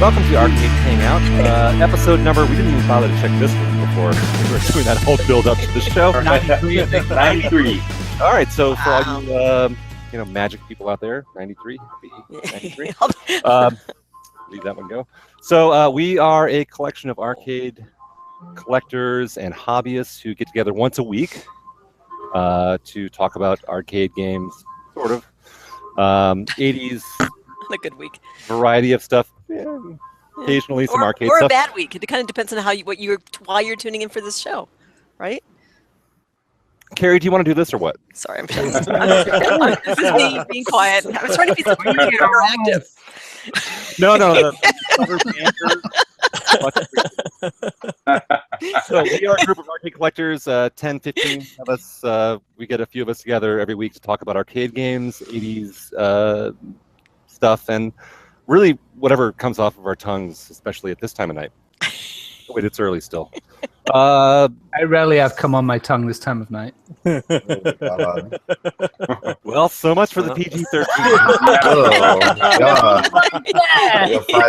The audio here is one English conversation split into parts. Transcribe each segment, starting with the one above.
welcome to Arcade Hangout. Episode number, we didn't even bother to check this one before we were doing that whole build-up to the show. 93, I think. 93. All right, so for all you magic people out there, 93. 93. Leave that one go. So we are a collection of arcade collectors and hobbyists who get together once a week to talk about arcade games, sort of. 80s. A good week. Variety of stuff. Yeah, occasionally some arcade stuff. Or a stuff. bad week. It kind of depends on why you're tuning in for this show, right? Carrie, do you want to do this or what? Sorry, I'm trying to this is me being quiet. I was trying to be interactive. No. So we are a group of arcade collectors, 10, 15 of us. We get a few of us together every week to talk about arcade games, 80s stuff, and really whatever comes off of our tongues, especially at this time of night. Wait, it's early still. I rarely have come on my tongue this time of night. Well, so much for the PG-13.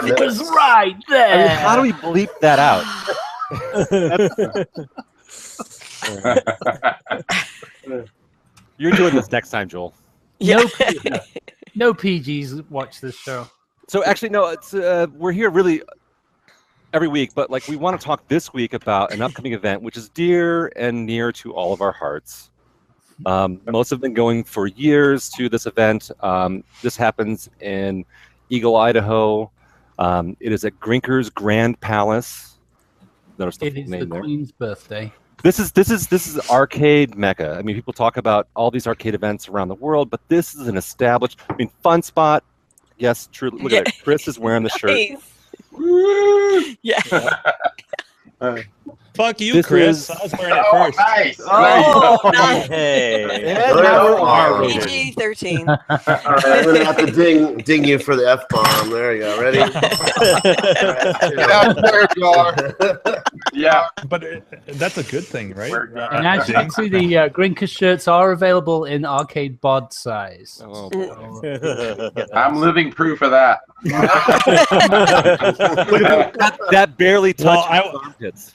It was right there. I mean, how do we bleep that out? You're doing this next time, Joel. No PGs watch this show. So actually, no, it's we're here really every week, but like we want to talk this week about an upcoming event which is dear and near to all of our hearts. Most have been going for years to this event. This happens in Eagle, Idaho. It is at Grinkers Grand Palace. It is the Queen's birthday. This is arcade mecca. I mean, people talk about all these arcade events around the world, but this is an established. I mean, fun spot. Yes, true. Look at it. Chris is wearing the shirt. Yeah. Fuck you, Chris. I was wearing it first. Nice. Nice. Hey. PG-13. All right, I'm going to have to ding you for the F-bomb. There you go. Ready? Yeah. But that's a good thing, right? And as you can see, the Grinkers shirts are available in arcade bod size. Oh, I'm living proof of that. that barely touched armpits.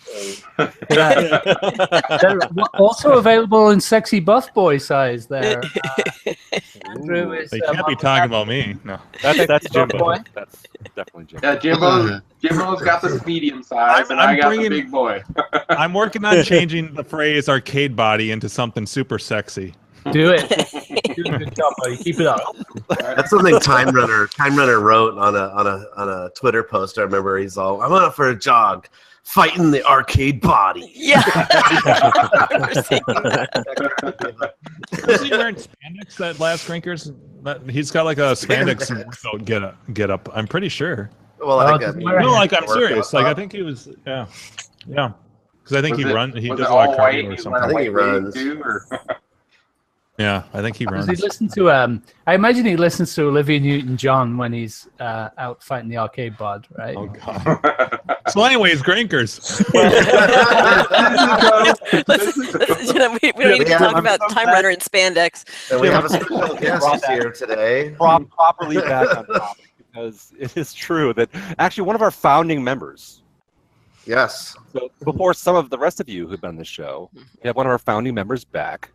They're also available in sexy buff boy size there. Andrew is, They can't be talking about me. No. That's Jimbo. Boy. That's definitely Jimbo. Yeah, Jimbo's got the medium size, and I got the big boy. I'm working on changing the phrase arcade body into something super sexy. Do it. Do a good job, buddy. Keep it up. That's something Time Runner wrote on a Twitter post. I remember he's all, "I'm out for a jog, fighting the arcade body." Yeah. Was he wearing spandex that last Grinkers? He's got like a spandex get up. I'm pretty sure. Well, I think I'm serious. Like I think he was. Yeah. Because I think he does a lot of cardio or something. I think he runs. Yeah, I think he runs. Does he listen to? I imagine he listens to Olivia Newton-John when he's out fighting the arcade bod, right? Oh God. So, anyways, Grinkers. We don't need to talk about Time Runner and spandex. And we have a special guest here today. Properly back on topic, because it is true that actually one of our founding members. Yes. So before some of the rest of you who've been on the show, we have one of our founding members back.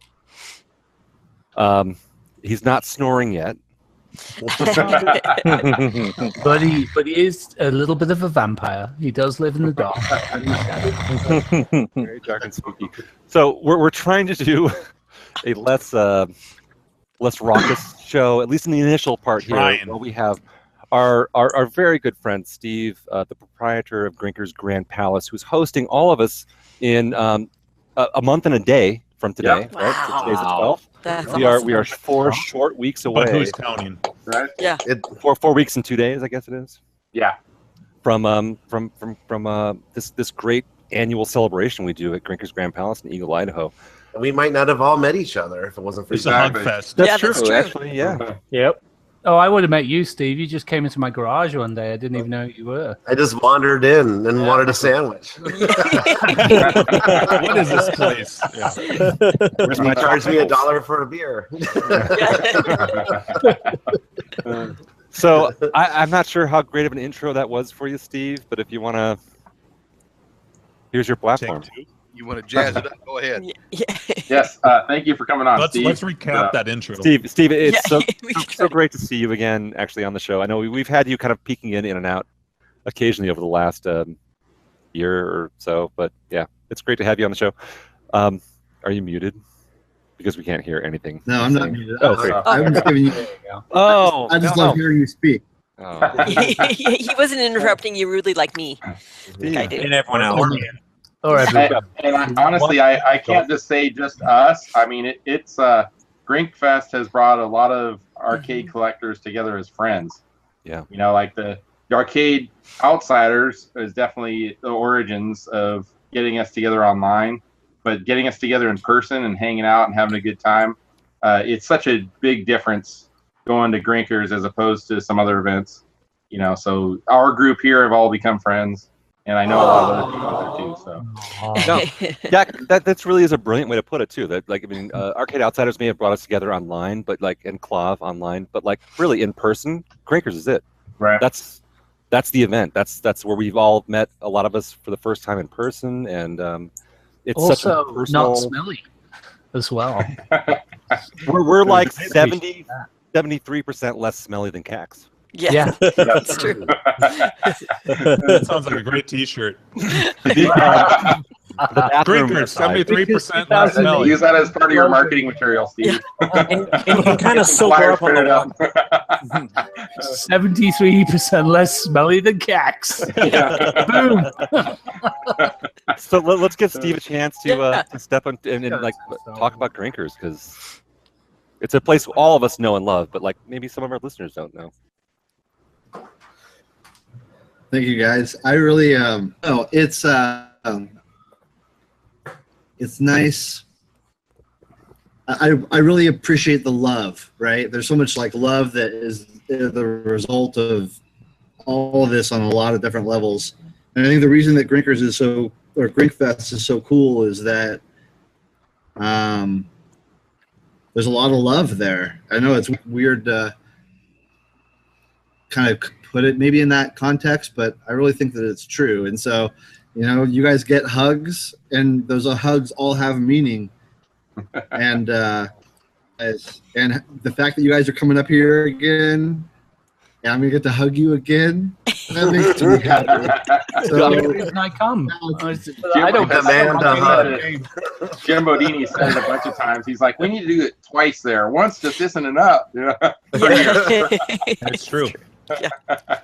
He's not snoring yet. but he is a little bit of a vampire. He does live in the dark. Very dark and spooky. So we're trying to do a less raucous show, at least in the initial part here. Where we have our very good friend Steve, the proprietor of Grinkers Grand Palace, who's hosting all of us in a month and a day from today. Yep. Right? So today's the 12th. That's We are 4 short weeks away. But who's counting? Right? Yeah. 4 weeks and 2 days, I guess it is. Yeah. From this great annual celebration we do at Grinkers Grand Palace in Eagle, Idaho. And we might not have all met each other if it wasn't for It's you. a hug fest. That's That's true. Actually, yeah. Yep. Oh, I would have met you, Steve. You just came into my garage one day. I didn't even know who you were. I just wandered in and wanted a sandwich. What is this place? Yeah. He charged me $1 for a beer. So I'm not sure how great of an intro that was for you, Steve, but if you want to, here's your platform. You want to jazz it up? Go ahead. Yes. Thank you for coming on, Let's Steve. recap that intro. Steve, it's Yeah, so great to see you again, actually, on the show. I know we've had you kind of peeking in and out occasionally over the last year or so, but yeah, it's great to have you on the show. Are you muted? Because we can't hear anything. No, I'm not muted. Oh, great. I'm just giving you. I just love hearing you speak. Oh. He wasn't interrupting you rudely like me. Steve. I did. And everyone else. All right. And honestly, I can't just say just us. I mean, it's Grinkfest has brought a lot of arcade collectors together as friends. Yeah. You know, like the arcade outsiders is definitely the origins of getting us together online, but getting us together in person and hanging out and having a good time. It's such a big difference going to Grinkers as opposed to some other events. You know, so our group here have all become friends. And I know a lot of other people out there too. So, Yeah, that's really is a brilliant way to put it too. That like, I mean, Arcade Outsiders may have brought us together online, but like, and Clav online, but like really in person, Grinkers is it. right. That's the event. That's where we've all met. A lot of us for the first time in person, and it's such a Also, personal. not smelly as well. We're like 73% less smelly than Cax. Yeah, that's true. That sounds like a great T-shirt. The bathroom Grinkers, aside. 73% less smelly. Use that as part of your marketing material, Steve. And you can kind of sober up on the walk. 73% less smelly than Cax. Boom. So let's give Steve a chance to Yeah. to step on and like talk about Grinkers, because it's a place all of us know and love, but like maybe some of our listeners don't know. Thank you, guys. I really it's nice. I really appreciate the love, right? There's so much like love that is the result of all of this on a lot of different levels. And I think the reason that Grinkers is so, or Grinkfest is so cool is that there's a lot of love there. I know it's weird to kind of put it maybe in that context, but I really think that it's true. And so, you know, you guys get hugs, and those hugs all have meaning. And the fact that you guys are coming up here again, and I'm gonna get to hug you again, that makes me happy. So, Can I come? I don't demand a hug. Jim Bodini said it a bunch of times. He's like, we need to do it twice there. Once just isn't enough. You know? That's true. Yeah.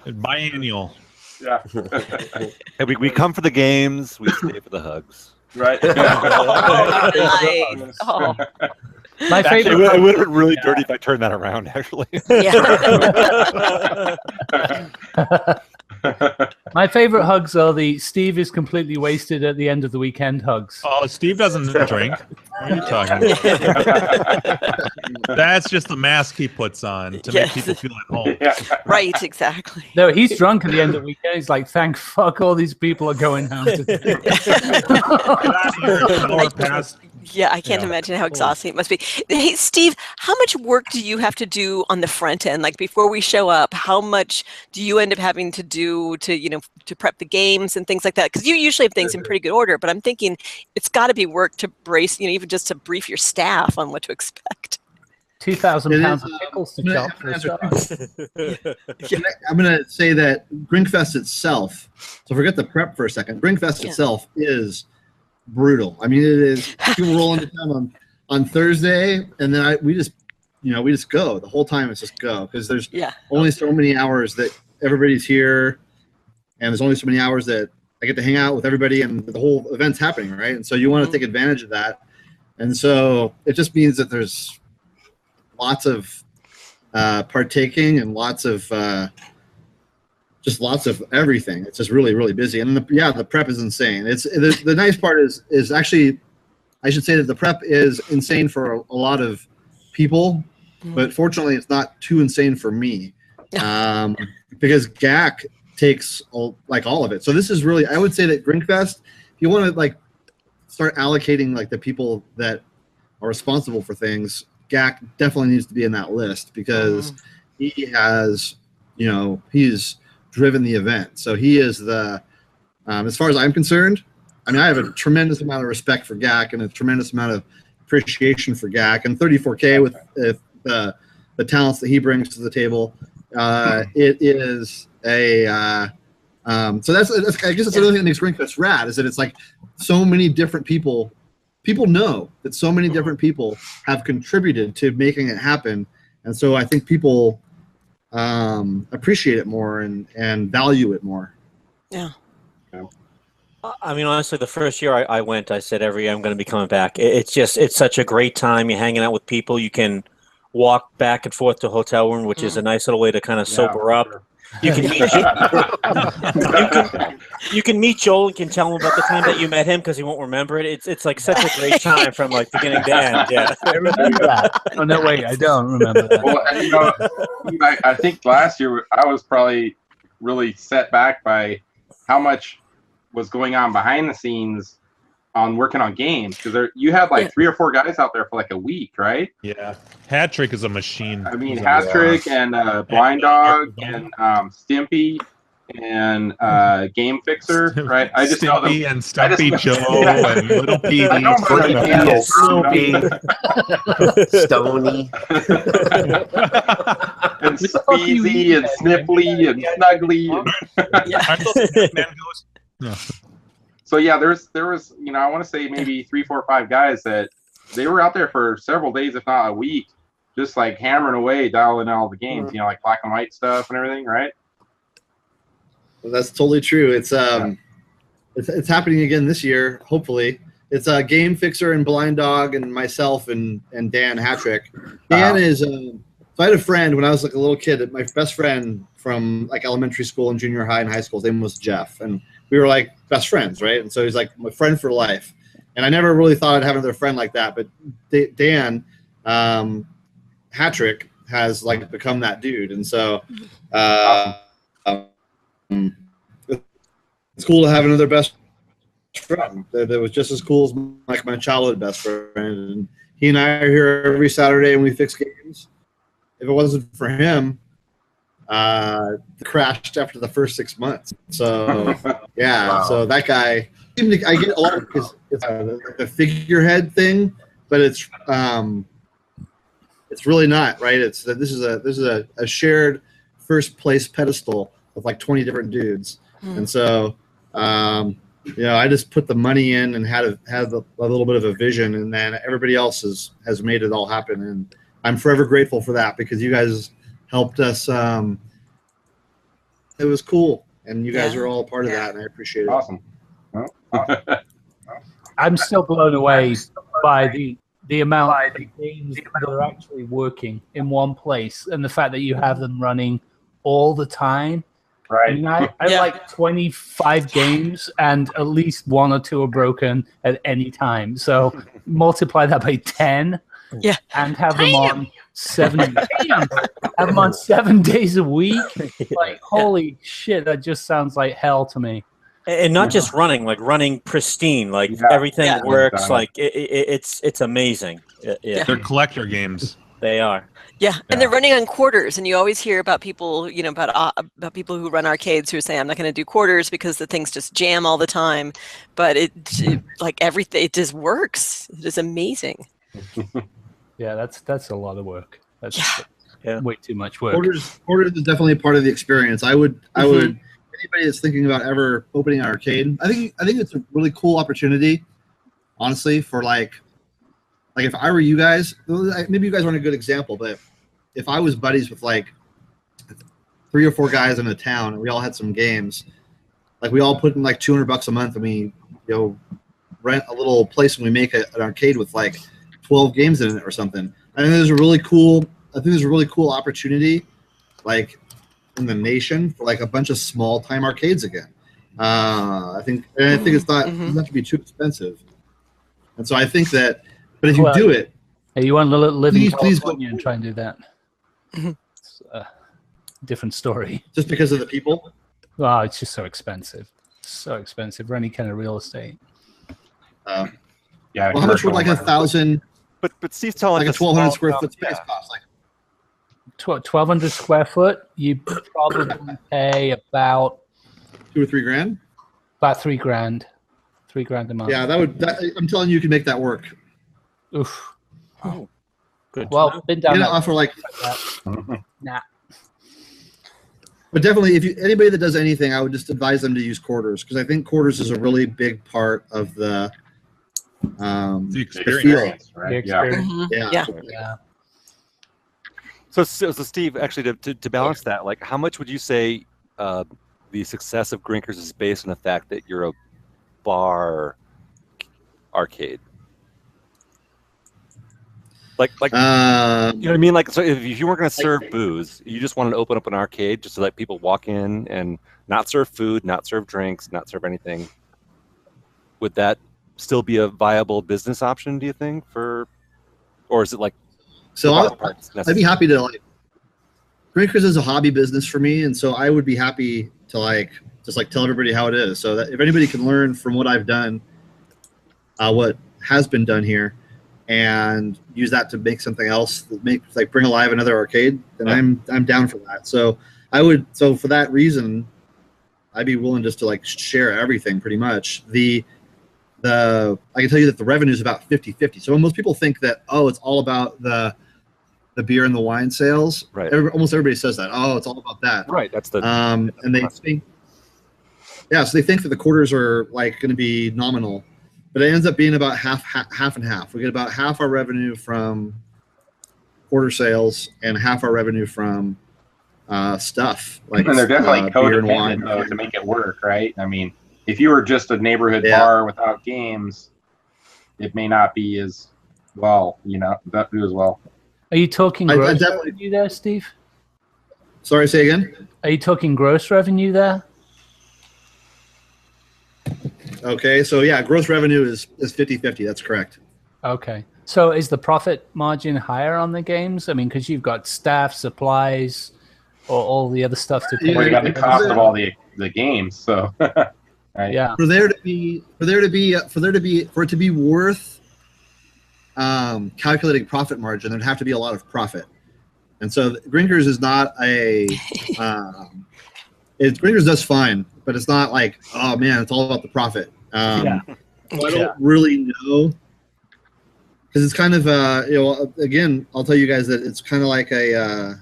Biannual. Yeah. And we come for the games, we stay for the hugs. Right. Nice. Oh, My Actually, favorite. it would have been really dirty if I turned that around, actually. yeah. My favorite hugs are the Steve is completely wasted at the end of the weekend hugs. Oh, Steve doesn't drink. What are you talking about? That's just the mask he puts on to make people feel at home. Yeah. Right, exactly. No, he's drunk at the end of the weekend. He's like, thank fuck all these people are going home today. Get out of here, an hour past. Yeah, I can't imagine how exhausting it must be. Hey, Steve, how much work do you have to do on the front end? Like before we show up, how much do you end up having to do to, you know, to prep the games and things like that? Because you usually have things in pretty good order, but I'm thinking it's got to be work to brace, you know, even just to brief your staff on what to expect. 2,000 pounds of It is, pickles to I'm chop. gonna I'm going to say that Grinkfest itself, so forget the prep for a second, Grinkfest itself is brutal. I mean, it is, people roll into town on Thursday, and then we just go. The whole time it's just go, because there's only so many hours that everybody's here, and there's only so many hours that I get to hang out with everybody, and the whole event's happening, right? And so you want to take advantage of that. And so it just means that there's lots of partaking and lots of everything. It's just really, really busy. And the prep is insane. It's the nice part is actually, I should say that the prep is insane for a lot of people, but fortunately it's not too insane for me, because GAC takes like all of it. So this is really, I would say that Grinkfest, if you want to like start allocating like the people that are responsible for things, GAC definitely needs to be in that list, because he has he's driven the event. So he is the, as far as I'm concerned, I mean, I have a tremendous amount of respect for GAC and a tremendous amount of appreciation for GAC and 34K with the talents that he brings to the table. It is a so that's I guess that's another thing that makes Grinkfest rad, is that it's like so many different people know that so many different people have contributed to making it happen, and so I think people appreciate it more and value it more. Yeah. I mean, honestly, the first year I went, I said every year I'm going to be coming back. It's such a great time. You're hanging out with people. You can walk back and forth to a hotel room, which is a nice little way to kind of sober up. Sure. You can meet you can meet Joel and can tell him about the time that you met him because he won't remember it. It's like such a great time from like beginning to end. Yeah, I remember that. Oh no, wait, I don't remember that. Well, I think last year I was probably really set back by how much was going on behind the scenes on working on games, because you had like 3 or 4 guys out there for like a week, right? Yeah, Hat Trick is a machine. I mean, Hat Trick and Blind Dog and Stimpy and Game Fixer, right? I just know them. Stimpy and Stumpy Joe and Little Petey, Stony, and Speezy and Sniffly and Snuggly. So yeah, there was I want to say maybe 3, 4, 5 guys that they were out there for several days, if not a week, just like hammering away, dialing in all the games, like black and white stuff and everything, right? Well, that's totally true. It's happening again this year, hopefully. It's Game Fixer and Blind Dog and myself and Dan Hattrick. Dan is so I had a friend when I was like a little kid. My best friend from like elementary school and junior high and high school, his name was Jeff, and we were like best friends, right? And so he's like my friend for life. And I never really thought I'd have another friend like that. But Dan Hattrick has like become that dude. And so it's cool to have another best friend that was just as cool as like my childhood best friend. And he and I are here every Saturday and we fix games. If it wasn't for him, crashed after the first 6 months. So so that guy, I get a lot of it's the figurehead thing, but it's really not, right? This is a shared first place pedestal with like 20 different dudes, and so I just put the money in and had a little bit of a vision, and then everybody else has made it all happen, and I'm forever grateful for that because you guys helped us. It was cool, and you guys are all a part of that, and I appreciate it. Awesome. I'm still blown away by the amount of games that are actually working in one place, and the fact that you have them running all the time. Right. I mean, I have like 25 games, and at least 1 or 2 are broken at any time. So multiply that by 10, and have them on 7 days a week. Like, holy shit, that just sounds like hell to me. And not just running, like running pristine, like everything works. Like it's amazing. They're collector games. They are. Yeah, and they're running on quarters, and you always hear about people, about people who run arcades who say, "I'm not going to do quarters because the things just jam all the time." But it like everything, it just works. It is amazing. Yeah, that's a lot of work. That's way too much work. Quarters is definitely a part of the experience. I would anybody that's thinking about ever opening an arcade, I think it's a really cool opportunity, honestly, for like if I were you guys, maybe you guys aren't a good example, but if I was buddies with like 3 or 4 guys in a town and we all had some games, like we all put in like $200 a month and we rent a little place and we make an arcade with like 12 games in it or something. I think there's a really cool opportunity, like in the nation, for like a bunch of small time arcades again. I think it's not doesn't have to be too expensive, and so I think that. But if you do it, hey, you want to live in please California and try and do that. It's a different story. Just because of the people? Oh, it's just so expensive. So expensive for any kind of real estate. Well, how much would like 1,000? But Steve's telling like a 1,200 square foot space cost? Like 1,200 square foot, you probably pay about $2 or $3 grand. About $3 grand. $3 a month. Yeah, I'm telling you, you can make that work. Oof. Oh, good. Well, been down You that know, for like that. Nah. But definitely, if anybody that does anything, I would just advise them to use quarters, because I think quarters is a really big part of the experience, right? Yeah. Yeah. So Steve, actually, to balance that, like, how much would you say the success of Grinkers is based on the fact that you're a bar arcade? Like, you know what I mean? Like, so if you weren't going to serve booze, you just wanted to open up an arcade just to let people walk in and not serve food, not serve drinks, not serve anything, would that still be a viable business option, do you think? Or is it like? So I'd be happy to, like, Grinkers is a hobby business for me, and so I would be happy to just tell everybody how it is, so that if anybody can learn from what I've done, what has been done here, and use that to make something else, that bring alive another arcade, then I'm down for that. So for that reason, I'd be willing just to share everything pretty much. I can tell you that the revenue is about 50-50. So most people think that, it's all about the beer and the wine sales. Right. Almost everybody says that. Oh, it's all about that. Right. That's the and they think, so they think that the quarters are going to be nominal, but it ends up being about half and half. We get about half our revenue from quarter sales and half our revenue from stuff and they're definitely codependent though to make it work, right? I mean, if you were just a neighborhood bar without games, it may not be as well, not do as well. Are you talking gross revenue there, Steve? Sorry, say again? Are you talking gross revenue there? Okay, so yeah, gross revenue is 50-50. That's correct. Okay. So is the profit margin higher on the games? I mean, because you've got staff, supplies, or all the other stuff to pay. Well, you got the cost of all the games, so right. Yeah. For it to be worth calculating profit margin, there'd have to be a lot of profit. And so Grinkers is not a Grinkers does fine, but it's not like, oh man, it's all about the profit. I don't really know, because it's kind of again, I'll tell you guys that it's kind of like a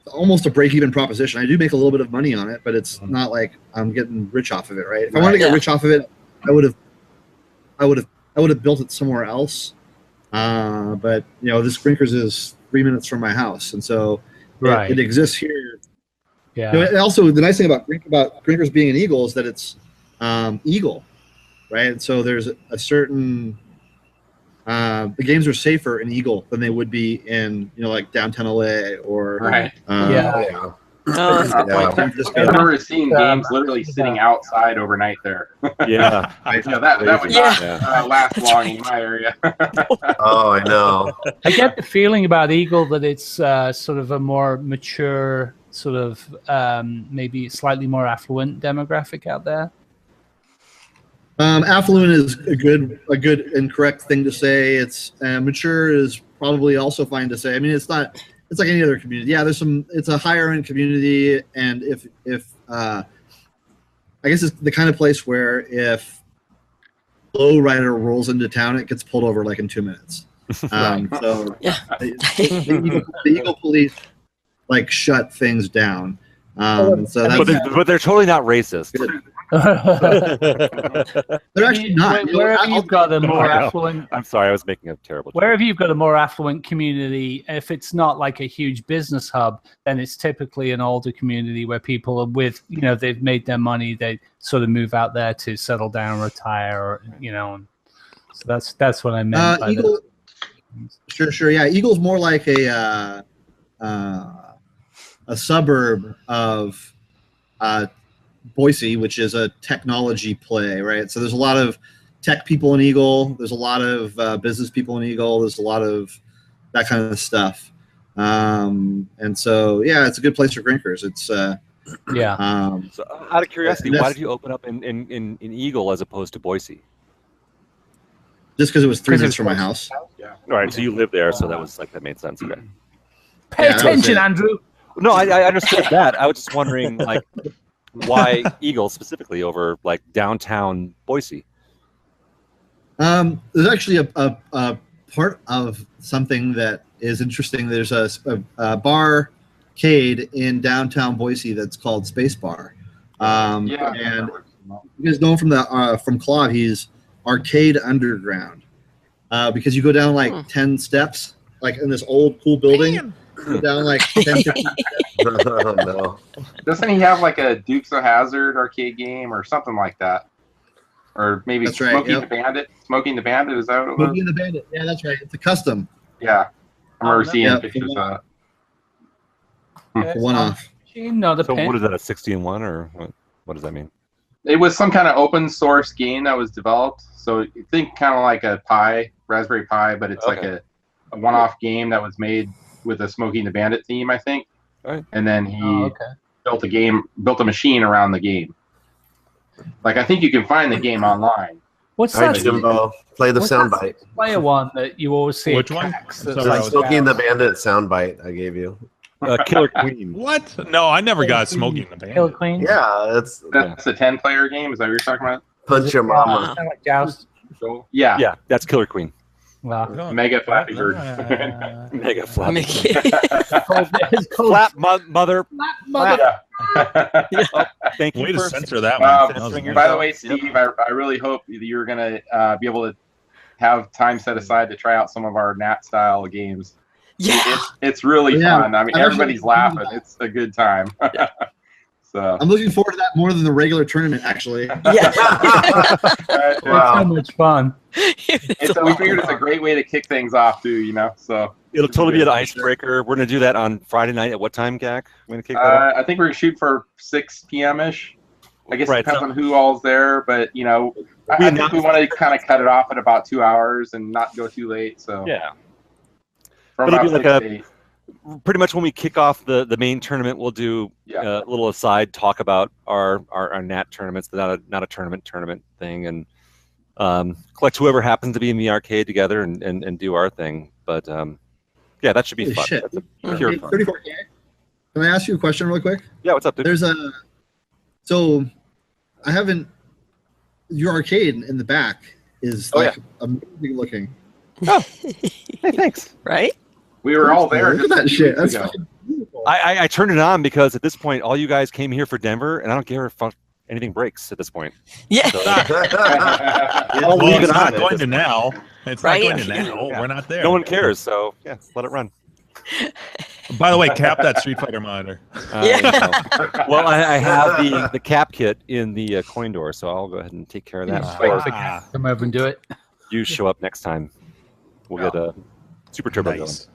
almost a break-even proposition. I do make a little bit of money on it, but it's not like I'm getting rich off of it, right? If I wanted to get rich off of it, I would have built it somewhere else. But this Grinkers is 3 minutes from my house, and so it exists here. Yeah. And also, the nice thing about Grinkers being an Eagle is that it's Eagle, right? And so there's a certain the games are safer in Eagle than they would be in like downtown LA or Oh, that's a good point. I remember seeing games literally sitting outside overnight there. Yeah. That would not last long in my area. Oh, I know. I get the feeling about Eagle that it's sort of a more mature, sort of maybe slightly more affluent demographic out there. Affluent is a good and correct thing to say. It's mature is probably also fine to say. I mean, it's not. It's like any other community. Yeah, it's a higher end community, and if I guess it's the kind of place where if low rider rolls into town, it gets pulled over in 2 minutes. So the Eagle police shut things down. So but they're totally not racist. They're actually not. Wherever you've got a more affluent, I'm sorry, I was making a terrible joke. Wherever you've got a more affluent community, if it's not like a huge business hub, then it's typically an older community where people are with, they've made their money, they sort of move out there to settle down, retire, or and so that's what I meant by Eagle. Sure, yeah. Eagle's more like a suburb of Boise, which is a technology play, right? So there's a lot of tech people in Eagle. There's a lot of business people in Eagle. There's a lot of that kind of stuff. And so, it's a good place for Grinkers. It's so out of curiosity, why did you open up in Eagle as opposed to Boise? Just because it was 3 minutes from my house. Yeah. All right. So you live there, so that was that made sense. Okay. Pay attention, Andrew. No, I understood that. I was just wondering, like, why Eagle specifically over like downtown Boise? There's actually a part of something that is interesting. There's a barcade in downtown Boise that's called Space Bar. And you guys know him from Claude. He's Arcade Underground because you go down like 10 steps, like in this old cool building. Down like 10, 15 Oh, no. Doesn't he have like a Dukes of Hazzard arcade game or something like that? Or maybe That's right, Smoking yep. the Bandit? Smoking the Bandit, is that what it was? Smoking the Bandit. Yeah, that's right. It's a custom. Yeah. I remember seeing Yep. pictures of It's a one-off. Not a So pin. what is that, a 60-in-1, or what does that mean? it was some kind of open source game that was developed. So you think kind of like a Pi, Raspberry Pi, but it's like a one-off game that was made with a Smoking the Bandit theme, I think. Right. And then he built a machine around the game. Like, I think you can find the game online. What's All right, that? Jimbo, play the soundbite. Player one that you always see. Which one? That's Sorry, The I was- Smoking the Bandit soundbite I gave you. Killer Queen. What? No, I never got Smoking the Kill Bandit. Queen. Yeah, it's That's a 10-player game. Is that what you're talking about? Punch Your Mama. Kind of like Joust. Yeah. Yeah, that's Killer Queen. Wow. Mega Flappy Bird. Mega flap. Mickey. It's called Flap mother. Mother. Oh, thank you Way to for censor that one. That was By the good. way, Steve, I really hope that you're going to be able to have time set aside to try out some of our Nat style games. Yeah. It's really Yeah, fun. I mean, I'm everybody's actually- laughing. It's a good time. So I'm looking forward to that more than the regular tournament, actually. Yeah. It's so much fun. we figured it's a great way to kick things off too, you know. So It'll totally be an icebreaker. We're gonna do that on Friday night at what time, Gak? We're gonna kick that off. I think we're gonna shoot for 6 p.m. ish. I guess Right, it depends so- on who all's there, but you know, I think we want to kind of cut it off at about 2 hours and not go too late. So Yeah. from It'll be about like 6 to 8. Pretty much when we kick off the main tournament, we'll do Yeah. a little aside talk about our Nat tournaments, not a tournament thing, and collect whoever happens to be in the arcade together and do our thing. But yeah, that should be Holy fun. shit. That's a pure fun. 34K. Can I ask you a question real quick? Yeah, what's up, dude? So I haven't, your arcade in the back is amazing looking. Oh, hey, thanks. Right? We were all there. Look at just that a few shit. weeks That's ago. fucking beautiful. I turned it on because at this point, all you guys came here for Denver, and I don't care if anything breaks at this point. Yeah. So, Well, leave it's it not on. going to now. It's Right? not going to now. Yeah. We're not there. no one cares, so yeah, let it run. By the way, cap that Street Fighter monitor. Well, I have the cap kit in the coin door, so I'll go ahead and take care of that. before Come over and do it. you show up next time. We'll get a Super Turbo going. Nice.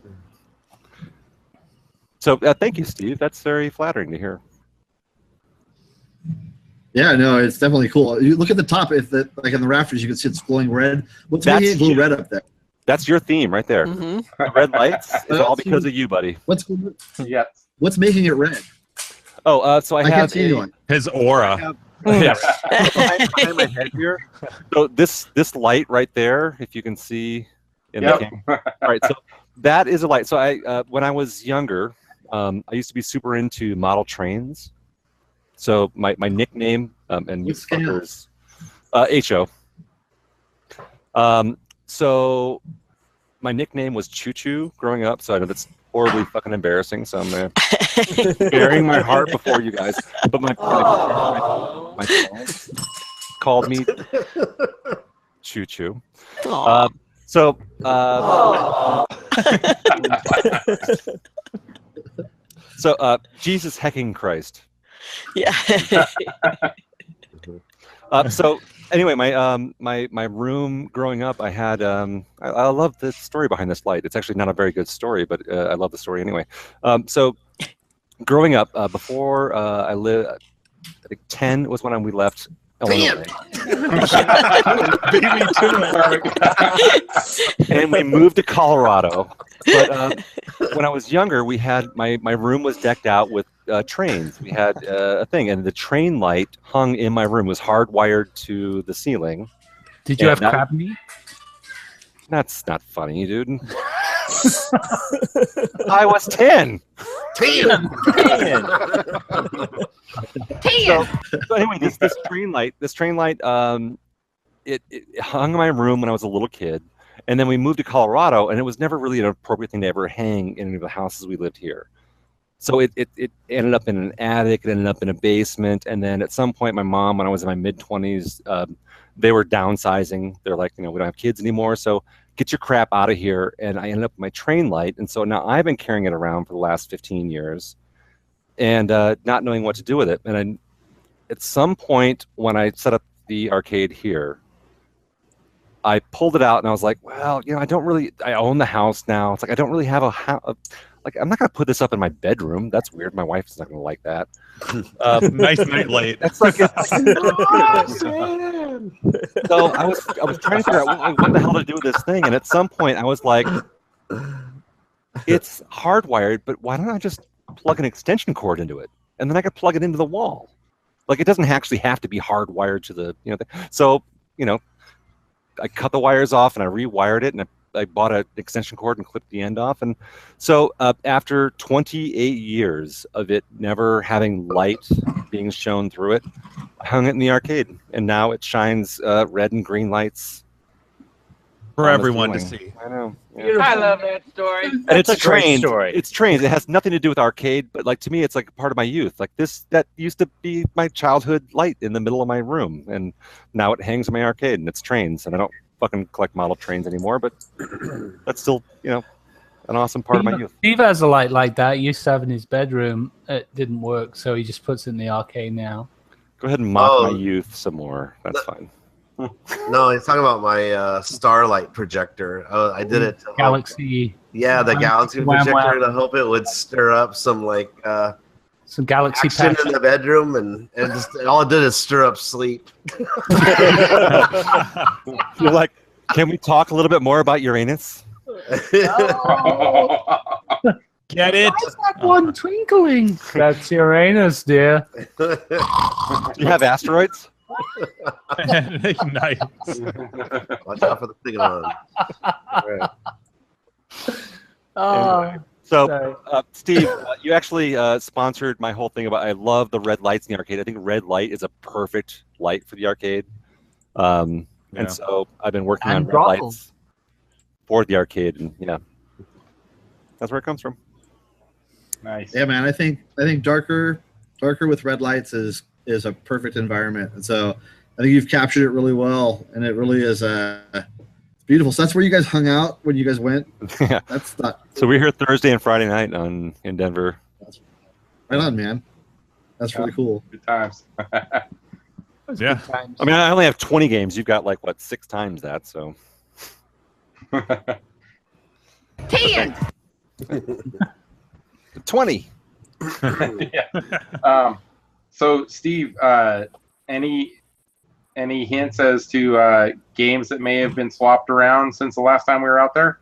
So thank you, Steve. That's very flattering to hear. Yeah, no, it's definitely cool. You look at the top, like in the rafters, you can see it's glowing red. What's That's making it glow huge. red up there? That's your theme right there. Mhm. The red lights is all because of you, buddy. Yeah. What's making it red? Oh, so I I have can't see anyone. His aura. Yes. Behind my head here. So this light right there, if you can see in the Yep. camera. All right, so that is a light. So I when I was younger, I used to be super into model trains. So my nickname and you What scale? fuckers, HO. So my nickname was Choo Choo growing up. So I know that's horribly fucking embarrassing. So I'm bearing my heart before you guys. But my parents called me Choo Choo. Aw. So Jesus hecking Christ. Yeah. So anyway, my room growing up, I had I love the story behind this light. It's actually not a very good story, but I love the story anyway. So growing up, before I lived, I think 10 was when we left Illinois. Baby too. And we moved to Colorado. But when I was younger, we had my room was decked out with trains. We had a thing, and the train light hung in my room, was hardwired to the ceiling. Did you have that- crab meat? That's not funny, dude. I was 10. 10. So anyway, this train light, it hung in my room when I was a little kid, and then we moved to Colorado, and it was never really an appropriate thing to ever hang in any of the houses we lived here. So it ended up in an attic, it ended up in a basement, and then at some point, my mom, when I was in my mid-20s, they were downsizing. They're like, we don't have kids anymore, so get your crap out of here. And I ended up with my train light, and so now I've been carrying it around for the last 15 years, and not knowing what to do with it. And at some point, when I set up the arcade here, I pulled it out, and I was like, well, I own the house now. It's like I don't really have a house. Like, I'm not going to put this up in my bedroom. That's weird. My wife is not going to like that. Nice night light. That's like, so I was trying to figure out what the hell to do with this thing. And at some point I was like, it's hardwired, but why don't I just plug an extension cord into it? And then I could plug it into the wall. Like, it doesn't actually have to be hardwired to the, so, I cut the wires off and I rewired it, and I bought an extension cord and clipped the end off. And so after 28 years of it never having light being shown through it, I hung it in the arcade, and now it shines red and green lights for everyone to see. I know. Yeah. I love that story. And it's trains. It's trains. It has nothing to do with arcade, but like, to me, it's like part of my youth. Like, that used to be my childhood light in the middle of my room, and now it hangs in my arcade, and it's trains. And I don't fucking collect model trains anymore, but that's still, an awesome part of my youth. Steve has a light like that. He used to have in his bedroom. It didn't work, so he just puts it in the arcade now. Go ahead and mock my youth some more. That's fine. No, he's talking about my Starlight projector. I did it. Galaxy. Yeah, the Galaxy projector to hope it would stir up some some Galaxy action in the bedroom, and just, all it did is stir up sleep. You're like, can we talk a little bit more about Uranus? Get it? Why is that one twinkling? That's Uranus, dear. Do you have asteroids? Nice. Watch out for the thing on. Right. Anyway. So, Steve, you actually sponsored my whole thing about, I love the red lights in the arcade. I think red light is a perfect light for the arcade. And so I've been working on red lights for the arcade, and that's where it comes from. Nice. Yeah, man. I think darker with red lights is a perfect environment, and so I think you've captured it really well, and it really is beautiful. So that's where you guys hung out when you guys went. Yeah. That's not. So we're here Thursday and Friday night in Denver. Right on, man. That's really cool. Good times. Yeah. I mean, I only have 20 games. You've got 6 times that. So. 10. 20. Yeah. So, Steve, any hints as to games that may have been swapped around since the last time we were out there?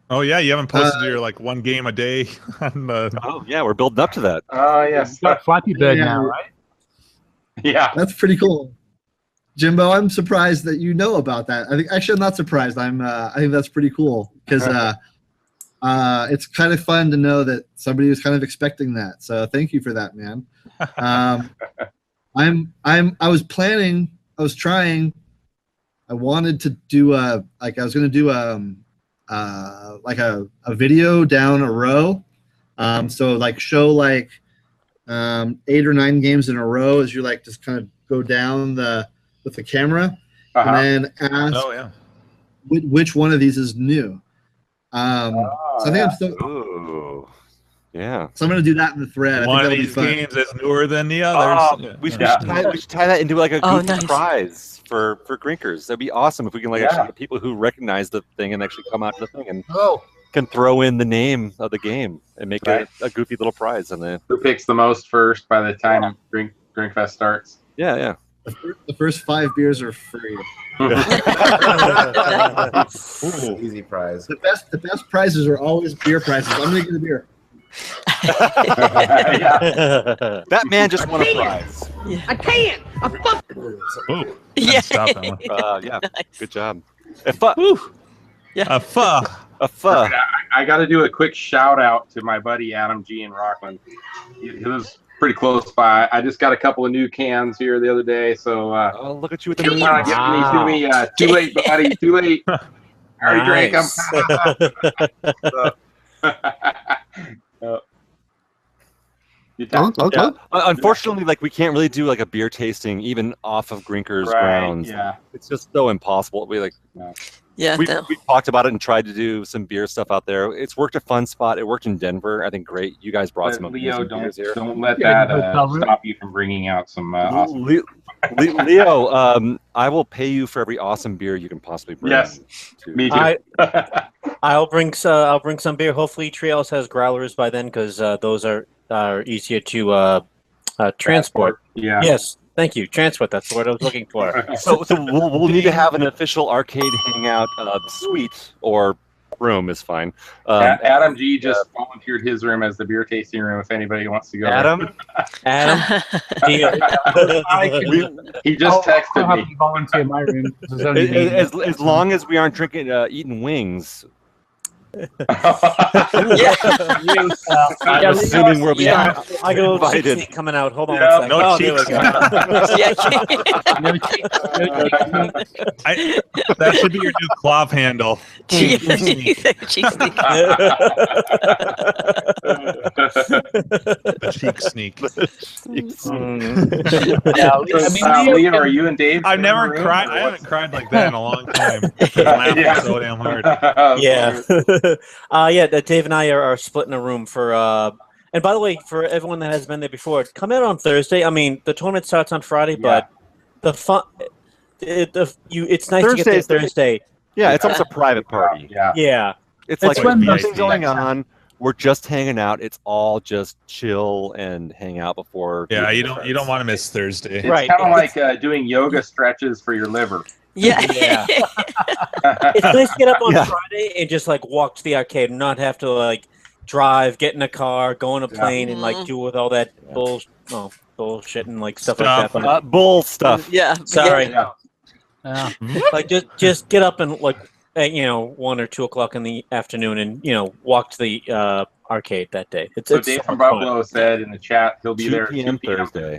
Oh yeah, you haven't posted your one game a day on the... Oh yeah, we're building up to that. Yes. Flappy Bird now, right? Yeah. That's pretty cool. Jimbo, I'm surprised that you know about that. I think I'm not surprised. I think that's pretty cool, because it's kind of fun to know that somebody was kind of expecting that. So thank you for that, man. I wanted to do I was going to do a video down a row. So show 8 or 9 games in a row as you just kind of go down with the camera, and then ask which one of these is new. So I think I'm still. Ooh. Yeah. So I'm going to do that in the thread. One of these games is newer than the others. We should tie that into a goofy prize for Grinkers. That'd be awesome if we can actually get people who recognize the thing and actually come out to the thing and can throw in the name of the game and make a goofy little prize. Who picks the most first by the time Grinkfest starts? Yeah. The first 5 beers are free. Easy prize. The best prizes are always beer prizes. I'm going to get a beer. That man just won a prize. Yeah. A 10. A fuck. Yeah. Stop that one. Yeah. Nice. Good job. Yeah. A pho. I got to do a quick shout out to my buddy Adam G in Rockland. He was pretty close by. I just got a couple of new cans here the other day, so oh, look at you with the give me too late, buddy, too late. I already drank them. Yeah. Unfortunately, like we can't really do like a beer tasting even off of Grinkers grounds. Yeah, it's just so impossible. We we talked about it and tried to do some beer stuff out there. It's worked a fun spot. It worked in Denver. I think great. You guys brought some Leo, beers here. Don't let that stop you from bringing out some awesome. Leo, I will pay you for every awesome beer you can possibly bring. Yes, me too. I'll bring some beer. Hopefully, Trios has growlers by then because those are easier to transport. Yeah. Yes. Thank you. Transport. That's the word I was looking for. So we'll need to have an official arcade hangout suite or room is fine. Adam G just volunteered his room as the beer tasting room. If anybody wants to go. Adam. He just texted me. Volunteer my room. As long as we aren't drinking, eating wings. I'm assuming we'll be I go invited. Coming out. Hold on one second. No there we cheeks. go. That should be your new clove handle. Cheek sneak. The cheek sneak. Leo, are you and Dave? I've never cried. I haven't cried like that in a long time. Laughing so damn hard. Yeah. Dave and I are splitting a room for. And by the way, for everyone that has been there before, come out on Thursday. I mean, the tournament starts on Friday, but the fun. It's nice to get there Thursday. Yeah, it's almost a private party. Yeah. It's like when nothing's going on. We're just hanging out. It's all just chill and hang out before. Yeah, you don't want to miss Thursday. It's kind of like doing yoga stretches for your liver. Yeah. It's nice to get up on Friday and just like walk to the arcade and not have to like drive, get in a car, go on a plane, and like do with all that bullshit and like stuff like that. Bull stuff. Yeah. Sorry. Like just get up and like. At, 1 or 2 o'clock in the afternoon, and walk to the arcade that day. So Dave from Buffalo said in the chat he'll be there 2 p.m. Thursday.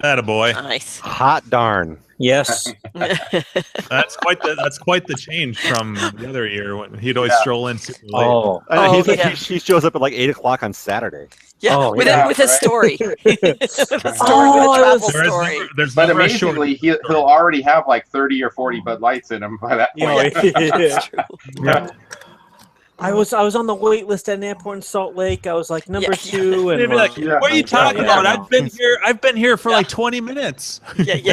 Attaboy. Nice. Hot darn. Yes. That's quite the change from the other year when he'd always stroll in super late. He shows up at like 8 o'clock on Saturday. Yeah, with a story. With a travel story. But amazingly, he'll already have like 30 or 40 Bud Lights in him by that point. Yeah. I was on the wait list at an airport in Salt Lake. I was like number 2, and they'd be like, "What are you talking about? I've been here for like 20 minutes." Then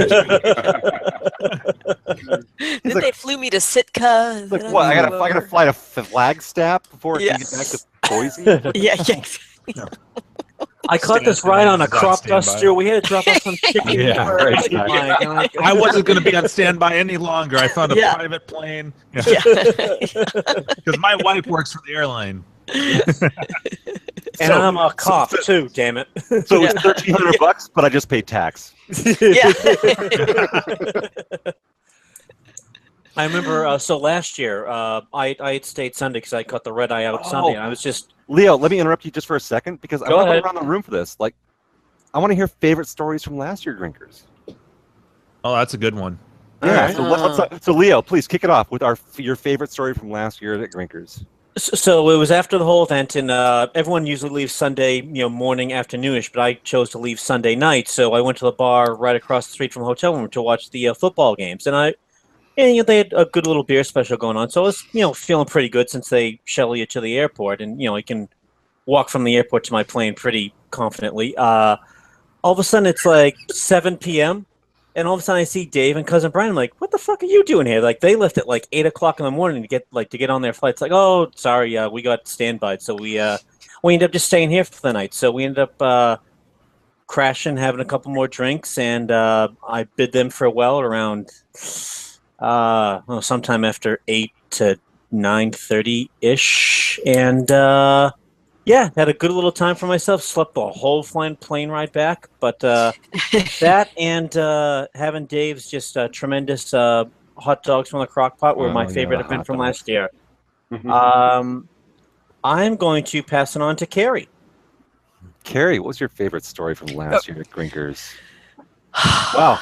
they flew me to Sitka. Like what? I gotta fly to Flagstaff before I can get back to Boise. I caught this ride on a crop duster. We had to drop off some chicken. I wasn't going to be on standby any longer. I found a private plane because my wife works for the airline. And I'm a cop too. Damn it! So it's $1,300, but I just paid tax. I remember. So last year, I had stayed Sunday because I caught the red eye out Sunday. And I was just. Leo, let me interrupt you just for a second because I want to go around the room for this. Like, I want to hear favorite stories from last year Grinkers. Oh, that's a good one. Yeah. So Leo, please kick it off with your favorite story from last year at Grinkers. So it was after the whole event, and everyone usually leaves Sunday, morning, afternoonish, but I chose to leave Sunday night. So I went to the bar right across the street from the hotel room to watch the football games, and they had a good little beer special going on. So I was, feeling pretty good since they shuttle you to the airport, and I can walk from the airport to my plane pretty confidently. All of a sudden, it's like 7 p.m. And all of a sudden, I see Dave and cousin Brian. I'm like, "What the fuck are you doing here?" Like, they left at like 8 o'clock in the morning to get on their flights. Like, "Oh, sorry, we got standby, so we ended up just staying here for the night." So we ended up crashing, having a couple more drinks, and I bid them farewell around sometime after 8 to 9:30 ish, and had a good little time for myself. Slept the whole plane ride back, but that and having Dave's just tremendous hot dogs from the crock pot were my favorite event from last year. I'm going to pass it on to Carrie. Carrie, what was your favorite story from last year at Grinkers? Wow. I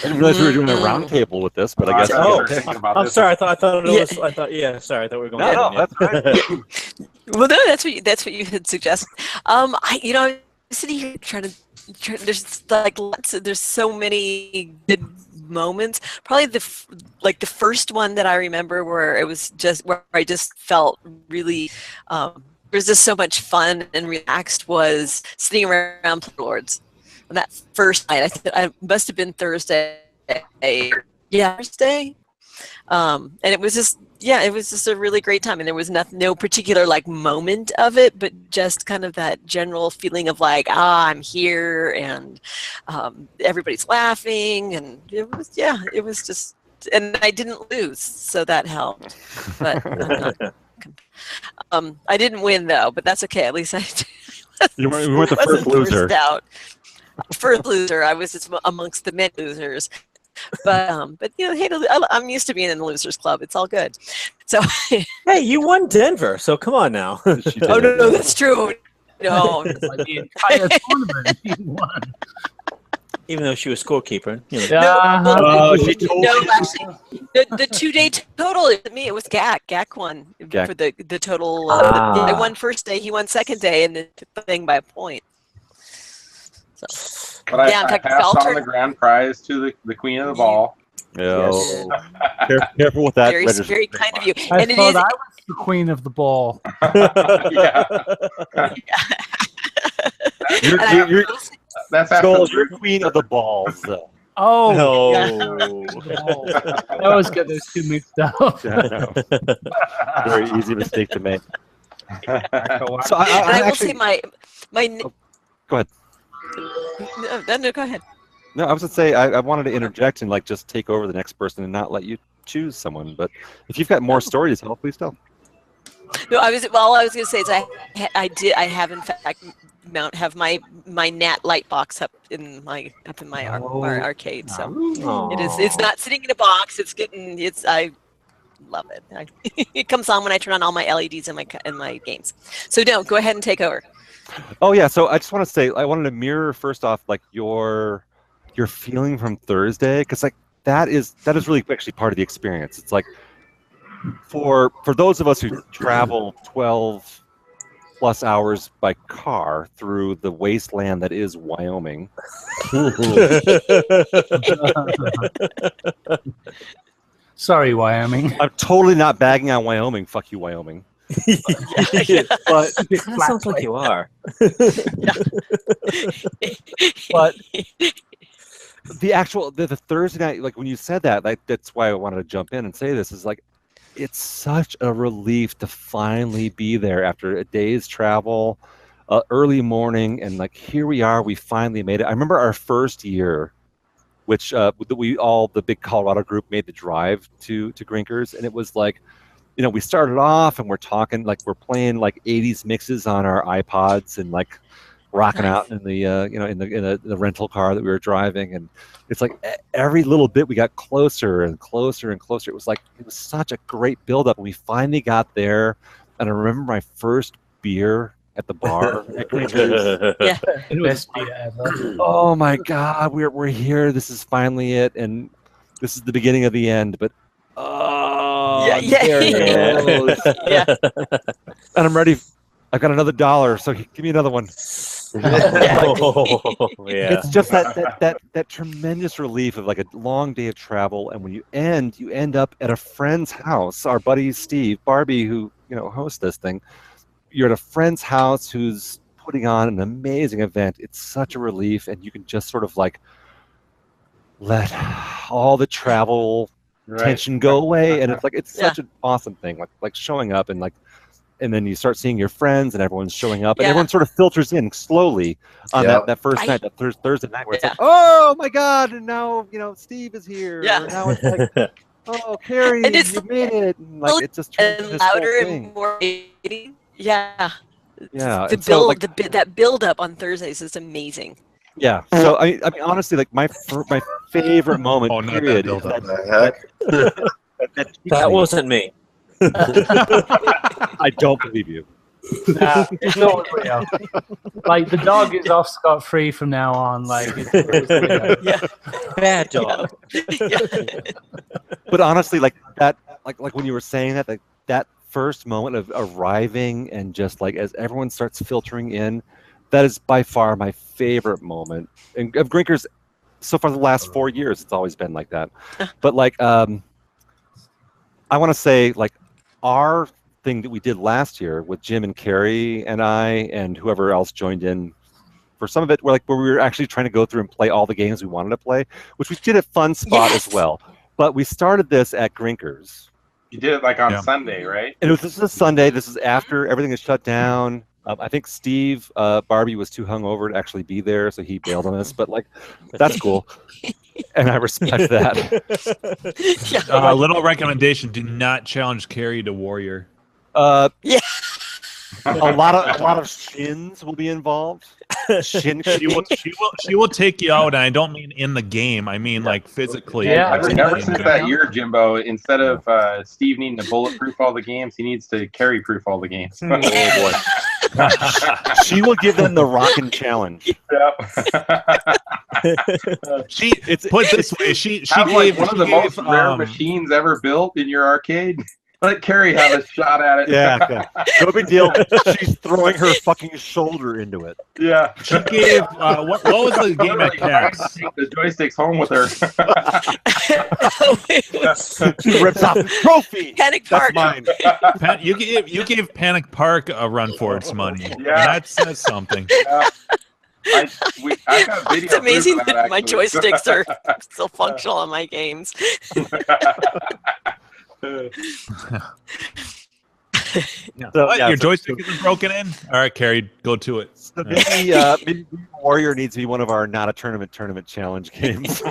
didn't realize we were doing a round table with this, but I guess. I'm sorry. I thought it was. I thought. Yeah. Sorry. I thought we were going. No, that's right. Well, no, that's what you had suggested. I'm sitting here trying to. There's like there's so many good moments. Probably the first one that I remember where I just felt really. There was just so much fun and relaxed was sitting around Lords. On that first night, I must have been Thursday. Yeah, Thursday. And it was just a really great time. And there was no particular like moment of it, but just kind of that general feeling of like, I'm here, and everybody's laughing, and it was just, and I didn't lose, so that helped. But I didn't win though, but that's okay. At least you weren't the first loser. First loser. I was just amongst the many losers. But hey, I'm used to being in the losers club. It's all good. So hey, you won Denver, so come on now. Oh no, that's true. No, the entire tournament you won. Even though she was scorekeeper, actually, the 2-day total. It was Gak. Gak won for the total. I won first day. He won second day, and then took the thing by a point. So, but I passed on the grand prize to the queen of the ball. Yes. Careful with that. Very kind of you. I was the queen of the ball. You're queen of the balls. Oh no! I always get those two mixed up. Very easy mistake to make. So I will say my. Go ahead. No, go ahead. No, I was going to say I wanted to interject and like just take over the next person and not let you choose someone. But if you've got more stories to tell, please tell. No, all I was going to say is I have in fact have my Nat light box up in my our arcade. So it's not sitting in a box. I love it. It comes on when I turn on all my LEDs in my games. So go ahead and take over. Oh yeah, so I just want to say I wanted to mirror first off like your feeling from Thursday, because like that is really actually part of the experience. It's like for those of us who travel 12 plus hours by car through the wasteland that is Wyoming. Sorry, Wyoming. I'm totally not bagging on Wyoming. Fuck you, Wyoming. But it sounds like you are. But the Thursday night, like when you said that, like that's why I wanted to jump in and say this is like it's such a relief to finally be there after a day's travel, early morning, and like here we are, we finally made it. I remember our first year, which the big Colorado group made the drive to Grinkers, and it was like, we started off and we're talking like we're playing like 80s mixes on our iPods and like rocking out in the in the rental car that we were driving, and it's like every little bit we got closer and closer and closer. It was such a great build-up, and we finally got there. And I remember my first beer at the bar at Grinkers. Yeah, it was best beer ever. Oh my God, we're here. This is finally it, and this is the beginning of the end. But there it goes. Yeah. And I'm ready. I've got another $1, so give me another one. It's just that tremendous relief of like a long day of travel, and when you end up at a friend's house. Our buddy Steve Barbie, who hosts this thing, you're at a friend's house who's putting on an amazing event. It's such a relief, and you can just sort of like let all the travel tension go away, and it's such an awesome thing, like showing up and then you start seeing your friends and everyone's showing up and everyone sort of filters in slowly on that first night, that Thursday night, where it's like, oh my God, and now Steve is here. Yeah. Now it's like, oh, Carrie, and you made it. And like it just turns and this louder whole thing. and more. Yeah. Yeah. That build up on Thursdays is amazing. Yeah. So I mean, honestly, like my favorite moment. Oh, not period. that build-up. That wasn't me. I don't believe you. Nah, it's always real. Like the dog is off scot free from now on. Like it's always real. Yeah. Bad dog. Yeah. But honestly, like that, like when you were saying that, like that first moment of arriving and just like as everyone starts filtering in, that is by far my favorite moment. And of Grinkers, so far the last 4 years, it's always been like that. But like, I want to say like our thing that we did last year with Jim and Carrie and I and whoever else joined in for some of it, where we were actually trying to go through and play all the games we wanted to play, which we did at Fun Spot as well. But we started this at Grinkers. You did it like on Sunday, right? And this is a Sunday. This is after everything is shut down. I think Steve Barbie was too hungover to actually be there, so he bailed on us. But like, that's cool, and I respect that. A little recommendation: do not challenge Carrie to Warrior. Yeah. A lot of shins will be involved. She will take you out, and I don't mean in the game. I mean like physically. Yeah. Ever since that year, Jimbo, instead of Steve needing to bulletproof all the games, he needs to carry-proof all the games. Oh boy. She will give them the rockin' challenge. Yep. Put it this way, she gave one of the most rare machines ever built in your arcade. Let Carrie have a shot at it. Yeah, no big deal. She's throwing her fucking shoulder into it. Yeah. She gave what was the game at PAX? Take the joysticks home with her. She rips off the trophy. Panic Park. That's mine. You gave Panic Park a run for its money. Yeah. That says something. Yeah. I've got video. It's amazing that that my joysticks are still functional on my games. Your joystick isn't broken in? All right, Carrie, go to it. So maybe Warrior needs to be one of our not a tournament challenge games.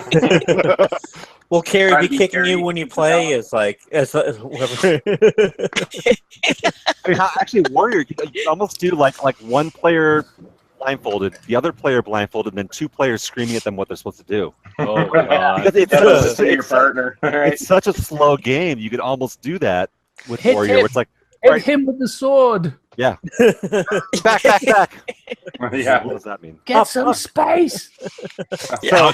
Well, Carrie, be kicking you when you play is like whoever. Actually, Warrior, you can almost do like one player blindfolded, the other player blindfolded, and then two players screaming at them what they're supposed to do. Oh my god! Because your partner. Right? It's such a slow game. You could almost do that with Hit Warrior. him. Where it's like Hit him with the sword. Yeah. back. Yeah. What does that mean? Get some space. So,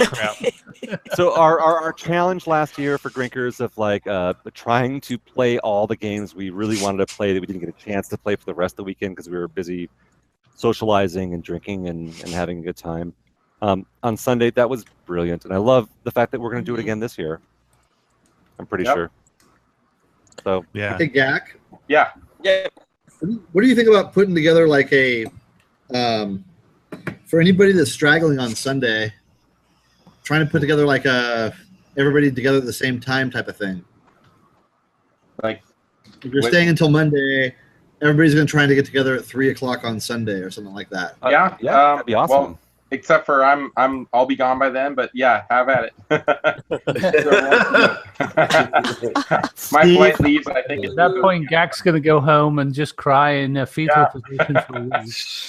so our challenge last year for Grinkers of like trying to play all the games we really wanted to play that we didn't get a chance to play for the rest of the weekend because we were busy socializing and drinking and having a good time. On Sunday, that was brilliant. And I love the fact that we're going to do it again this year. I'm pretty sure. So, yeah. Hey, Gak. Yeah. Yeah. What do you think about putting together like a, for anybody that's straggling on Sunday, trying to put together like a everybody together at the same time type of thing? Like, if you're staying until Monday, everybody's going to try to get together at 3 o'clock on Sunday or something like that. Yeah, that'd be awesome. Well, except for I'll be gone by then, but yeah, have at it. My flight leaves, I think. At that point, Gak's going to go home and just cry in a fetal position for a week.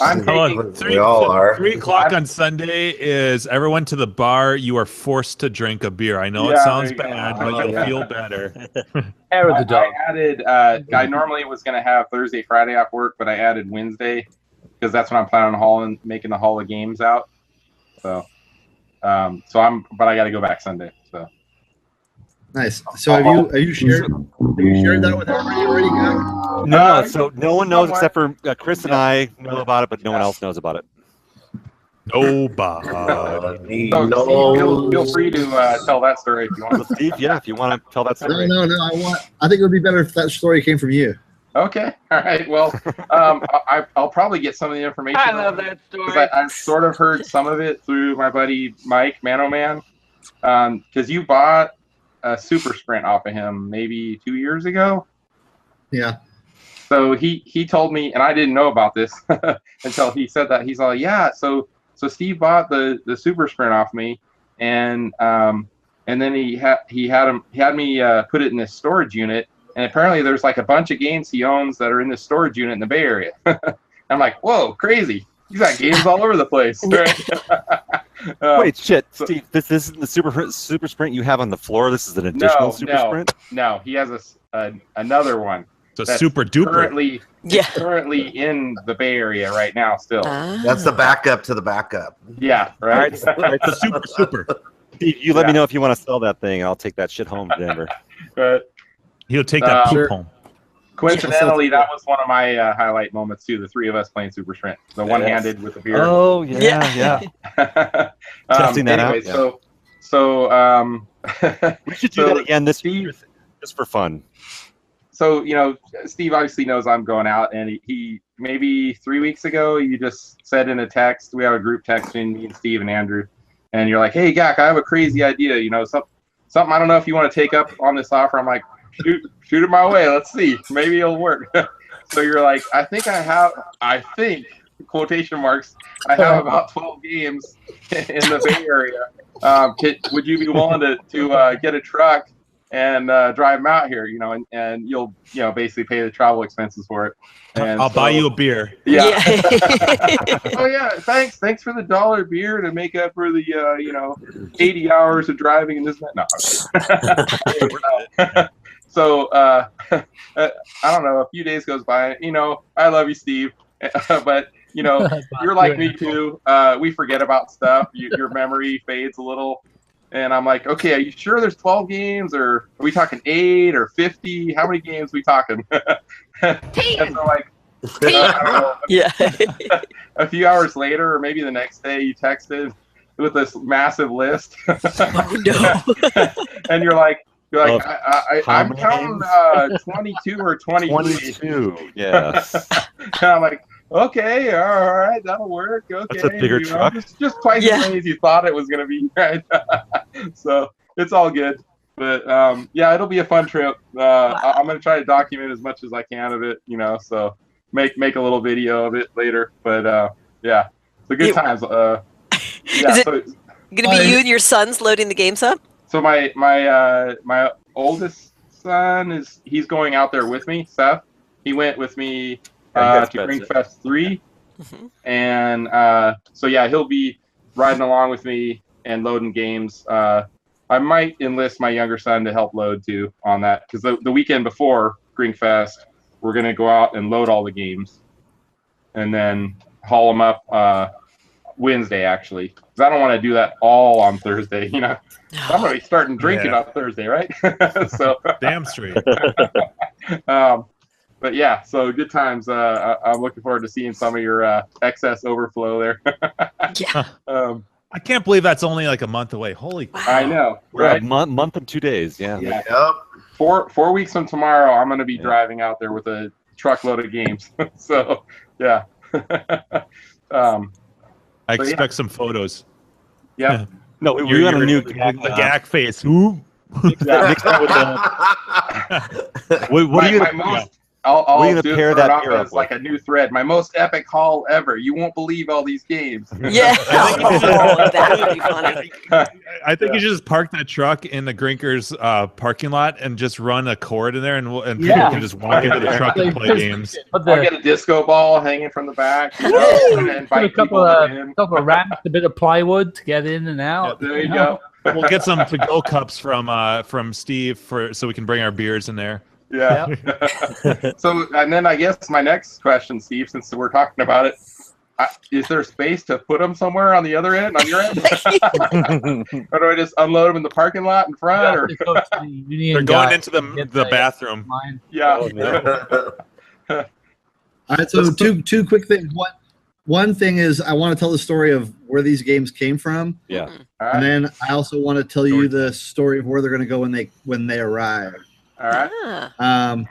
I'm taking 3 o'clock on Sunday is everyone to the bar. You are forced to drink a beer. I know it sounds bad, but you'll feel better. Hair of the dog. I added. I normally was going to have Thursday, Friday off work, but I added Wednesday because that's when I'm planning on making the Hall of Games out. So, but I got to go back Sunday. So nice. So have you shared that with everybody already, Gak? No, so no one knows except for Chris and I know about it, but no one else knows about it. Nobody. So feel free to tell that story if you want. Steve, if you want to tell that story. No. I think it would be better if that story came from you. Okay. All right. Well, I'll probably get some of the information. I love that story. I've sort of heard some of it through my buddy Mike Manoman, because you bought a Super Sprint off of him maybe 2 years ago. Yeah. So he told me, and I didn't know about this until he said that. He's all, yeah. So Steve bought the Super Sprint off me, and then he had me put it in this storage unit. And apparently there's like a bunch of games he owns that are in this storage unit in the Bay Area. I'm like, whoa, crazy. He's got games all over the place. Wait, shit, Steve, this isn't the Super Sprint you have on the floor? This is an additional Super Sprint? No, he has another one. It's a super duper. Currently in the Bay Area right now still. That's the backup to the backup. Yeah, right. All right, It's a super. Steve, you let me know if you want to sell that thing. I'll take that shit home to Denver. He'll take that poop Sure. home. Coincidentally, that was one of my highlight moments too. The three of us playing Super Sprint, the one-handed with the beer. Oh yeah. Testing that out. Yeah. So we should do that again this year, just for fun. So Steve obviously knows I'm going out, and he maybe 3 weeks ago you just said in a text. We have a group text between me and Steve and Andrew, and you're like, "Hey, Gak, I have a crazy idea. Something I don't know if you want to take up on this offer." I'm like, shoot it my way. Let's see. Maybe it'll work. So you're like, I think, quotation marks, I have about 12 games in the Bay Area. Would you be willing to get a truck and drive them out here, and you'll, basically pay the travel expenses for it. And I'll buy you a beer. Yeah. Oh yeah. Thanks for the $1 beer to make up for the, 80 hours of driving and this and that. No. So I don't know. A few days goes by. I love you, Steve, but you're like me too. We forget about stuff. Your memory fades a little, and I'm like, okay, are you sure there's 12 games, or are we talking 8 or 50? How many games are we talking? And so like, I don't know. Yeah. A few hours later, or maybe the next day, you texted with this massive list. Oh no. And you're like, I'm counting 22 or 23. 22, yeah. And I'm like, okay, all right, that'll work. Okay, That's a bigger truck. Just twice as many as you thought it was going to be, right? So it's all good. But it'll be a fun trip. I'm going to try to document as much as I can of it, so make a little video of it later. But so good times. Is it going to be you and your sons loading the games up? So my oldest son he's going out there with me, Seth. He went with me to Grinkfest 3. Mm-hmm. And he'll be riding along with me and loading games. I might enlist my younger son to help load too on that, because the weekend before Grinkfest, we're going to go out and load all the games and then haul them up Wednesday, actually, because I don't want to do that all on Thursday. I'm going to be starting drinking on Thursday, right? So damn straight. But yeah, so good times. I'm looking forward to seeing some of your excess overflow there. Yeah. I can't believe that's only like a month away. Holy wow. I know. Right. Month and 2 days. Yeah. Yep. 4 weeks from tomorrow, I'm going to be driving out there with a truckload of games. So yeah. I expect some photos. Yeah. No, we got a new Gak face. Ooh. Mixed up with what are you going to I'll do pair it that off beer up as like a new thread. My most epic haul ever. You won't believe all these games. Yeah. That would be funny. I think you should just park that truck in the Grinkers parking lot and just run a cord in there, and people can just walk into the truck and play games. I'll get a disco ball hanging from the back. And put a couple of ramps, a bit of plywood to get in and out. Yeah, there you go. We'll get some to-go cups from Steve so we can bring our beers in there. Yeah. So, and then I guess my next question, Steve, since we're talking about it, is there space to put them somewhere on the other end, on your end? Or do I just unload them in the parking lot in front? Or they're going into the bathroom. Yeah. All right, so two quick things. One thing is I want to tell the story of where these games came from. Yeah. And then I also want to tell you the story of where they're going to go when they arrive. All right. I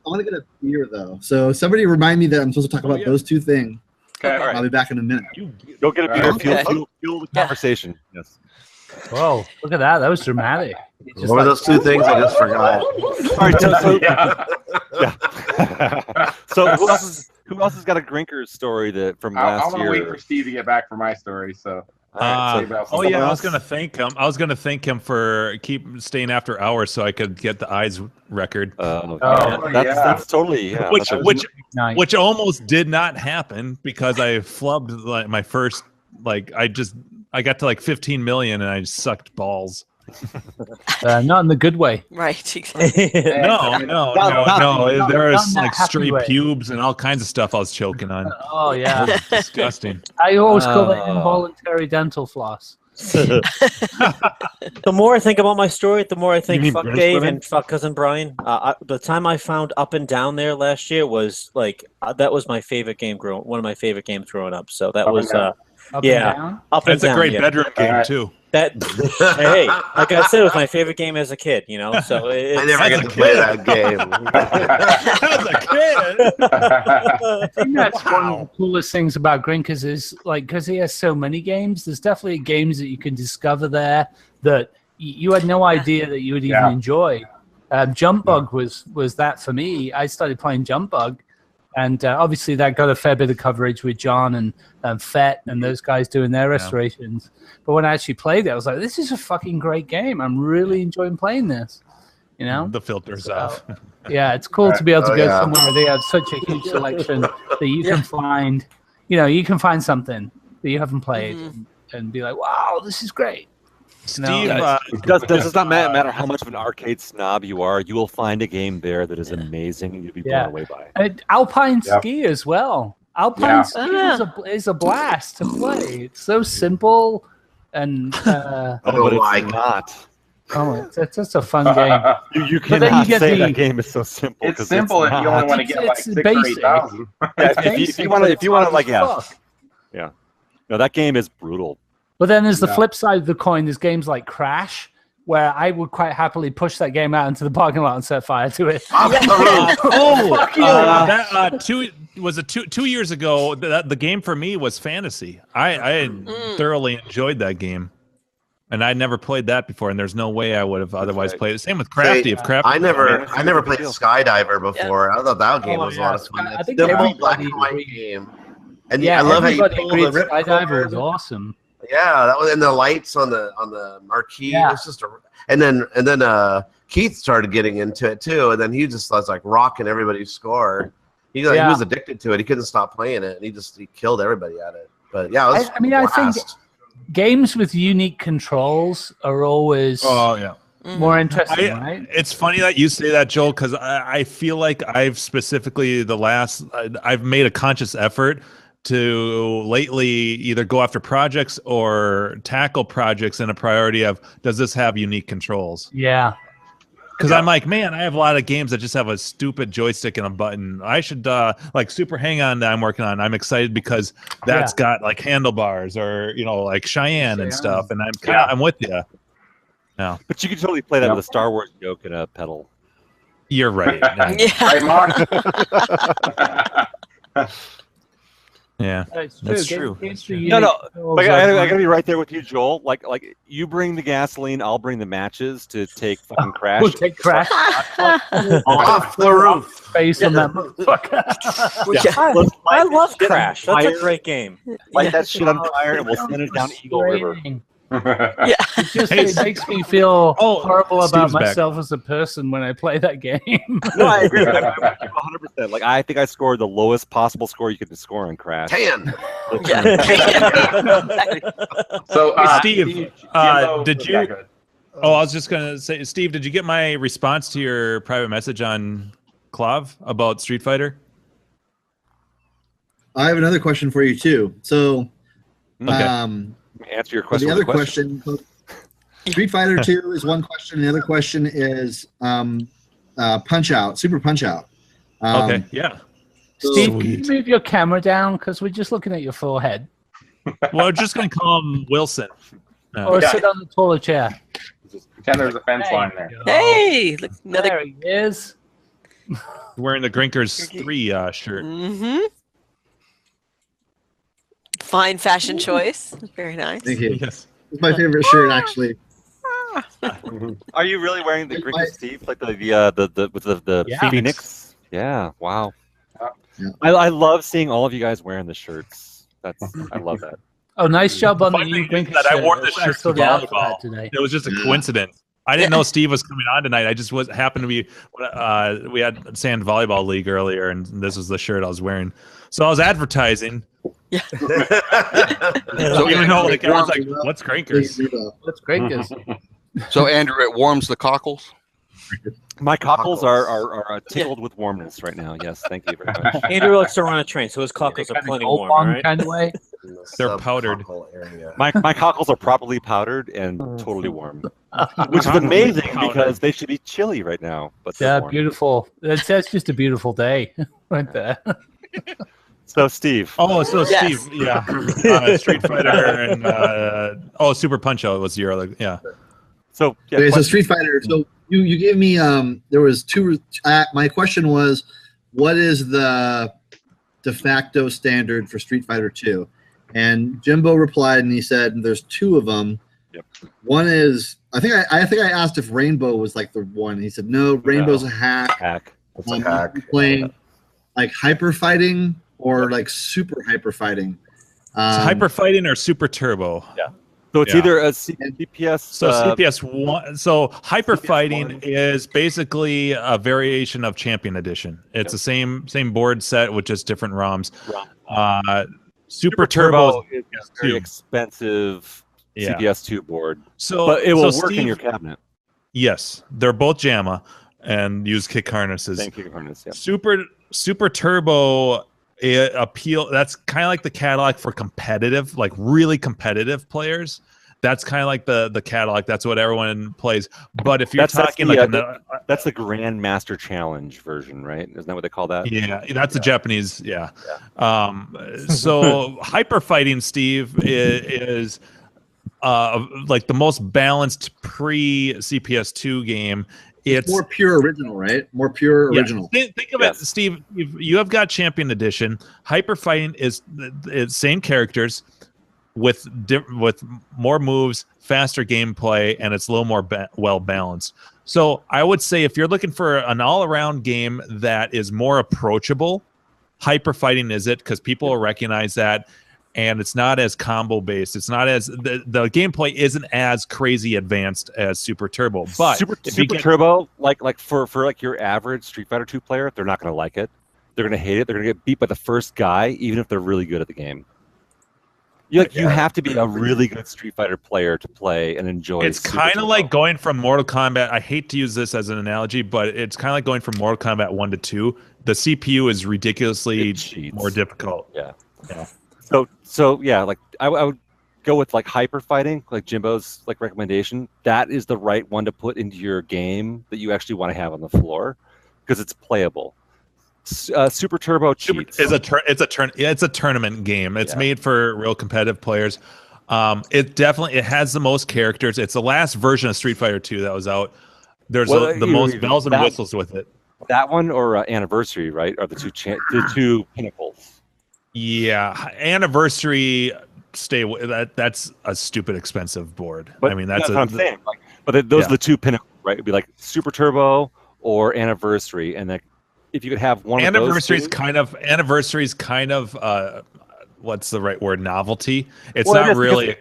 want to get a beer though. So somebody remind me that I'm supposed to talk about those two things. Okay. All right. I'll be back in a minute. Go get a beer. Okay. Fuel the conversation. Yes. Whoa, look at that. That was dramatic. What were those two things? I just forgot. All right. So who else has got a Grinkers story from last I'm year? gonna wait for Steve to get back for my story. So. I was gonna thank him. I was gonna thank him for staying after hours so I could get the eyes record. That's totally which almost did not happen because I flubbed my first I got to 15 million and I just sucked balls. Not in the good way. Right. Exactly. No. There was not like happy stray way. pubes and all kinds of stuff I was choking on. Oh yeah. It was disgusting. I always call it involuntary dental floss. The more I think about my story, the more I think mean fuck British Dave women? and fuck cousin Brian. The time I found Up and Down there last year was like that was my favorite game one of my favorite games growing up. So that was Up and down? Up and That's a Down. great Yeah. bedroom game too. That hey, like I said, it was my favorite game as a kid. You know, so I never get to play that game. As a kid. I think that's one of the coolest things about Grinkers is like because he has so many games. There's definitely games that you can discover there that you had no idea that you would even enjoy. Jump Bug was that for me. I started playing Jump Bug, and obviously that got a fair bit of coverage with John and Fett and those guys doing their restorations. But when I actually played it, I was like, "This is a fucking great game. I'm really enjoying playing this." You know, The filters off. yeah, it's cool to be able to go somewhere where they have such a huge selection that you can find, you can find something that you haven't played and be like, wow, this is great. Steve, does not matter how much of an arcade snob you are, you will find a game there that is amazing and you'll be blown away by it. And Alpine Ski as well. Alpine Ski is a blast to play. It's so simple and but it's not. Oh, it's just a fun game. You cannot say that game is so simple. It's simple if you only want to get like 6,000 or 8,000. If you want to like no, that game is brutal. But then there's the flip side of the coin. There's games like Crash, where I would quite happily push that game out into the parking lot and set fire to it. Two years ago, the game for me was Fantasy. I thoroughly enjoyed that game. And I'd never played that before, and there's no way I would have otherwise played it. Same with Crafty. I never played Skydiver before. I thought that game was a lot of fun. I think Simple black and white game. And I love how you pull the rip Skydiver was awesome. Yeah, that was, and the lights on the marquee. Yeah. It was just and then Keith started getting into it too, and then he just was like rocking everybody's score. He was addicted to it. He couldn't stop playing it, and he killed everybody at it. But yeah, it was I think games with unique controls are always more interesting, right? It's funny that you say that, Joel, because I feel like I've specifically I've made a conscious effort to lately either go after projects or tackle projects in a priority of, does this have unique controls? Yeah. Because I'm like, man, I have a lot of games that just have a stupid joystick and a button. I should like Super Hang-On that I'm working on. I'm excited because that's got like handlebars or like Cheyenne and stuff, and I'm with you. No, but you can totally play that with a Star Wars joke and a pedal. You're right. Right, Mark? Yeah, that's true. No. Like, I gotta be right there with you, Joel. Like you bring the gasoline, I'll bring the matches to take fucking Crash. We'll take Crash off the roof. Face on that motherfucker. I love Crash. That's a great game. Light that shit on fire, and we'll send it down Eagle River. It makes me feel horrible about myself as a person when I play that game. No, I agree. 100%. Like I think I scored the lowest possible score you could score on Crash. 10. So, Steve, did you? Oh, I was just gonna say, Steve, did you get my response to your private message on Clav about Street Fighter? I have another question for you too. So, answer your question. The other question. Street Fighter 2 is one question. The other question is Punch Out, Super Punch Out. Okay, yeah. Steve, can you move your camera down because we're just looking at your forehead? Well, we're just gonna call him Wilson. Or sit on the taller chair. Pretend there's a fence line there. Hey, look, there he is. Wearing the Grinkers 3 shirt. Mm-hmm. Fine fashion choice. Very nice. Thank you. Yes. It's my favorite shirt, actually. Are you really wearing the Grinkers, Steve? Like the Phoenix? Yeah. Wow. Yeah. I love seeing all of you guys wearing the shirts. I love that. Oh, nice job on the new Grinkers shirt. I wore this shirt to volleyball today. It was just a coincidence. I didn't know Steve was coming on tonight. I just happened to be. We had Sand Volleyball League earlier, and this was the shirt I was wearing. So I was advertising. Yeah. So even though everyone's like, "What's Grinkers?" What's Grinkers? So Andrew, it warms the cockles. My cockles are tickled with warmness right now. Yes, thank you very much. Andrew likes to run a train, so his cockles are plenty warm. All right? Kind of way. They're powdered. My cockles are properly powdered and totally warm, which is amazing because they should be chilly right now. But yeah, warm. beautiful. That's just a beautiful day right there. So Steve. Oh, so Yes. Steve, yeah, Street Fighter and Super Punch-Out was your other, yeah. So yeah, Okay, so Street Fighter. So you gave me there was two. My question was, what is the de facto standard for Street Fighter 2? And Jimbo replied, and he said there's two of them. Yep. One is I think I asked if Rainbow was like the one. He said no, Rainbow's a hack. hack. It's a hack. Playing like hyper fighting or like super hyper fighting. Hyper Fighting or Super Turbo. Yeah. So it's Yeah. either a CPS. So CPS 1. So Hyper Fighting is basically a variation of Champion Edition. It's the same board set with just different ROMs. Super Turbo is a very expensive CPS 2 board. So, but it will so work in Steve, your cabinet. Yes, they're both JAMA and use kick harnesses. Same kick harness. Yeah. Super Turbo appeal. That's kind of like the Cadillac for competitive, like really competitive players. That's kind of like the Cadillac. That's what everyone plays. But if you're talking that's the Grandmaster Challenge version, right? Isn't that what they call that? Yeah, that's the Japanese. Yeah. So Hyper Fighting, Steve, is like the most balanced pre-CPS2 game. It's more pure original, right? More pure original. Think of it, Steve. You have got Champion Edition. Hyper Fighting is same characters with more moves, faster gameplay, and it's a little more well balanced. So I would say if you're looking for an all-around game that is more approachable, Hyper Fighting is it, because people will recognize that. And it's not as combo based. It's not as the gameplay isn't as crazy advanced as Super Turbo. But Super Turbo, like for like your average Street Fighter 2 player, they're not going to like it. They're going to hate it. They're going to get beat by the first guy, even if they're really good at the game. You have to be a really good Street Fighter player to play and enjoy. It's kind of like going from Mortal Kombat. I hate to use this as an analogy, but it's kind of like going from Mortal Kombat 1 to 2. The CPU is ridiculously more difficult. Yeah. So yeah, like I would go with like Hyper Fighting, like Jimbo's like recommendation. That is the right one to put into your game that you actually want to have on the floor because it's playable. Super Turbo cheats. It's a tournament game. It's made for real competitive players. It has the most characters. It's the last version of Street Fighter 2 that was out. There's the most bells and whistles with it. That one or Anniversary, right? Are the two pinnacles. Yeah, Anniversary. That's a stupid expensive board. But I mean, that's what I'm saying. But those are the two pinnacles, right? It'd be like Super Turbo or Anniversary, and like if you could have one of those. Anniversary's kind of what's the right word? Novelty. It's not really.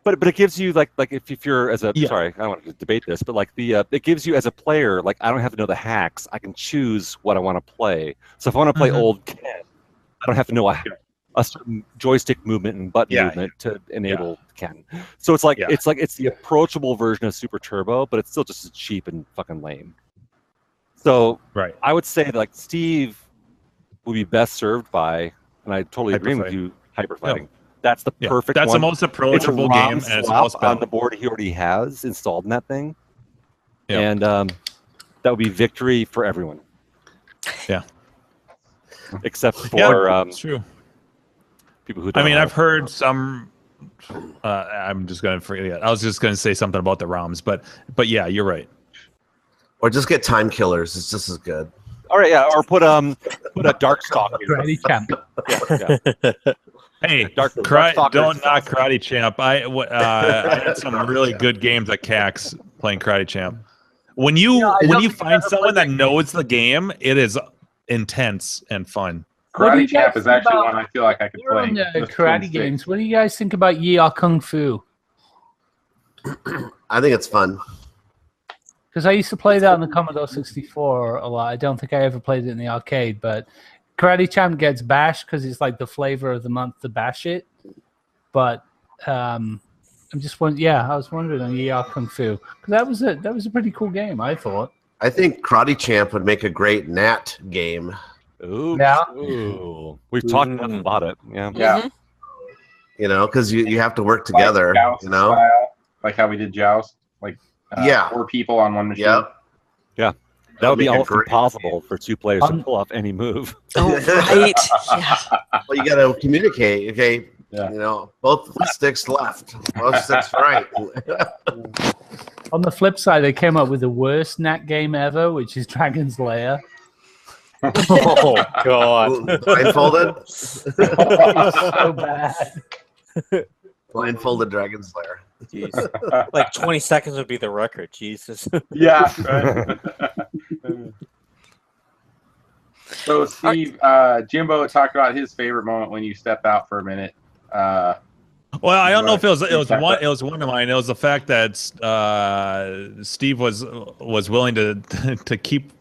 But it gives you like if you're as a sorry, I don't want to debate this, but like it gives you as a player, like I don't have to know the hacks. I can choose what I want to play. So if I want to play old Ken, I don't have to know a certain joystick movement and button movement to enable Ken. So it's it's the approachable version of Super Turbo, but it's still just as cheap and fucking lame. So I would say that, like Steve would be best served by, and I totally agree with you, Hyper Fighting. Yeah. That's the perfect. That's one. the most approachable game, and it's most on the board he already has installed in that thing. Yeah. And that would be victory for everyone. Yeah. Except for it's true. People who don't I've heard some. I'm just going to forget. I was just going to say something about the ROMs, but yeah, you're right. Or just get time killers. It's just as good. All right, yeah. Or put a Dark Stalker. Karate Champ. Yeah. Hey, don't knock Karate Champ. I had some really good games at CAX playing Karate Champ. When you find someone that knows the game, it is intense and fun. Karate Champ is actually one I feel like I could play. Karate games. What do you guys think about Yi Kung Fu? I think it's fun. Because I used to play that on the Commodore 64 a lot. I don't think I ever played it in the arcade, but Karate Champ gets bashed because it's like the flavor of the month to bash it. But I'm just wondering. Yeah, I was wondering on ER Kung Fu because that was a pretty cool game. I thought. I think Karate Champ would make a great Nat game. Ooh, Yeah. ooh. We've talked enough about it. Yeah. Yeah. You know, because you have to work together. Like Joust you know, style, like how we did Joust. Like 4 people on one machine. Yep. Yeah. That would be make a almost great impossible for 2 players to pull off any move. Oh, right. Yeah. Well, you got to communicate. Okay. Yeah. You know, both sticks left, both sticks right. On the flip side, they came up with the worst Nat game ever, which is Dragon's Lair. Oh God! Blindfolded. So bad. Blindfolded Dragon Slayer. Jeez. Like 20 seconds would be the record. Jesus. Yeah. Right. So Steve, Jimbo talked about his favorite moment when you stepped out for a minute. Well, I don't know if it was one of mine. It was the fact that Steve was willing to keep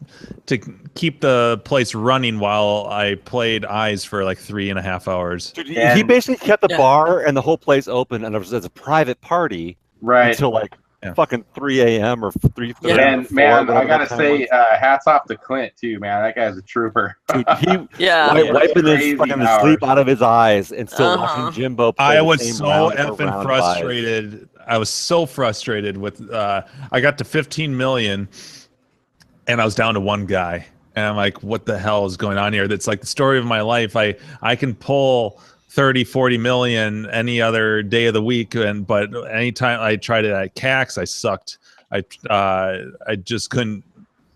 the place running while I played Eyes for like 3.5 hours. Dude, he basically kept the bar and the whole place open, and it was as a private party until like fucking 3 a.m. or 3:30. And man, I gotta say, hats off to Clint too, man. That guy's a trooper. Dude, wiping his fucking sleep out of his eyes and still watching Jimbo play. I was so effing frustrated. I was so frustrated with. I got to 15 million, and I was down to 1 guy, and I'm like, "What the hell is going on here?" That's like the story of my life. I can pull 30-40 million any other day of the week, but anytime I tried it at CAX, I sucked. I just couldn't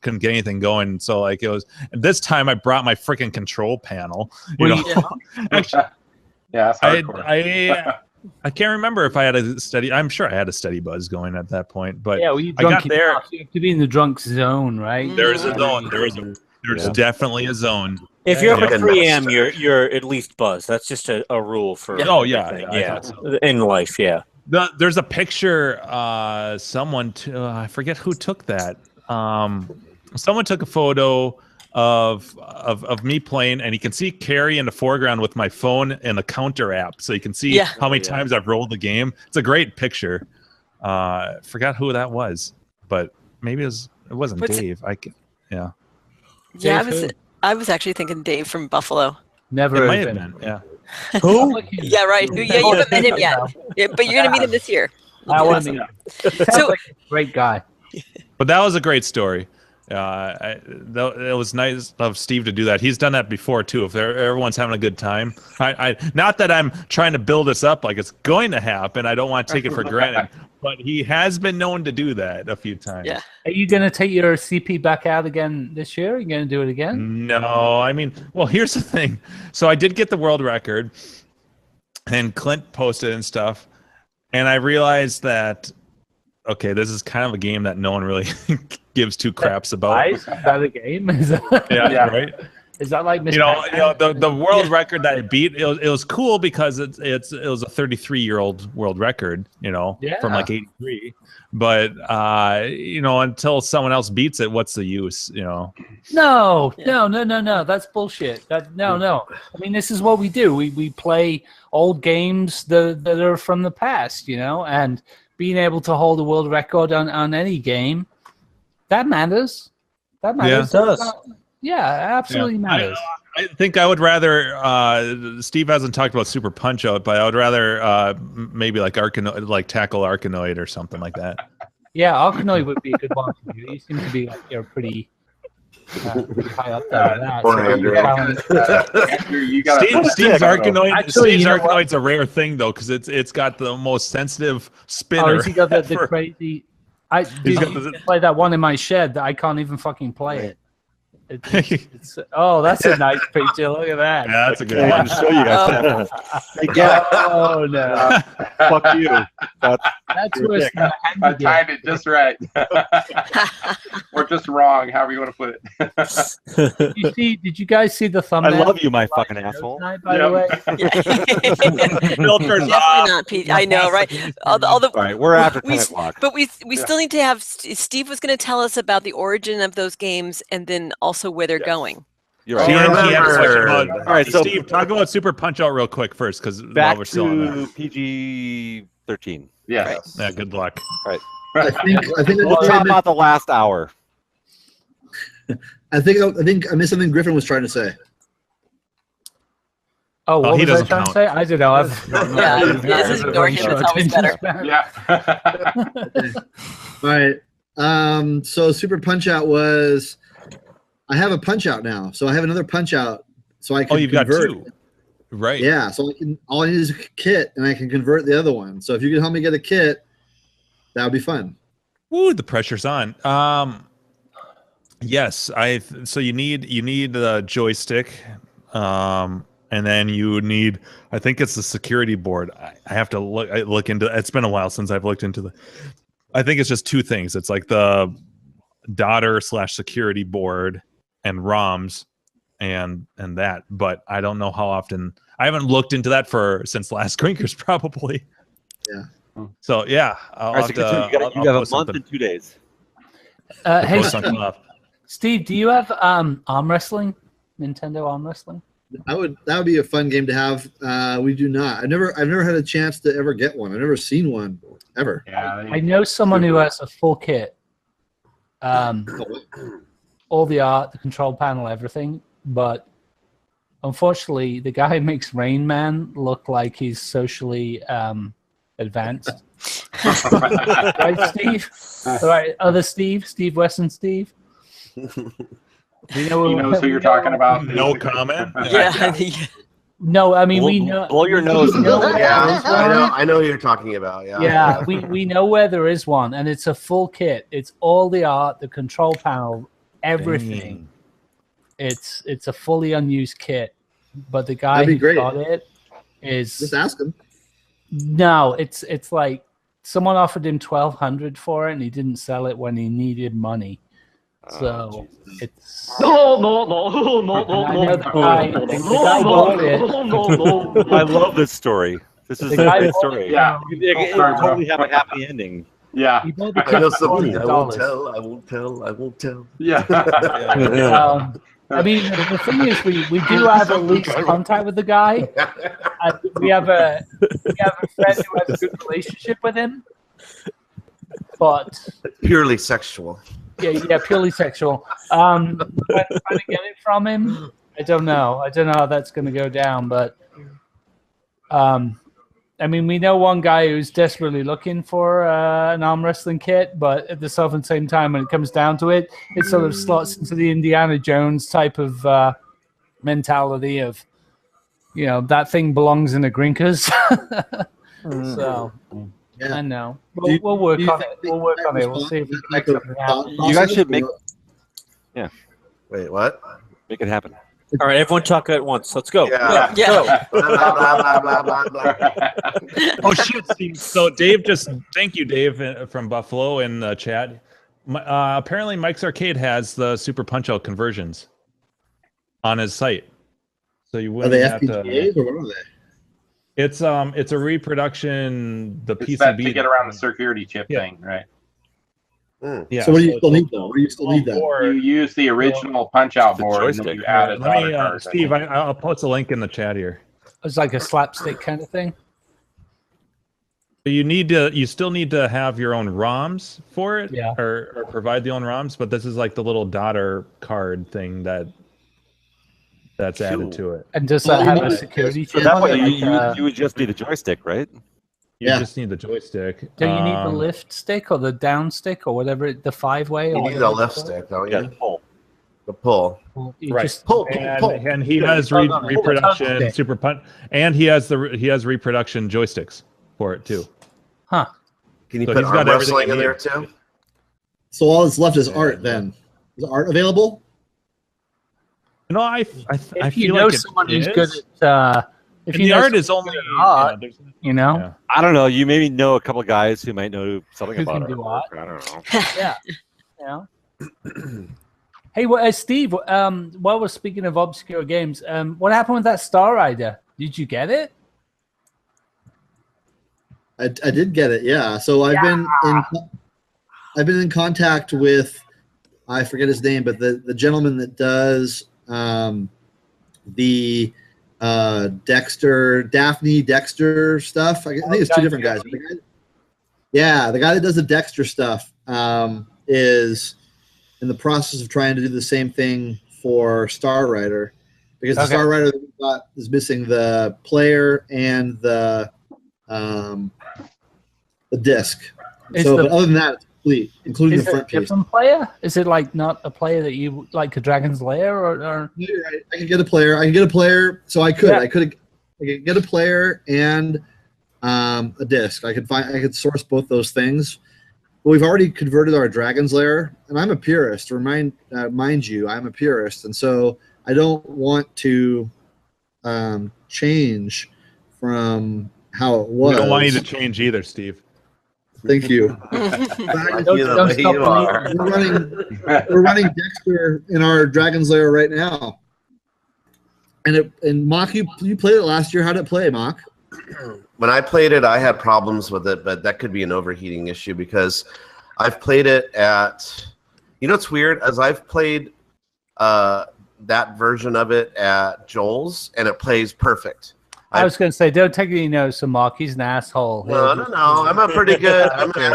get anything going. So like it was. And this time I brought my freaking control panel. You know, actually, yeah, that's hardcore. I can't remember if I had a steady. I'm sure I had a steady buzz going at that point, but yeah, well, you I got there. You have to be in the drunk zone, right? There's a zone. There's definitely a zone. If you're up at 3 a.m., you're at least buzzed. That's just a rule for in life. Yeah. There's a picture. Someone I forget who took that. Someone took a photo of me playing, and you can see Carrie in the foreground with my phone and the counter app, so you can see how many times I've rolled the game. It's a great picture. Forgot who that was, but maybe it wasn't Dave. I was actually thinking Dave from Buffalo. Never. It might have been. Yeah. Who? Yeah, right. Yeah, you haven't met him yet. Yeah, but you're gonna meet him this year. I want to meet him. Sounds like a great guy. But that was a great story. It was nice of Steve to do that. He's done that before too. If everyone's having a good time, not that I'm trying to build this up like it's going to happen. I don't want to take it for granted. But he has been known to do that a few times. Yeah. Are you going to take your CP back out again this year? Are you going to do it again? No. I mean, well, here's the thing. So I did get the world record, and Clint posted and stuff, and I realized that, okay, this is kind of a game that no one really gives 2 craps about. Is that a game? Yeah, right? Is that like you know the world record that I beat? It was cool because it was a 33-year-old world record, from like 83. But until someone else beats it, what's the use? No. That's bullshit. No. I mean, this is what we do. We play old games that are from the past, and being able to hold a world record on any game, that matters. That matters. Yeah, it does. Yeah, absolutely matters. I think I would rather. Steve hasn't talked about Super Punch Out, but I would rather maybe like Arkanoid, like tackle Arkanoid or something like that. Yeah, Arkanoid would be a good one for you. You seem to be like pretty high up there. Steve's Arkanoid. Steve's Arkanoid's a rare thing though, because it's got the most sensitive spinner. Oh, has he got the crazy? Play that one in my shed that I can't even fucking play it. That's a nice picture. Look at that. Yeah, that's a good one. Show you guys. Oh no! Fuck you. That's worse than I timed it just right, or just wrong, however you want to put it. Did you guys see the thumbnail? I love you, my fucking asshole. Tonight, by the way. Definitely not, Pete. I know, right? All right, we're after 10 o'clock. But we still need to have. Steve was going to tell us about the origin of those games, and then also where they're going. You're right. All right, so Steve, talk about Super Punch Out real quick first, because while we're still on that. PG-13 13. Yes. Yeah, good luck. Right. I think We'll talk about the last hour. I think I missed something Griffin was trying to say. Oh, what he was I doesn't trying to count. say? I don't know. Just ignore him. It's always better. Yeah. All right. So Super Punch Out was. I have a Punch Out now, so I have another Punch Out, so I can. Oh, you've convert. got 2. Right. Yeah, so I can. All I need is a kit, and I can convert the other one. So if you can help me get a kit, that would be fun. Woo, the pressure's on. Yes, so you need the joystick, and then you need, I think it's the security board. I have to look into. It's been a while since I've looked into I think it's just 2 things. It's like the daughter/security board and ROMs, and that. But I don't know how often. I haven't looked into that since last Grinkers probably. Yeah. So yeah, I'll have to. You have a month and 2 days. Hey, something up. Steve, do you have arm wrestling? Nintendo arm wrestling? That would be a fun game to have. We do not. I've never had a chance to ever get one. I've never seen one ever. Yeah. I know someone who has a full kit. All the art, the control panel, everything, but unfortunately, the guy who makes Rain Man look like he's socially advanced. Right, Steve? Right, other Steve? Steve Wesson Steve? He knows who you're talking about. No comment. Yeah. No, I mean, we know. Blow your nose. Yeah, I know who you're talking about. Yeah. Yeah, we know where there is one, and it's a full kit. It's all the art, the control panel, everything. Dang. It's a fully unused kit, but the guy who got it is just ask him. No, it's like someone offered him $1,200 for it, and he didn't sell it when he needed money. So it's No. I know the guy bought it. I love this story. This is The guy a great bought story. it, yeah. It totally have a happy ending. Yeah. He bought the I know kit for something. I won't $400. tell. I won't tell. I won't tell. Yeah. I mean, the thing is, we do have at least contact with the guy. We have a friend who has a good relationship with him, but Purely sexual. yeah, purely sexual. Trying to get it from him, I don't know. I don't know how that's going to go down, but I mean, we know one guy who's desperately looking for an arm wrestling kit, but at the same time, when it comes down to it, it sort of slots into the Indiana Jones type of mentality of, that thing belongs in a Grinkers. So, Yeah. I know. We'll work on it. We'll work on it. We'll see if we can make something happen. You guys should make. Yeah. Wait, what? Make it happen. All right, everyone talk at once. Let's go. Yeah. Yeah. Blah, blah, blah, blah, blah. Oh shit, Steve. So Dave thank you, Dave from Buffalo in the chat. Apparently Mike's Arcade has the Super Punch-Out conversions on his site. So you Are wouldn't they have FPGAs to. or what are they? It's a reproduction, the It's that PCB to get around the security chip Yeah. thing, right? Yeah. So what do you so still it's a need though? What do you still need then? You use the original punch-out The board and then joystick. you add a Let me, daughter card. Steve, I'll post a link in the chat here. It's like a slapstick kind of thing. You still need to have your own ROMs for it, Yeah. or provide the own ROMs. But this is like the little daughter card thing that's added to it. And does that have a security So chip that on way, it? Like, you would just need a joystick, right? You Yeah. just need the joystick. do you need the lift stick or the down stick or whatever, the 5-way? You or need whatever a it's left called? stick, don't Yeah. you? Pull. The pull. You Right. just- Pull, And he has Hold on, reproduction okay. super punch, and he has reproduction joysticks for it too. Huh. Can you So put he's got arm everything wrestling you in there need. too? So all that's left is art then. Is art available? No, I If you feel know like it someone who's is. good at, if And you the know art is someone only who's good at art, there's- yeah. I don't know. You maybe know a couple of guys who might know something Who about can do art. art. I don't know. Yeah. Hey, Steve, while we're speaking of obscure games, what happened with that Star Rider? Did you get it? I did get it. Yeah. So I've been in contact with, I forget his name, but the gentleman that does the Daphne Dexter stuff. I think it's two different guys. Yeah, the guy that does the Dexter stuff is in the process of trying to do the same thing for Star Rider, because the Star Rider that we got is missing the player and the disc. So, but other than that, it's complete, including the front piece. Is it a different player? Is it like not a player that you like a Dragon's Lair or? You're right. I can get a player. I can get a player. So I could. Yeah. I could get a player and a disc. I could source both those things. But we've already converted our Dragon's Lair, and I'm a purist. Mind you, I'm a purist, and so I don't want to change from how it was. We don't want you to change either, Steve. Thank you. We're running Dexter in our Dragon's Lair right now. And Mock, you played it last year. How did it play, Mock? When I played it, I had problems with it, but that could be an overheating issue because I've played it at, it's weird, as I've played that version of it at Joel's, and it plays perfect. I was going to say, don't take any notes from Mark. He's an asshole. No. I'm a pretty good. If you're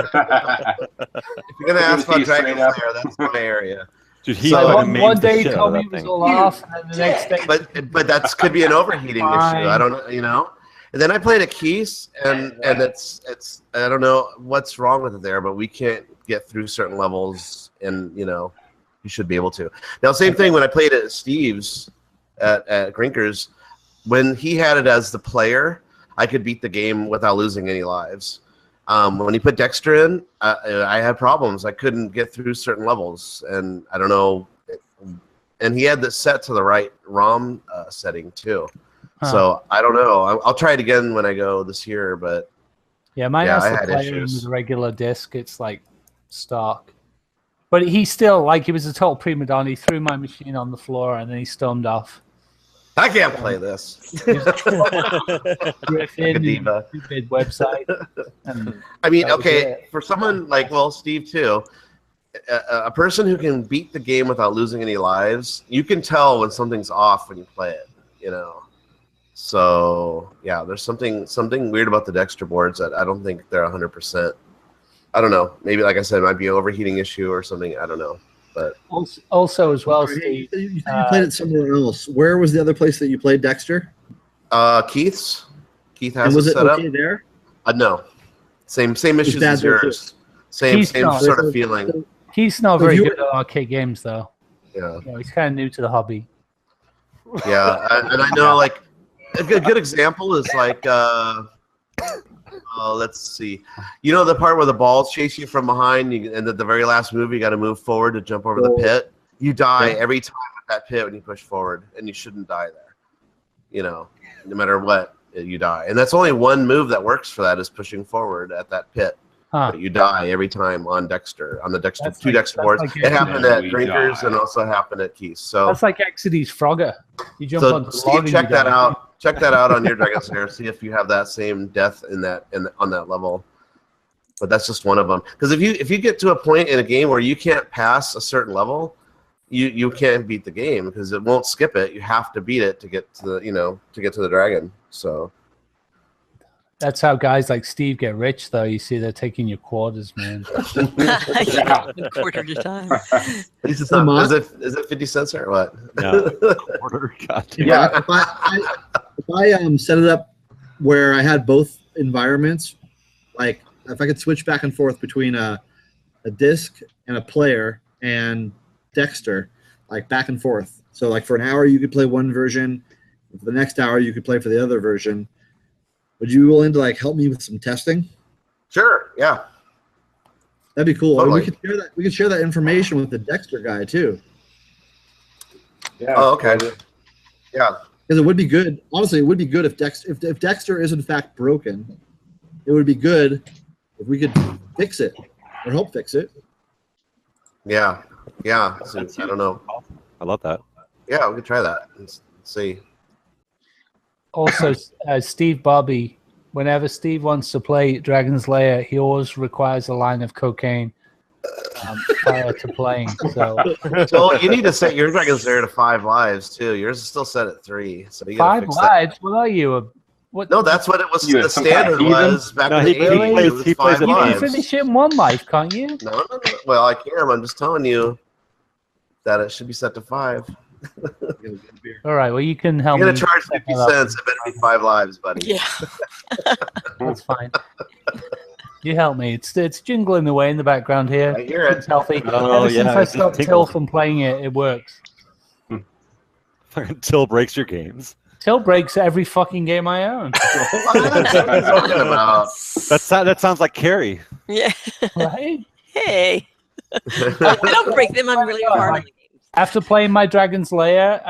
going to ask about Dragon's Lair, that's my area. Dude, one day he told me it was all off, and then the next day. But that could be an overheating issue. I don't know, And then I played a Keys, and it's I don't know what's wrong with it there, but we can't get through certain levels, and you should be able to. Now, same thing when I played at Steve's at Grinkers. When he had it as the player, I could beat the game without losing any lives. When he put Dexter in, I had problems. I couldn't get through certain levels, and I don't know. And he had this set to the right ROM setting too. So I don't know. I'll try it again when I go this year, but mine has the player with a regular disc. It's like stock. But he still, he was a total prima donna. He threw my machine on the floor and then he stormed off. I can't play this. Griffin, stupid website. I mean, okay, for someone like, Steve too, a person who can beat the game without losing any lives, you can tell when something's off when you play it, So, yeah, there's something weird about the Dexter boards that I don't think they're 100%. I don't know. Maybe, like I said, it might be an overheating issue or something. I don't know. But also as well, Steve, you played it somewhere else. Where was the other place that you played Dexter? Keith's. Keith has was it set okay up there? No, same issues as yours. Same sort of feeling. He's not very good at arcade games, though. Yeah, he's kind of new to the hobby. Yeah, and I know a good example is let's see. The part where the balls chase you from behind, and at the very last move, you got to move forward to jump over the pit. You die every time at that pit when you push forward, and you shouldn't die there. No matter what, you die. And that's only one move that works for that is pushing forward at that pit. But you die every time on the Dexter Dexter boards. It happened at Grinkers and also happened at Keys. So that's like Exidy's Frogger. You jump on the Steve, check that out. Check that out on your Dragon's Lair. See if you have that same death on that level. But that's just one of them. Because if you get to a point in a game where you can't pass a certain level, you can't beat the game because it won't skip it. You have to beat it to get to the dragon. So that's how guys like Steve get rich, though. You see, they're taking your quarters, man. Quarter at a time. At least it's not. Is it 50 cents or what? No, quarter. God. Yeah. If I set it up where I had both environments, like if I could switch back and forth between a disc and a player and Dexter, like back and forth. So for an hour you could play one version, for the next hour you could play for the other version. Would you be willing to help me with some testing? Sure. Yeah. That'd be cool. Totally. We could share that information with the Dexter guy too. Yeah. Oh, okay. Yeah. Because it would be good. Honestly, it would be good if Dexter is in fact broken. It would be good if we could fix it or help fix it. Yeah. Yeah. So, I don't know. I love that. Yeah, we could try that and see. Also, Steve Bobby, whenever Steve wants to play Dragon's Lair, he always requires a line of cocaine prior to playing. So you need to set your Dragon's Lair to 5 lives too. Yours is still set at 3. So you 5 lives? What are you, What? No, that's what it was. You The had some kind of standard heathen? was back No, in the he 80s. plays- It was he plays 5 a You can lives. finish it in one life, can't you? No. Well, I can. I'm just telling you that it should be set to 5. All right. Well, you can help You're me. gonna charge set 50 that up. cents. It better be 5 lives, buddy. Yeah. That's fine. You help me. It's jingling away in the background here. I hear it. It's healthy. Oh, Ever since yeah, I it just stopped Till tinkles. from playing it, it works. Till breaks your games. Till breaks every fucking game I own. What are you talking about? That sounds like Carrie. Yeah. Right? Hey. I don't break them. I'm really hard on the games. After playing my Dragon's Lair,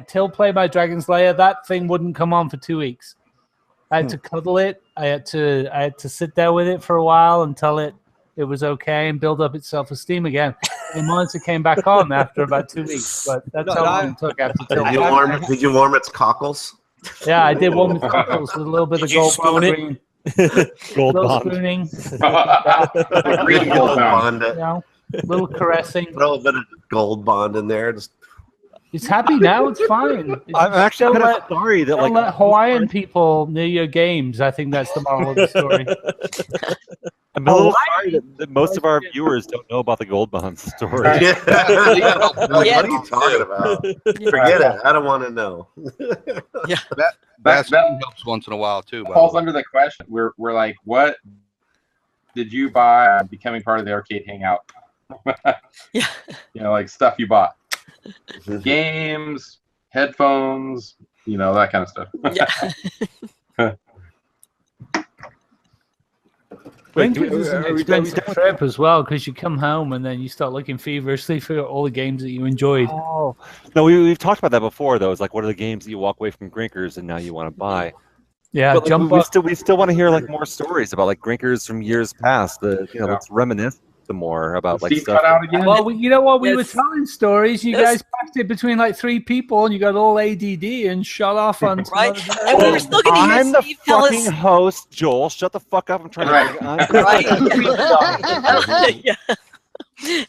Till played my Dragon's Lair. That thing wouldn't come on for 2 weeks. I had to cuddle it. I had to sit there with it for a while until it was okay and build up its self-esteem again. And monitor came back on after about 2 weeks, but that's how long it took after Till. Did you warm its cockles? Yeah, I did one with cockles with a little bit of Did you gold spoon it? green. Gold Little bond. spooning, The green gold bond. you know, little caressing. Throw a bit of gold bond in there. Just It's happy now. It's fine. I'm actually Don't kind of sorry that Don't let Hawaiian people near your games. I think that's the moral of the story. I'm a little sorry that most of our viewers don't know about the gold bond story. what are you Yeah. talking about? Forget it. I don't want to know. That's that helps once in a while too. By the falls way. under the question. We're like, what did you buy becoming part of the arcade hangout? Yeah. You know, like stuff you bought. Games, headphones, you know, that kind of stuff. Yeah. Grinkers is an expensive trip as well because you come home and then you start looking feverishly for all the games that you enjoyed. Oh. No, we've talked about that before, though. It's like, what are the games that you walk away from Grinkers and now you want to buy? Yeah, But like, jump we up. still want to hear like more stories about like Grinkers from years past. Let's reminisce some more about like Steve stuff. cut out again. Well, you know what? We were Yes. telling stories. You Yes. guys packed it between like 3 people and you got all ADD and shut off on some Right. other day. And we were still going to hear I'm the Steve tell fucking us. host, Joel. Shut the fuck up! I'm trying Right. to. Right. Yeah.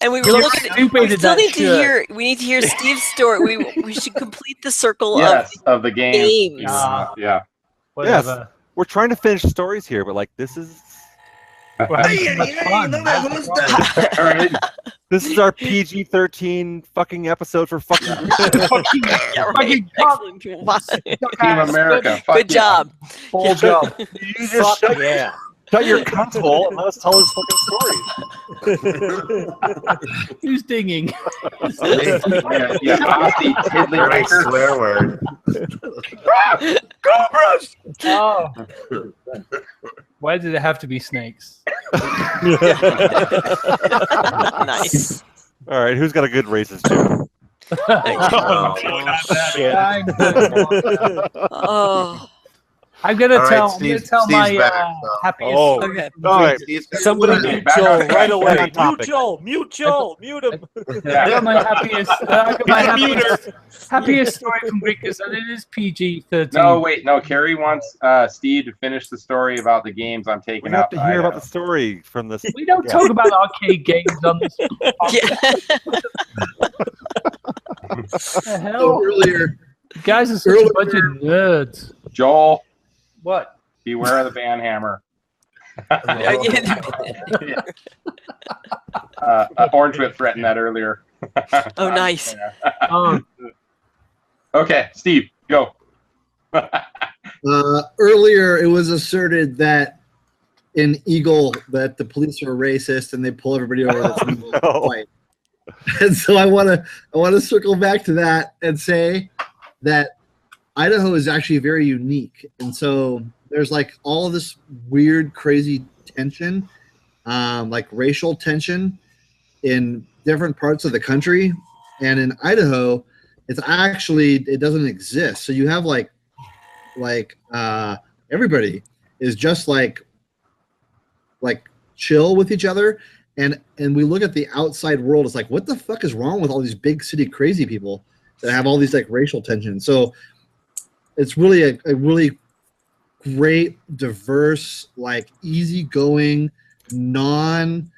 And we were You're looking. stupid We at still that need to shit. hear. We need to hear Steve's story. We should complete the circle Yes, of the game. games. Yeah. Whatever. We're trying to finish stories here, but like this is We're having so much fun. That's the problem. All right. this is our PG-13 fucking episode for fucking. Yeah, right. Excellent. Team America. Fuck Good yeah. job. Full job. You just shut your cunt hole and let us tell this fucking story. Who's dinging? Yeah, Aussie Tiddly Very Ranker. swear word. Oh. Why did it have to be snakes? Nice. All right, who's got a good racist joke? Oh. I'm gonna All right, tell. Steve's my back, so. happiest. Oh. Okay. All right, Somebody Back mute on Joel track. right away. Back on Mute topic. Joel. Mute Joel. Mute him. I Yeah. got my happiest. Happiest story from Grinkers, and it is PG-13. No, wait, no. Carrie wants Steve to finish the story about the games I'm we taking have up. to hear about the story from this. We don't talk about arcade games on this. Yeah. What the hell? So earlier, You guys are such a bunch of nerds. Joel, What? beware of the band hammer. Orange Whip threatened that earlier. Oh, nice. Oh, Okay, Steve, go. earlier it was asserted that in Eagle that the police are racist and they pull everybody over that's no. white. And so I want to circle back to that and say that Idaho is actually very unique. And so there's like all this weird, crazy tension, like racial tension in different parts of the country. And in Idaho, it doesn't exist. So you have like everybody is just like chill with each other. And we look at the outside world, it's like, what the fuck is wrong with all these big city crazy people that have all these like racial tensions? So it's really a really great, diverse, like easygoing, non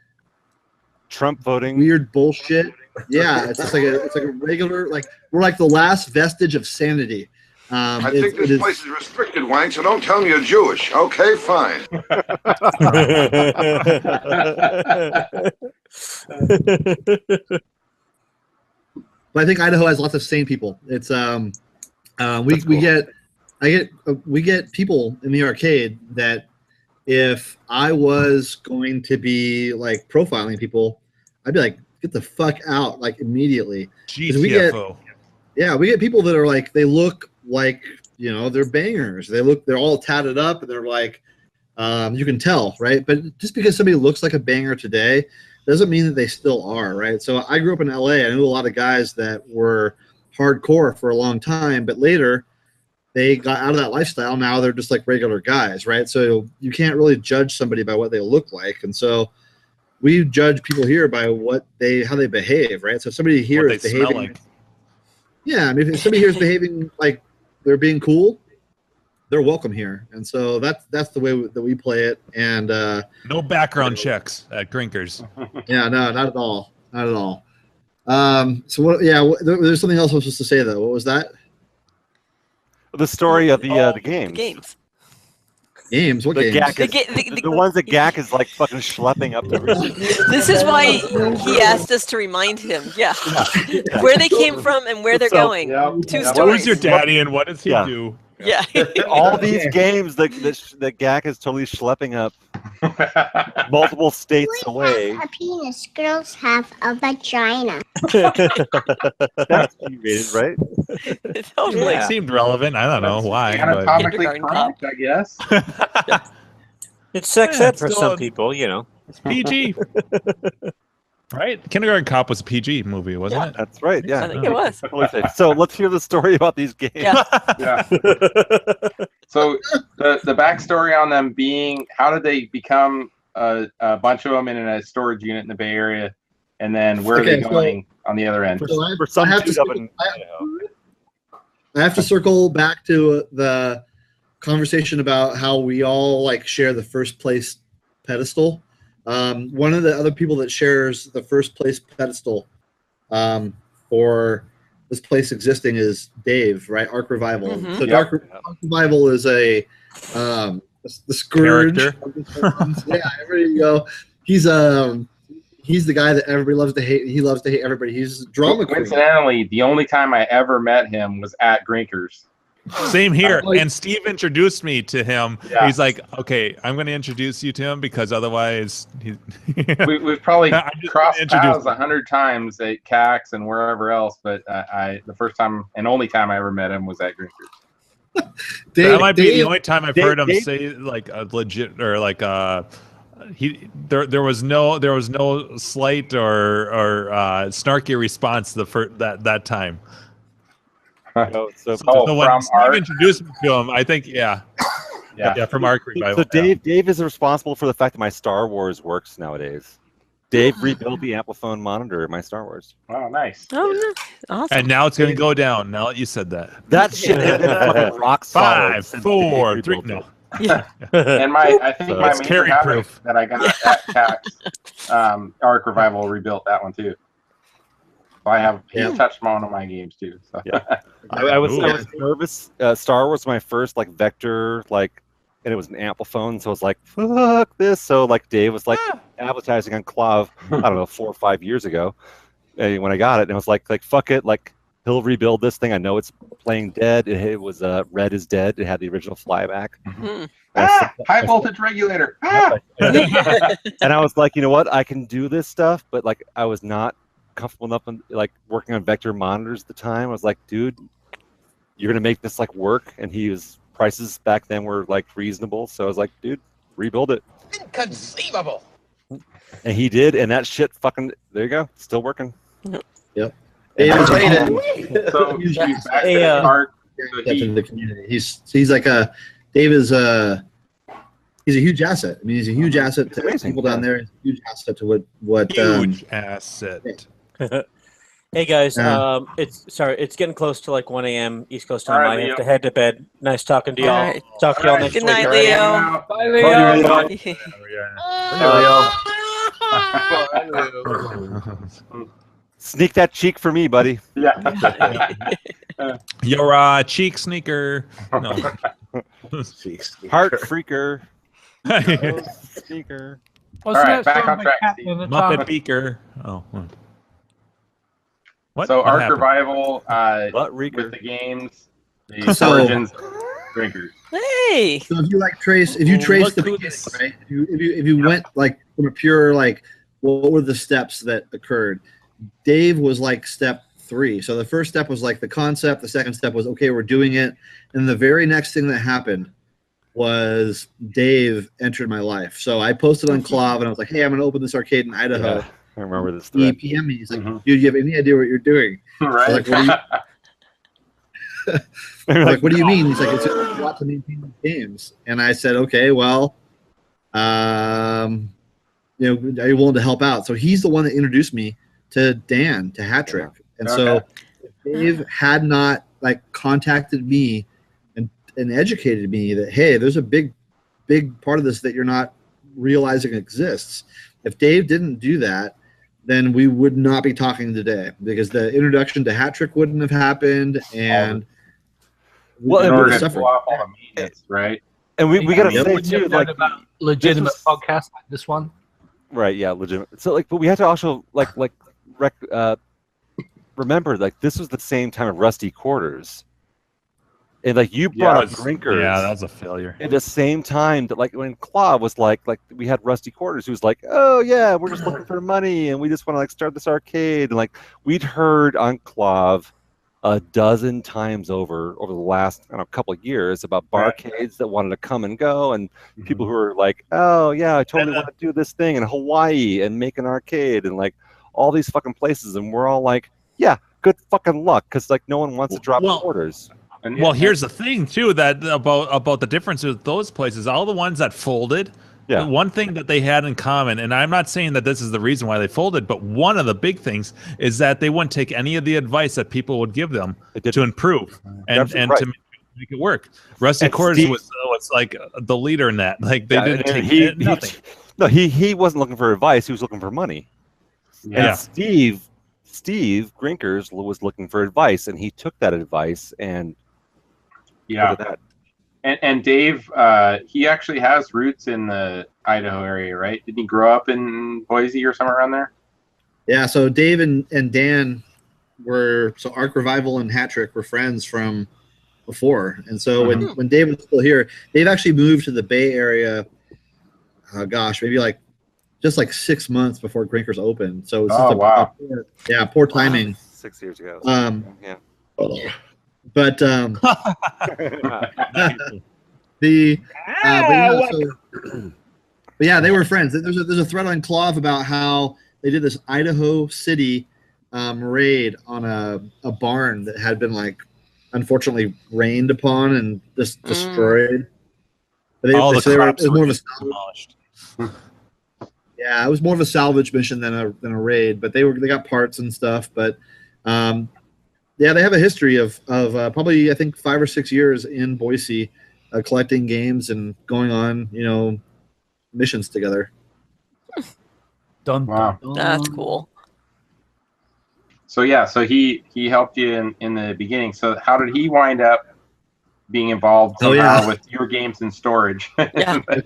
Trump voting. weird bullshit. Yeah, it's just like it's like a regular, like we're like the last vestige of sanity. I think this place is restricted, Wang, so don't tell me you're Jewish. Okay, fine. But I think Idaho has lots of sane people. It's we get people in the arcade that if I was going to be like profiling people, I'd be like, get the fuck out like immediately. GTFO. We get people that are like, they look like, you know, they're bangers. They're all tatted up and they're like, you can tell, right? But just because somebody looks like a banger today doesn't mean that they still are, right? So I grew up in LA. I knew a lot of guys that were hardcore for a long time, but later they got out of that lifestyle. Now they're just like regular guys, right? So you can't really judge somebody by what they look like. And so we judge people here by how they behave, right? So if somebody here is behaving like. Yeah, I mean, if somebody here is behaving like they're being cool, they're welcome here. And so that's the way that we play it. And no background checks at Grinkers. Yeah, no, not at all. Not at all. So what? Yeah, there's something else I was supposed to say though. What was that? The story of the games. The games. Games? What games? The ones that Gak is like fucking schlepping up to. This is why he asked us to remind him. Yeah. Where they came from and where they're going. Two stories. Who's your daddy and what does he do? Yeah. All these games that Gak is totally schlepping up multiple states away. A penis. Girls have a vagina. That's G-rated, right? Totally. It seemed relevant. I don't know why. Anatomically correct, I guess. It's sex ed for some people, you know. It's PG. Right? Kindergarten Cop was a PG movie, wasn't it? That's right. Yeah, I think it was. So let's hear the story about these games. Yeah. So the backstory on them being, how did they become a bunch of them in a storage unit in the Bay Area, and then where are they going on the other end? I have to circle back to the conversation about how we all like share the first place pedestal. One of the other people that shares the first place pedestal for this place existing is Dave, right? Arc Revival. Mm-hmm. So Arc Revival is the scourge. Yeah, there you go. He's the guy that everybody loves to hate. He loves to hate everybody. He's drama queen. Coincidentally, the only time I ever met him was at Grinkers. Same here. And Steve introduced me to him. Yeah. He's like, okay, I'm going to introduce you to him because otherwise we've probably crossed paths 100 times at CAX and wherever else, but the first time and only time I ever met him was at Grinkers. That might be the only time I've heard him say like a legit or like there was no slight or snarky response that time. So when Steve introduced me to him, I think from Arc Revival. So Dave is responsible for the fact that my Star Wars works nowadays. Dave rebuilt the Amplifone monitor in my Star Wars. Oh, nice. Oh, awesome. And now it's going to go down. Now that you said that. That shit fucking rock solid. 5, 4, 3. No. Yeah. And I think my it's major carry habit proof that I got at CAX, Arc Revival rebuilt that one too. So he's touched one of my games too. So. Yeah. I was nervous. Star Wars was my first like vector, and it was an Amplifone, so I was like, fuck this. So like Dave was like advertising on Clav, I don't know, 4 or 5 years ago, when I got it, and I was like fuck it, like he'll rebuild this thing. I know it's playing dead. It was Red is Dead. It had the original flyback. Mm-hmm. High voltage regulator. And I was like, you know what? I can do this stuff, but like I was not comfortable enough in like working on vector monitors at the time. I was like, dude, you're gonna make this like work. And prices back then were like reasonable, so I was like, dude, rebuild it. Inconceivable. And he did, and that shit fucking, there you go, still working. Yep. So he's back at Arc. In the community. He's like Dave is he's a huge asset. I mean, he's a huge asset to people down there. He's a huge asset to what huge asset. Hey guys, it's getting close to like 1 a.m. East Coast time. Right, I have to head to bed. Nice talking to y'all. Right. Talk to y'all next Good week. night, Leo. Bye, Leo. Bye, Leo. Sneak that cheek for me, buddy. Yeah. Your cheek sneaker. No. Heart freaker. Oh, sneaker. All right, back on track, Steve. Muppet Beaker. Oh. What? So What Ark happened? Butt Revival Reeker. with the games, the So- origins, drinkers. Hey. So if you trace the beginning, right? If you went like from a pure like, what were the steps that occurred? Dave was like step 3. So the first step was like the concept. The second step was, okay, we're doing it. And the very next thing that happened was Dave entered my life. So I posted on Clav and I was like, hey, I'm going to open this arcade in Idaho. Yeah, I remember this. He Thread. PM'd me. He's like, dude, you have any idea what you're doing? Right. Like, what do you mean? He's like, it's a lot to maintain these games. And I said, okay, well, are you willing to help out? So he's the one that introduced me to Dan, to Hat Trick. And so if Dave had not like contacted me and educated me that, hey, there's a big part of this that you're not realizing exists. If Dave didn't do that, then we would not be talking today, because the introduction to Hat Trick wouldn't have happened, and well, in and order we're to pull off all the maintenance, right? And we got to Yeah, say we too, never like known about legitimate this was- podcast like this one. right, yeah, legitimate. So like, but we have to also remember, like, this was the same time of Rusty Quarters, and like you brought up Grinkers. Yeah, that was a failure. At the same time that, like, when Claw was like we had Rusty Quarters, who was like, oh yeah, we're just looking for money and we just want to like start this arcade, and like we'd heard on Clav a dozen times over the last couple of years about barcades that wanted to come and go, and people who were like, oh yeah, I totally want to do this thing in Hawaii and make an arcade, and like all these fucking places, and we're all like, yeah, good fucking luck, because like no one wants to drop quarters. Well, here's the thing too, that about the difference with those places, all the ones that folded. Yeah. One thing that they had in common, and I'm not saying that this is the reason why they folded, but one of the big things is that they wouldn't take any of the advice that people would give them to improve and right. to make it work. Rusty And Quarters Steve- was like the leader in that. Like they didn't and take nothing. He wasn't looking for advice, he was looking for money. Yeah. And Steve Grinkers was looking for advice, and he took that advice and Yeah. look at that. And Dave, he actually has roots in the Idaho area, right? Didn't he grow up in Boise or somewhere around there? Yeah, so Dave and Dan were, so Ark Revival and Hat Trick were friends from before. And so when Dave was still here, Dave actually moved to the Bay Area, maybe like just like 6 months before Grinkers opened. So it's just poor timing. 6 years ago. Yeah. Yeah. But yeah, they were friends. There's a thread on Clav about how they did this Idaho City raid on a barn that had been like unfortunately rained upon and just destroyed. But All the crops it was more were of a demolished. yeah, it was more of a salvage mission than a raid. But they got parts and stuff. But yeah, they have a history of probably, I think, 5 or 6 years in Boise, collecting games and going on, missions together. Wow. That's cool. So yeah, so he helped you in the beginning. So how did he wind up being involved somehow with your games and storage? Yeah. Okay,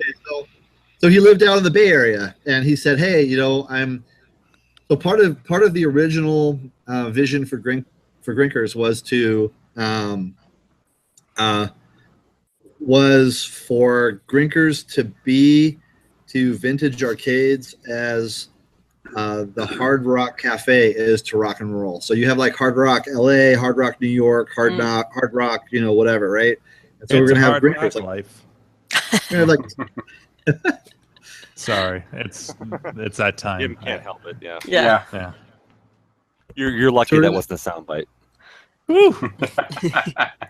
so he lived out in the Bay Area, and he said, hey, I'm so part of the original vision for Grinkers was for Grinkers to vintage arcades as the Hard Rock Cafe is to rock and roll. So you have like Hard Rock LA, Hard Rock New York, Hard Rock, whatever, right? And so we're gonna have Grinkers life. Like, sorry, it's that time. You can't help it. Yeah. Yeah. You're lucky So that wasn't a soundbite.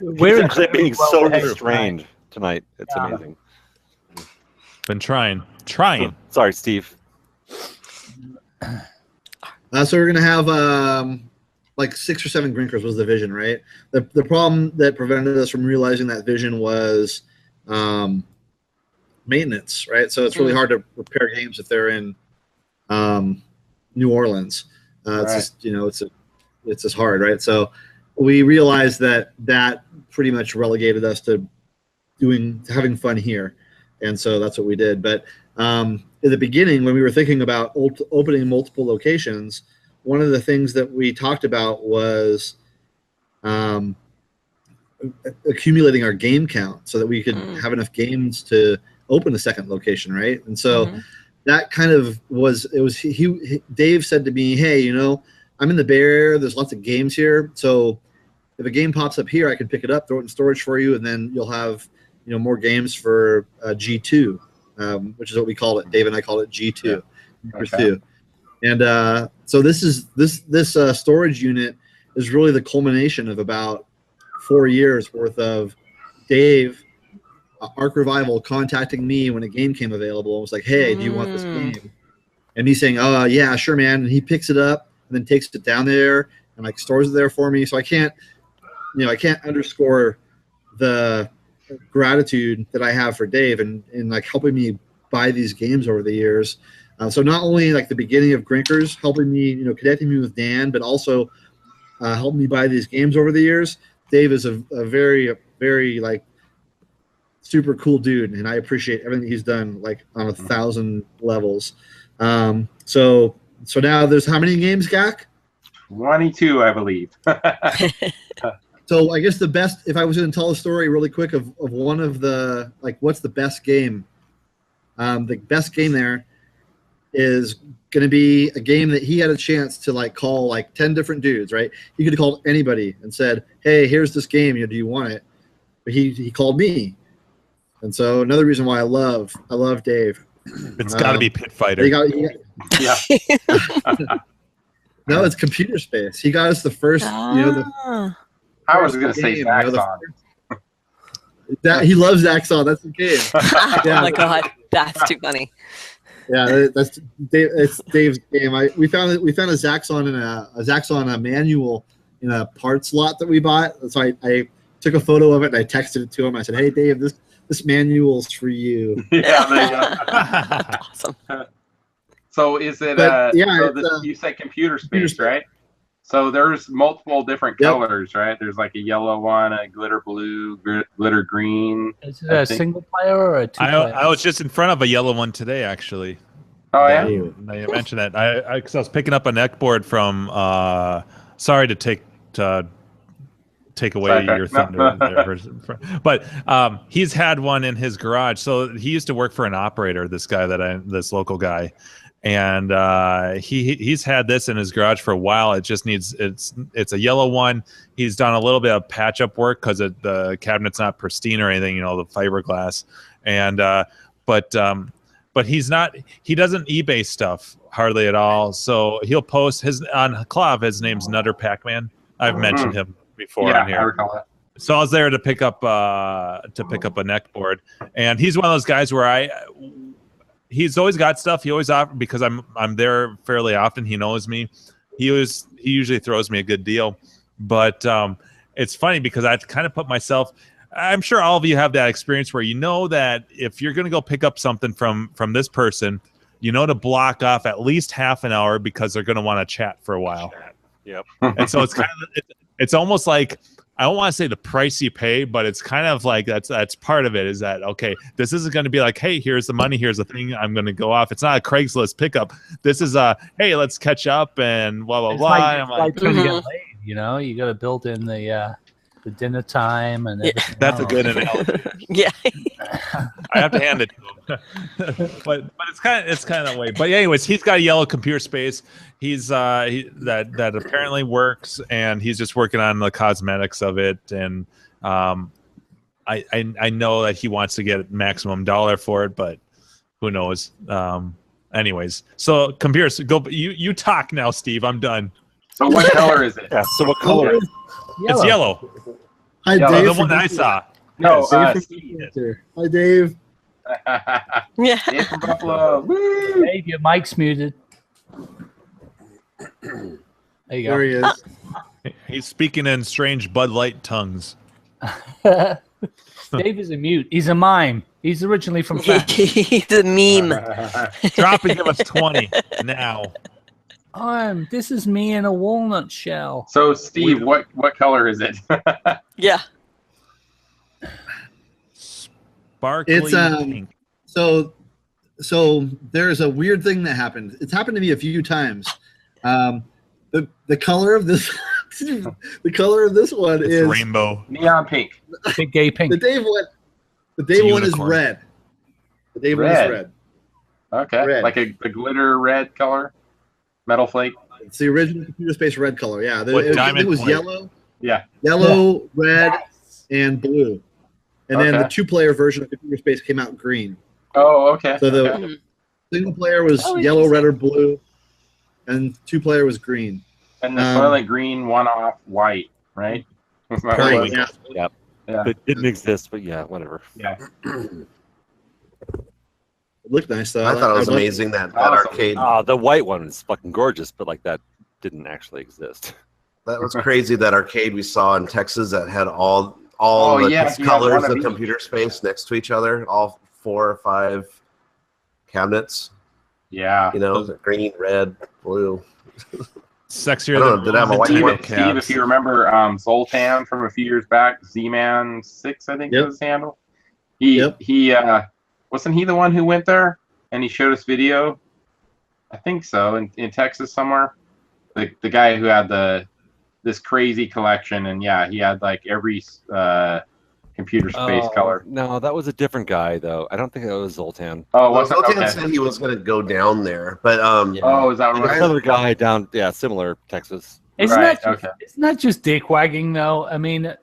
We're actually being so restrained tonight. It's amazing. Been trying. Sorry, Steve. So we're gonna have like 6 or 7 Grinkers was the vision, right? The problem that prevented us from realizing that vision was maintenance, right? So it's really hard to repair games if they're in New Orleans. It's just, it's just hard, right? So we realized that pretty much relegated us to having fun here, and so that's what we did. But in the beginning, when we were thinking about opening multiple locations, one of the things that we talked about was accumulating our game count so that we could have enough games to open a second location, right? And so that kind of Dave said to me, hey, I'm in the Bay Area, there's lots of games here, so if a game pops up here, I can pick it up, throw it in storage for you, and then you'll have more games for G2, which is what we called it. Dave and I called it G2. Okay. And so this storage unit is really the culmination of about 4 years worth of Dave, Arc Revival, contacting me when a game came available and was like, hey, do you want this game? And me saying, oh, yeah, sure, man. And he picks it up and then takes it down there and like stores it there for me. So I can't underscore the gratitude that I have for Dave and like helping me buy these games over the years. So not only like the beginning of Grinkers, helping me, connecting me with Dan, but also helping me buy these games over the years. Dave is a very, very like super cool dude, and I appreciate everything he's done like on 1,000 levels. So now there's how many games, Gak? 22, I believe. So I guess the best, if I was going to tell a story really quick of one of the, like, what's the best game? The best game there is going to be a game that he had a chance to like call like 10 different dudes, right? He could have called anybody and said, hey, here's this game, do you want it? But he called me. And so another reason why I love Dave. It's got to be Pit Fighter. Yeah. No, it's Computer Space. He got us the first, I was going to say Zaxxon. He loves Zaxxon. That's the game. Yeah. Oh my God, that's too funny. Yeah, it's Dave's game. We found a Zaxxon and a Zaxxon manual in a parts lot that we bought. So I took a photo of it and I texted it to him. I said, "Hey, Dave, this manual's for you." Yeah, there you go. Awesome. So is it? You said Computer Space, right? So there's multiple different colors, right? There's like a yellow one, a glitter blue, glitter green. Is it a single player or a two-player? I was just in front of a yellow one today, actually. Oh, yeah? Now you mentioned that. Because I was picking up a neck board from, sorry to take away your thunder there. But he's had one in his garage. So he used to work for an operator, this this local guy. And he's had this in his garage for a while. It just needs it's a yellow one. He's done a little bit of patch up work because the cabinet's not pristine or anything, the fiberglass. And but he doesn't eBay stuff hardly at all. So he'll post on Clav. His name's Nutter Pac-Man. I've mentioned him before on here. I recall that. So I was there to pick up a neck board, and he's one of those guys where he's always got stuff. He always offers, because I'm there fairly often. He knows me. He usually throws me a good deal. But it's funny because I kind of put myself. I'm sure all of you have that experience where that if you're going to go pick up something from this person, to block off at least half an hour because they're going to want to chat for a while. Yep. And so it's kind of it's almost like, I don't want to say the price you pay, but it's kind of like that's part of it, is that, okay, this isn't going to be like, hey, here's the money, here's the thing, I'm going to go off. It's not a Craigslist pickup. This is hey, let's catch up and blah, blah, blah. It's like when you get laid, you got to build in the dinner time and everything. That's a good analogy. Yeah. I have to hand it to him. but it's kind of that way. But anyways, he's got a yellow Computer Space. He's that apparently works, and he's just working on the cosmetics of it. And I know that he wants to get maximum dollar for it, but who knows? Anyways, so computers, go. You talk now, Steve. I'm done. So what color is it? Yeah. So what color? It's yellow. Hi, Dave. The one I saw. No, Steve. Hi, Dave. Yeah. Dave from Buffalo. Woo! Dave, your mic's muted. There you go. There he is. He's speaking in strange Bud Light tongues. Dave is a mute. He's a mime. He's originally from France. He's a meme. Drop and give us 20 now. This is me in a walnut shell. So, Steve, what color is it? Yeah. Sparkly It's pink. so there's a weird thing that happened. It's happened to me a few times. The color of this the color of this one is rainbow. Neon pink. Big gay pink. The Dave one is red. The Dave one is red. Okay. Red. Like a glitter red color? Metal flake? It's the original Computer Space red color. Yeah. I think it was yellow. Yeah. Yellow, red, and blue. And then the 2-player version of Computer Space came out green. Oh, okay. So the single player was yellow, red, or blue, and 2-player was green. And the Soylent Green one off white, right? Right, yeah. Yep. Yeah. It didn't exist, but yeah, whatever. Yeah. It looked nice though. I thought it was amazing that arcade. The white one is fucking gorgeous, but like that didn't actually exist. That was crazy. That arcade we saw in Texas that had all the colors of Computer Space next to each other, all 4 or 5 cabinets. Yeah. You know, green, red, blue. Sexier than did I have a white one? Steve, if you remember Zoltan from a few years back, Z-Man 6, I think was his handle. He wasn't he the one who went there and he showed us video? I think so, in Texas somewhere. The guy who had this crazy collection, and yeah, he had like every Computer Space color. No, that was a different guy though. I don't think that was Zoltan. Oh, Zoltan said he was going to go down there, but oh, is that right? Another guy down, similar Texas. Isn't that just dick wagging though? I mean,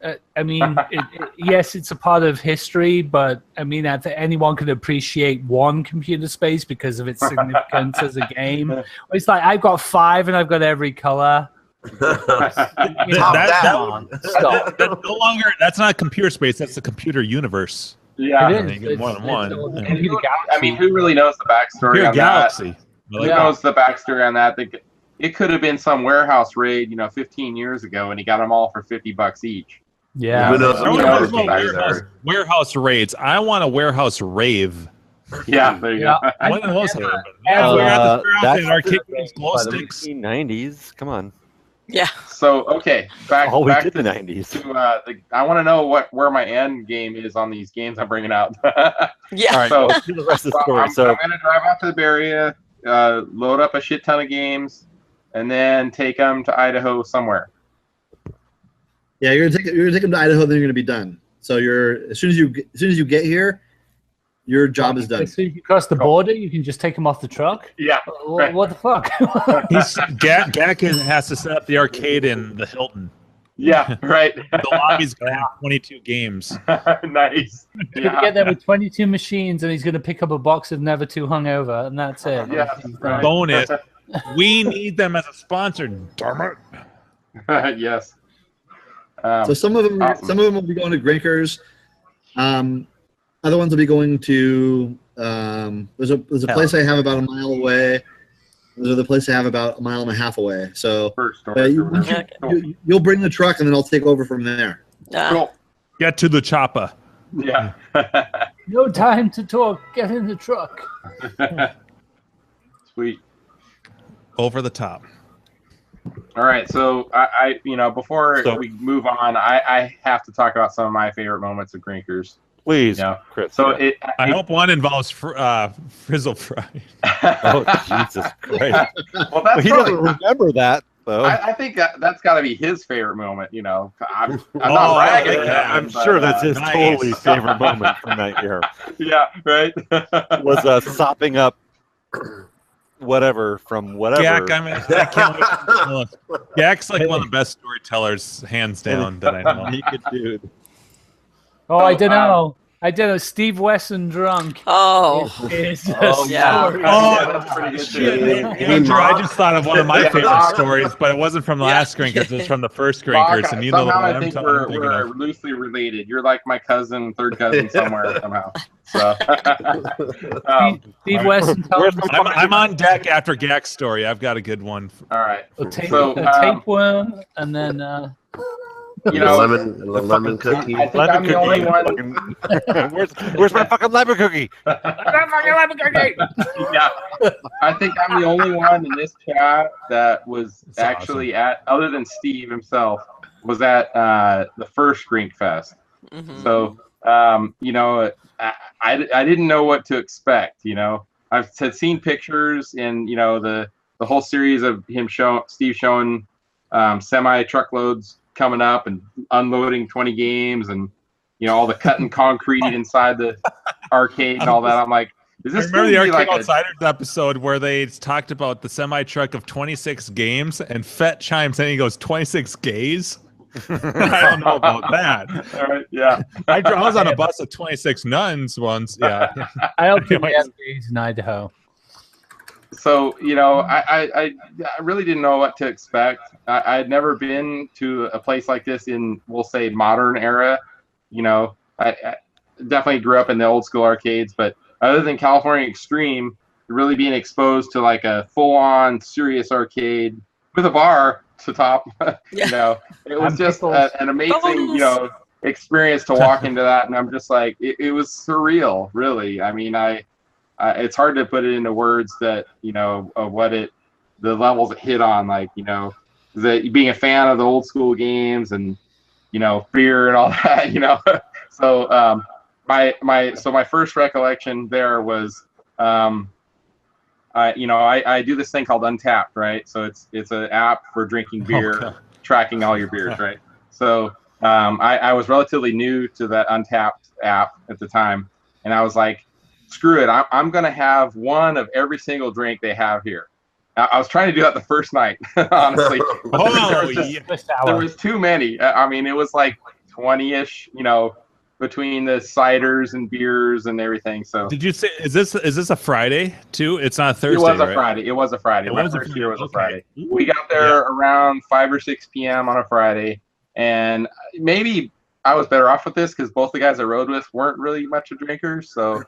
yes, it's a part of history, but I mean, anyone can appreciate one Computer Space because of its significance as a game. It's like I've got 5 and I've got every color. That's no longer. That's not Computer Space. That's the computer universe. Yeah, it is. You get more than one. I mean, who really knows the backstory on Galaxy. that? Who knows the backstory on that? It could have been some warehouse raid, 15 years ago, and he got them all for $50 each. Yeah. Who knows? Warehouse raids. I want a warehouse rave. Yeah, there you go. One of those happen. That's arcade glow by the sticks. 1990s. Come on. Yeah. So okay, back to the 90s. I want to know where my end game is on these games I'm bringing out. Yeah. All right. So let's do the rest of the story. I'm gonna drive out to the Bay Area, load up a shit ton of games, and then take them to Idaho somewhere. Yeah, you're gonna take them to Idaho, then you're gonna be done. So as soon as you get here, your job is done. As soon as you cross the border, you can just take them off the truck. Yeah. Right. What the fuck? Gak has to set up the arcade in the Hilton. Yeah, right. The lobby's gonna have 22 games. Nice. He's gonna get there with 22 machines, and he's gonna pick up a box of Never Too Hungover, and that's it. Yeah. Right. Bonus. We need them as a sponsor. Darn it. Yes. So some of them will be going to Grinkers. Other ones will be going to there's a place I have about a mile away. There's a place I have about a mile and a half away. So you'll bring the truck and then I'll take over from there. Cool. Get to the chopper. Yeah. No time to talk. Get in the truck. Sweet. Over the top. All right, so I before we move on, I have to talk about some of my favorite moments of Grinkers. Please, Chris. So I hope one involves Frizzle Fry. Oh, Jesus Christ. Well, that's he doesn't remember that, though. I think that's got to be his favorite moment. I'm not bragging. I'm sure that's his totally favorite moment from that year. Yeah, right. Was sopping up whatever from whatever. I can't wait. Gak's like one of the best storytellers, hands down, that I know. Naked dude. Oh, I don't know. Steve Wesson drunk. Oh. Yeah, that's pretty good too. Andrew, I just thought of one of my favorite stories, but it wasn't from the last Grinkers. It was from the first Grinkers, and you know the one I think we're loosely related. You're like my cousin, third cousin somewhere somehow. So, Steve Wesson. I'm on deck after Gak's story. I've got a good one. All right. A tapeworm, and then. You know, lemon cookie. I think I'm the only one. Where's my fucking lemon cookie? Yeah, I think I'm the only one in this chat that was actually at, other than Steve himself, was at the first Grinkfest. So, you know, I didn't know what to expect. You know, I've seen pictures in, you know, the whole series of him Steve showing semi truckloads coming up and unloading 20 games, and you know, all the cutting concrete inside the arcade and all that. I'm like, is this? I remember the Arcade Outsiders episode where they talked about the semi truck of 26 games, and Fett chimes in. He goes, 26 gays. I don't know about that. All right, yeah. I was on a bus of 26 nuns once. Yeah. I don't think we have gays in Idaho. So, you know, I really didn't know what to expect. I had never been to a place like this in, we'll say, modern era. You know, I definitely grew up in the old school arcades, but other than California Extreme, really being exposed to like a full-on serious arcade with a bar to top, you know, it was just an amazing, you know, experience to walk into that. And I'm just like, it was surreal, really. I mean, it's hard to put it into words that, you know, of what the levels it hit on, like, you know, being a fan of the old school games and, you know, beer and all that, you know. So my first recollection there was, you know, I do this thing called Untapped, right? So it's an app for drinking beer, tracking all your beers, right? So I was relatively new to that Untapped app at the time, and I was like, screw it, I'm gonna have one of every single drink they have here. I was trying to do that the first night, honestly. There was too many. I mean, it was like 20-ish, you know, between the ciders and beers and everything. So did you say, is this a Friday too? It's not a Thursday. It was a right? Friday. It was a Friday. My first year was a Friday. We got there around 5 or 6 p.m. on a Friday, and maybe I was better off with this because both the guys I rode with weren't really much of drinkers, so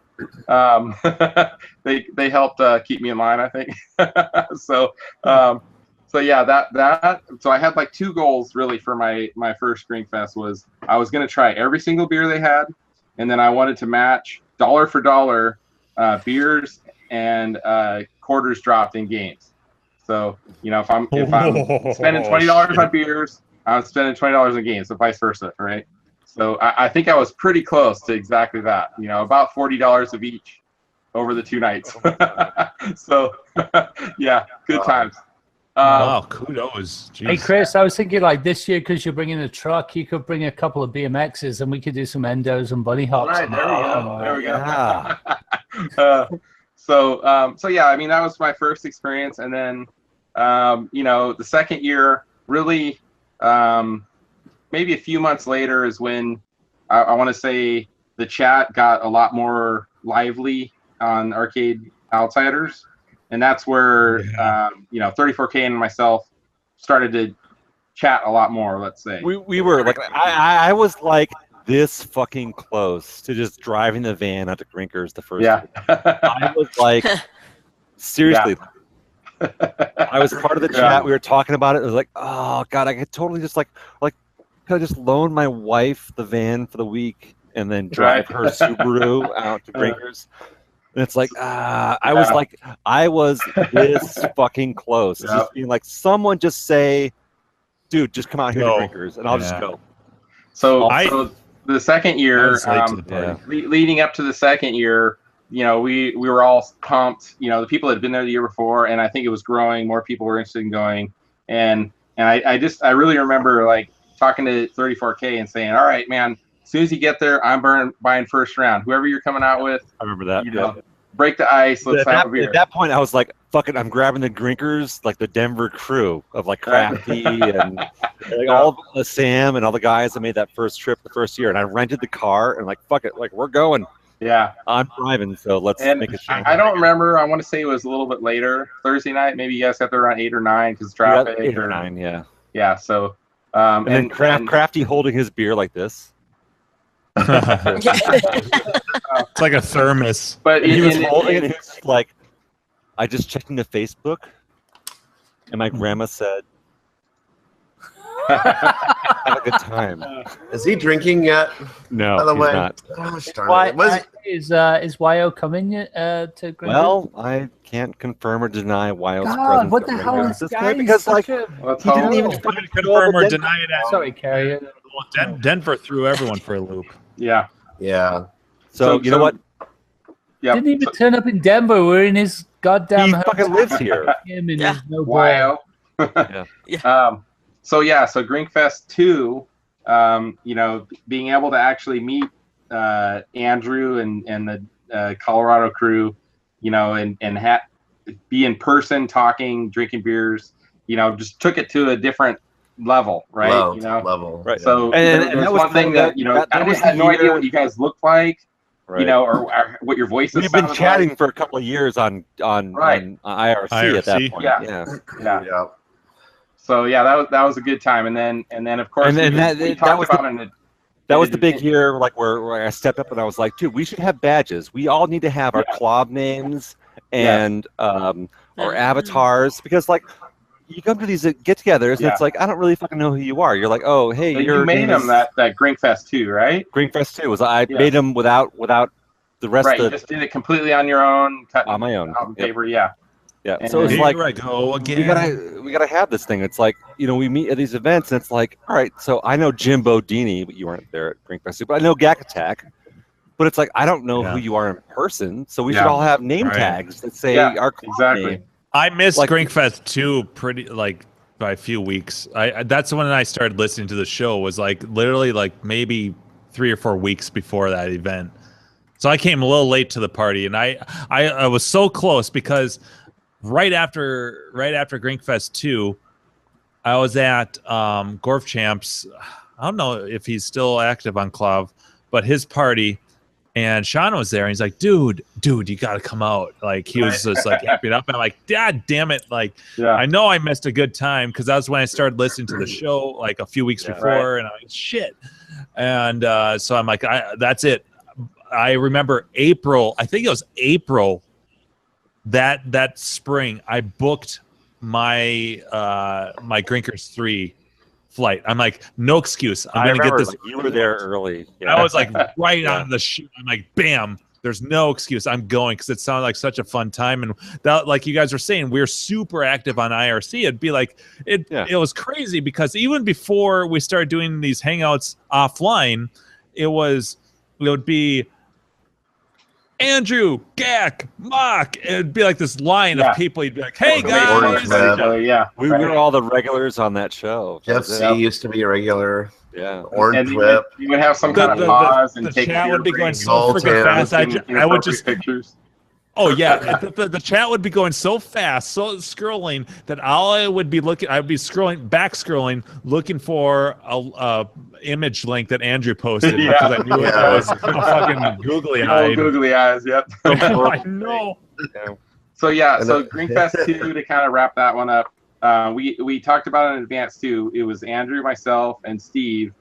they helped keep me in line, I think. So yeah, that. So I had like 2 goals really for my first Grinkfest. Was I was going to try every single beer they had, and then I wanted to match dollar for dollar beers and quarters dropped in games. So, you know, if I'm spending $20 on beers, I'm spending $20 in games, so vice versa, right? So I think I was pretty close to exactly that. You know, about $40 of each over the 2 nights. So yeah, good times. Wow, kudos. Jeez. Hey, Chris, I was thinking like this year, because you're bringing a truck, you could bring a couple of BMXs and we could do some endos and bunny hops. Right, there we go. Yeah. So yeah, I mean, that was my first experience. And then, you know, the second year, really, maybe a few months later is when I want to say the chat got a lot more lively on Arcade Outsiders. And that's where, you know, 34K and myself started to chat a lot more, let's say. We were like, I was like this fucking close to just driving the van out to Grinkers the first year. I was like, seriously. Yeah. I was part of the chat. We were talking about it. It was like, oh, God, I could totally just like could I just loan my wife the van for the week and then drive her Subaru out to Grinkers? And it's like, I was this fucking close. It's just being like, someone just say, dude, just come out here to Grinkers, and I'll just go. So the second year, leading up to the second year, you know, we were all pumped. You know, the people that had been there the year before, and I think it was growing. More people were interested in going, and I really remember like talking to 34K and saying, all right, man. As soon as you get there, I'm buying first round. Whoever you're coming out with, I remember that. You know, break the ice. Let's have a beer. At that point, I was like, "Fuck it, I'm grabbing the Grinkers, like the Denver crew of like Crafty and like all of Sam and all the guys that made that first trip the first year." And I rented the car and like, "Fuck it, like we're going." Yeah, I'm driving, so let's make a show. I don't remember. I want to say it was a little bit later, Thursday night. Maybe you guys got there around 8 or 9 because traffic. 8 or 9, yeah. Yeah. So, and then Crafty holding his beer like this. It's like a thermos. But he was holding it. It's like, I just checked into Facebook, and my grandma said, Have a good time. Is he drinking yet? No, by the he's way. not. Gosh, darn it. Is YO coming yet to Grinkers? Well, I can't confirm or deny Wild's God, presence. what at the hell Grinkers is this guy? way because like Such Let's he didn't hope. even Couldn't confirm or deny it. Sorry, Carrie. Well, Denver threw everyone for a loop. Yeah. Yeah. So you know what? Yeah. Didn't even turn up in Denver. We're in his goddamn He hotel. fucking lives here. Him and Yeah. his no Wow. Yeah. So Grinkfest 2, you know, being able to actually meet Andrew and the Colorado crew, you know, and be in person, talking, drinking beers, you know, just took it to a different level, right? You know, level. Right. So And there's that was one thing that, you know, I just had no idea what you guys looked like, you know, or what your voices We've been sounded chatting like. for a couple of years on IRC at that point. Yeah. So yeah, that was a good time, and then of course we talked about it. That was the big year, like where I stepped up and I was like, dude, we should have badges. We all need to have our club names and our avatars, because like you come to these get-togethers and it's like I don't really fucking know who you are. You're like, oh hey, you made them that Grinkfest 2, right? Grinkfest 2 was I made them without the rest of the. You just did it completely on your own, on my own paper, yeah. Yeah, so it's like I go again. we gotta have this thing. It's like, you know, we meet at these events and it's like, all right, so I know Jimbo Dini, but you weren't there at Grinkfest, but I know Gak Attack, but it's like I don't know who you are in person, so we should all have name tags that say our name. I missed Grinkfest 2 pretty like by a few weeks. That's when I started listening to the show. Was like literally like maybe 3 or 4 weeks before that event. So I came a little late to the party, and I was so close because right after Grinkfest 2, I was at Gorf Champs. I don't know if he's still active on Clav, but his party, and Sean was there, and he's like, dude, you got to come out. Like, he was just like happy up, and I'm like, God damn it. Like, I know I missed a good time, because that was when I started listening to the show like a few weeks before, and I'm like, shit. And so I'm like, that's it. I remember April, I think it was April, that spring, I booked my my Grinkers 3 flight. I'm like, no excuse. I'm gonna get this. Like, you were there early. Yeah. I was like right on the shoot. I'm like, bam. There's no excuse. I'm going, because it sounded like such a fun time, and that, like you guys were saying, we're super active on IRC. It'd be like it was crazy, because even before we started doing these hangouts offline, it would be Andrew, Gak, Mock. It'd be like this line of people. You'd be like, hey, guys. We were all the regulars on that show. Jeff C. used to be a regular. Yeah. Orange Whip. You would have some kind of pause and the take chat would be going so freaking fast. I would just pictures. Oh yeah, the chat would be going so fast, so scrolling, that all I would be looking, I would be back scrolling, looking for a image link that Andrew posted, because I knew it was fucking googly eyed. Googly eyes, yep. I know. So Grinkfest 2, to kind of wrap that one up, we talked about it in advance too. It was Andrew, myself, and Steve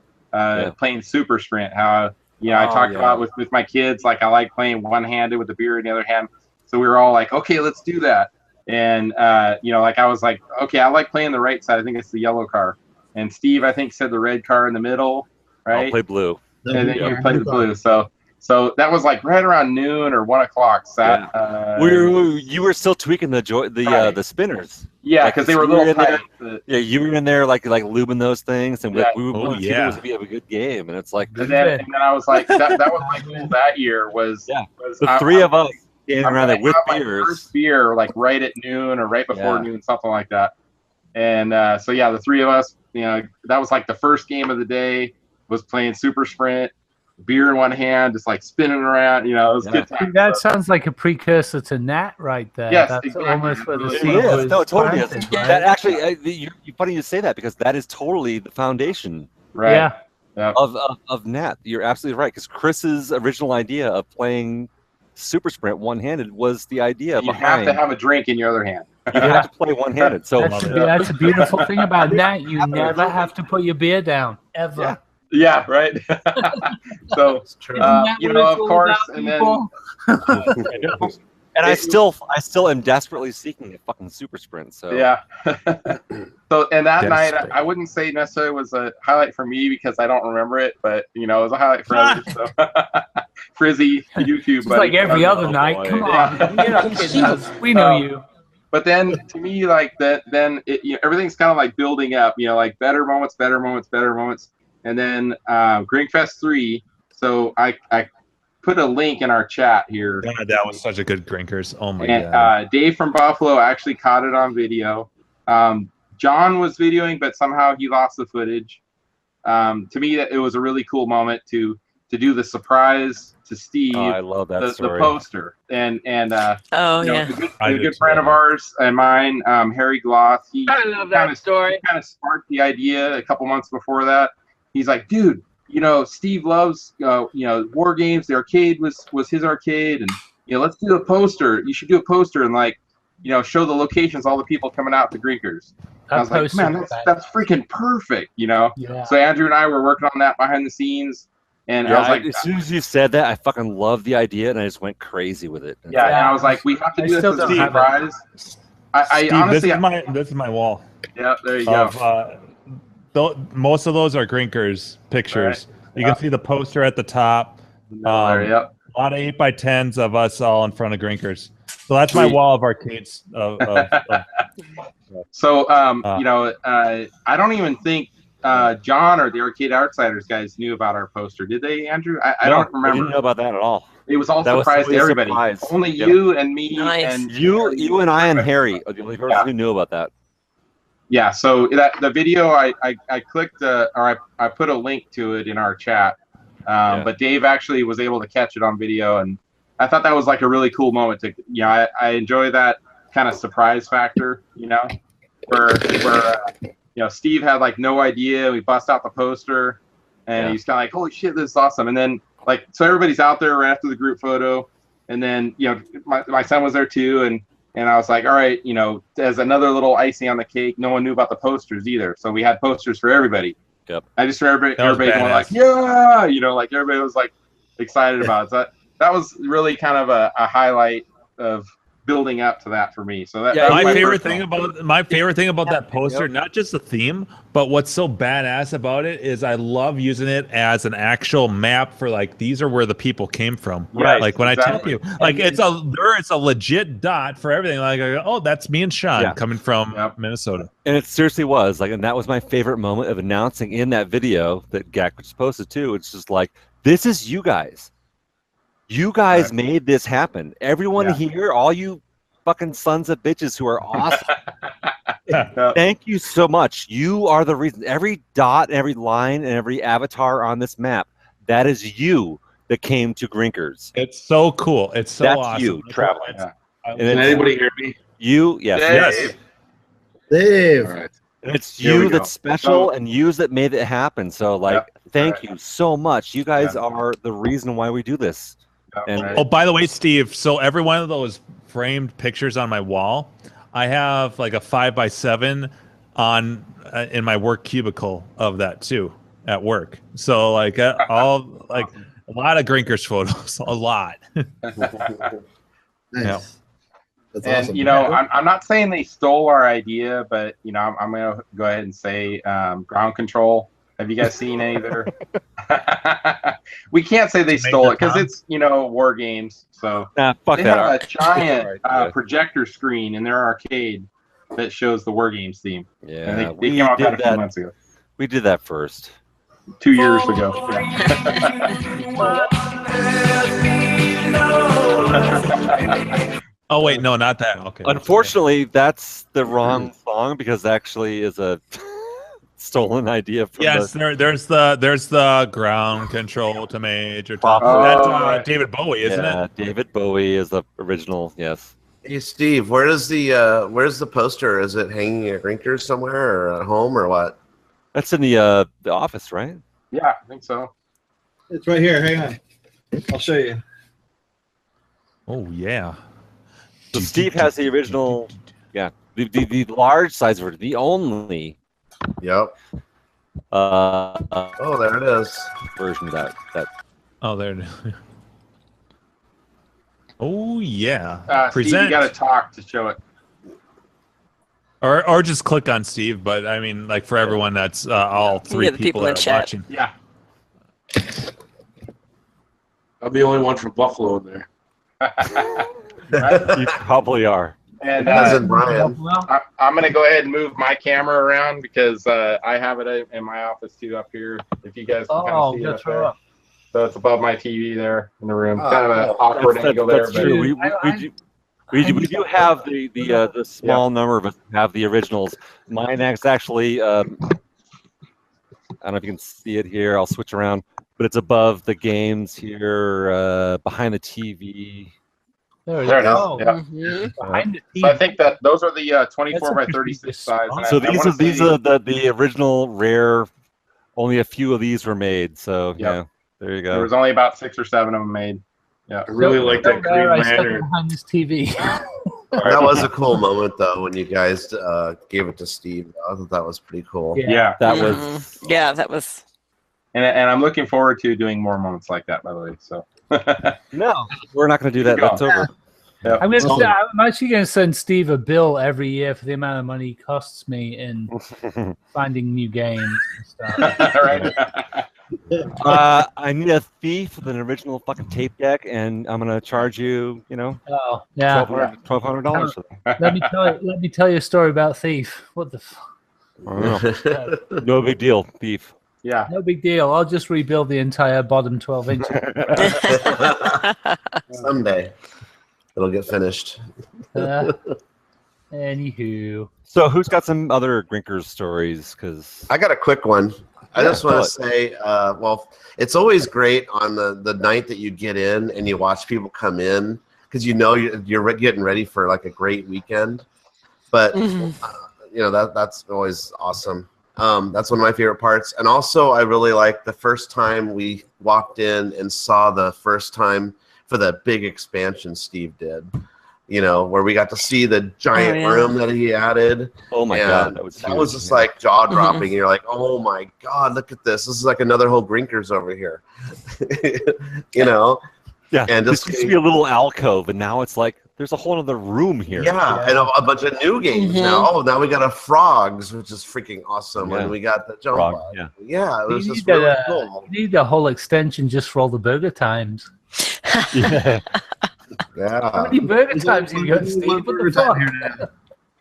playing Super Sprint. How I talked about with my kids, like I like playing one-handed with the beer in the other hand. So we were all like, okay, let's do that. And like I was like, okay, I like playing the right side. I think it's the yellow car. And Steve, I think, said the red car in the middle, right? I'll play blue. And then you played the blue. So that was like right around noon or 1 o'clock. You were still tweaking the spinners. Yeah, because they were a little tight. You were in there like lubing those things, and it was a good game. And it's like, and then I was like, that was my goal that year was the three of us standing around there with beers. First beer like right at noon or right before noon, something like that. And the three of us, that was like the first game of the day. Was playing Super Sprint. Beer in one hand, just like spinning around, it was good time. That sounds like a precursor to Nat right there. Yes, that's exactly. Almost where the It seed is. was No, it totally is. planted, right? That actually, you're funny you say that, because that is totally the foundation, right? Of Nat. You're absolutely right, because Chris's original idea of playing Super Sprint one-handed was the idea You behind. have to have a drink in your other hand. You have to play one-handed. So that's a beautiful thing about Nat. You never have to put your beer down ever. Yeah, right. So, of course, and then And I still am desperately seeking a fucking super sprint. So yeah. So and that night, I wouldn't say necessarily was a highlight for me because I don't remember it, but it was a highlight for others. So Frizzy, YouTube, It's like every other night. boy. Come on, get up, kidding us. We know you. But then to me, like that, then everything's kind of like building up. Like better moments, and then Grinkfest 3. So I put a link in our chat here. God, that was such a good Grinkers. Oh my And god. Dave from Buffalo actually caught it on video. John was videoing, but somehow he lost the footage. To me, it was a really cool moment to do the surprise to Steve. Oh, I love that the story. poster and Oh yeah. a good friend of ours and mine, Harry Gloth. I love that story. He kind of sparked the idea a couple months before that. He's like, dude, Steve loves war games. The arcade was his arcade, and let's do a poster. You should do a poster and show the locations, all the people coming out to Grinkers. I was like, man, that's freaking perfect, Yeah. So Andrew and I were working on that behind the scenes, and I was like, as soon as you said that, I fucking loved the idea, and I just went crazy with it. And I was like, we have to do this as a surprise. I Steve, honestly, this is my wall. Yeah, there you go. Most of those are Grinkers pictures. Right. You can see the poster at the top. Yep. A lot of 8x10s of us all in front of Grinkers. So that's my wall of arcades. So I don't even think John or the Arcade Outsiders guys knew about our poster, did they, Andrew? I don't remember. I didn't know about that at all. It was all surprise to everybody. Only you and me and you and I and Harry are the only person who knew about that. Yeah, so the video I clicked or I put a link to it in our chat, but Dave actually was able to catch it on video, and I thought that was like a really cool moment to I enjoy that kind of surprise factor, where Steve had like no idea. We bust out the poster, and he's kind of like, holy shit, this is awesome. And then so everybody's out there right after the group photo, and then my son was there too, and I was like, all right, as another little icing on the cake, no one knew about the posters either. So we had posters for everybody. Yep. I just remember everybody going like, yeah, like everybody was like excited about it. So that was really kind of a highlight of building up to that for me. So my favorite thing about that poster, not just the theme, but what's so badass about it is I love using it as an actual map for these are where the people came from. Right. Like when I tell you, it's a legit dot for everything. Like, oh, that's me and Sean coming from Minnesota. And it seriously was and that was my favorite moment of announcing in that video that Gak just posted too. It's just like, this is you guys. You guys made this happen. Everyone here, all you fucking sons of bitches who are awesome. Thank you so much. You are the reason. Every dot, every line, and every avatar on this map, that is you that came to Grinkers. It's so cool. It's so awesome. That's you, Travel. Can anybody hear me? You, yes. Dave. All right. And it's you that's special and you that made it happen. So, thank you so much. You guys are the reason why we do this. And oh, by the way, Steve, so every one of those framed pictures on my wall, I have like a 5x7 on in my work cubicle of that too at work. So a lot of Grinkers photos, a lot. Nice. That's and awesome. I'm not saying they stole our idea, but I'm gonna go ahead and say ground control. Have you guys seen any of their? We can't say they stole it because it's war games. So fuck they that. have a giant projector screen in their arcade that shows the war games theme. Yeah, and they came out that a few months ago. We did that first. 2 years ago. Oh wait, no, not that. Okay. Unfortunately, that's the wrong song because actually is a stolen idea from there's the ground control to Major Tom. That's David Bowie, isn't it? David Bowie is the original. Yes. Hey Steve, where's the poster? Is it hanging at Grinkers somewhere or at home or what? That's in the office, right? Yeah, I think so. It's right here. Hang on. I'll show you. Oh yeah. So Steve has the original, the large size version, the only. Yep. Oh, there it is. Version of that. Oh, there it is. Oh yeah. Steve, you Present. got to talk to show it. Or just click on Steve, but I mean, like for everyone that's all three the people people in that are chat. watching. Yeah. I'm the only one from Buffalo in there. You probably are. And Brian. I'm going to go ahead and move my camera around because I have it in my office too up here. If you guys can kind of see it up there. So it's above my TV there in the room. Kind of an awkward angle there. That's true. We do have the small number of us have the originals. Mine is actually I don't know if you can see it here. I'll switch around, but it's above the games here, behind the TV. There it is. Oh, Yeah. So I think that those are the 24 by 36 size. So these are the original rare. Only a few of these were made. So yeah, there you go. There was only about 6 or 7 of them made. Yeah, I really like that Green Lantern behind this TV. That was a cool moment though when you guys gave it to Steve. I thought that was pretty cool. Yeah, that was. Yeah, that was. And I'm looking forward to doing more moments like that. By the way, so. No, we're not going to do that. That's over. Yeah. I'm actually going to send Steve a bill every year for the amount of money it costs me in finding new games and stuff. Right. I need a thief with an original fucking tape deck, and I'm gonna charge you, Oh yeah, $1,200 for that. Let me tell you a story about Thief. What the? I don't know. No big deal, Thief. Yeah. No big deal. I'll just rebuild the entire bottom 12 inches. Someday it'll get finished. Anywho. So who's got some other Grinkers stories? Because I got a quick one. I just want to say, well, it's always great on the night that you get in and you watch people come in because you're getting ready for like a great weekend. But that's always awesome. That's one of my favorite parts. And also, I really like the first time we walked in and saw the first time for the big expansion Steve did. Where we got to see the giant room that he added. Oh my God, that was just like jaw dropping. You're like, oh my God, look at this. This is like another whole Grinkers over here. Yeah, and this used to be a little alcove, and now it's like there's a whole other room here. Yeah, and a bunch of new games now. Oh, now we got a Frogs, which is freaking awesome, and we got the Jump Frog, Bug. Yeah, it was just need really cool. You need a whole extension just for all the burger times. Yeah. How many burger times you got, Steve? What the fuck?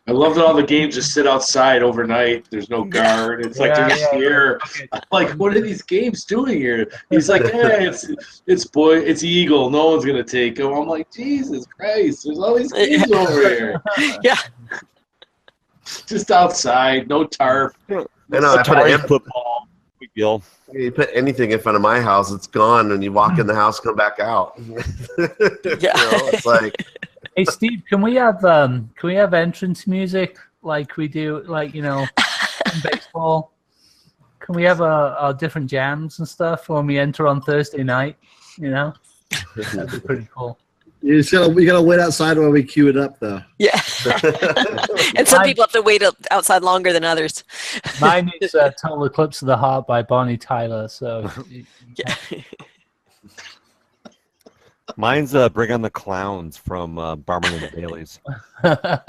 I love that all the games just sit outside overnight. There's no guard. It's like they're just here. I'm like, what are these games doing here? He's like, hey, it's Eagle. No one's gonna take them. I'm like, Jesus Christ, there's all these games over here. Yeah. Just outside, no tarp. I put football. Big deal. You put anything in front of my house, it's gone, and you walk in the house, come back out. It's like. Hey Steve, can we have entrance music like we do, like in baseball? Can we have a different jams and stuff when we enter on Thursday night? That'd be pretty cool. We gotta wait outside while we queue it up, though. Yeah. And some people have to wait outside longer than others. Mine is "Total Eclipse of the Heart" by Bonnie Tyler. So. Yeah. Mine's "Bring on the Clowns" from Barman and Bailey's. I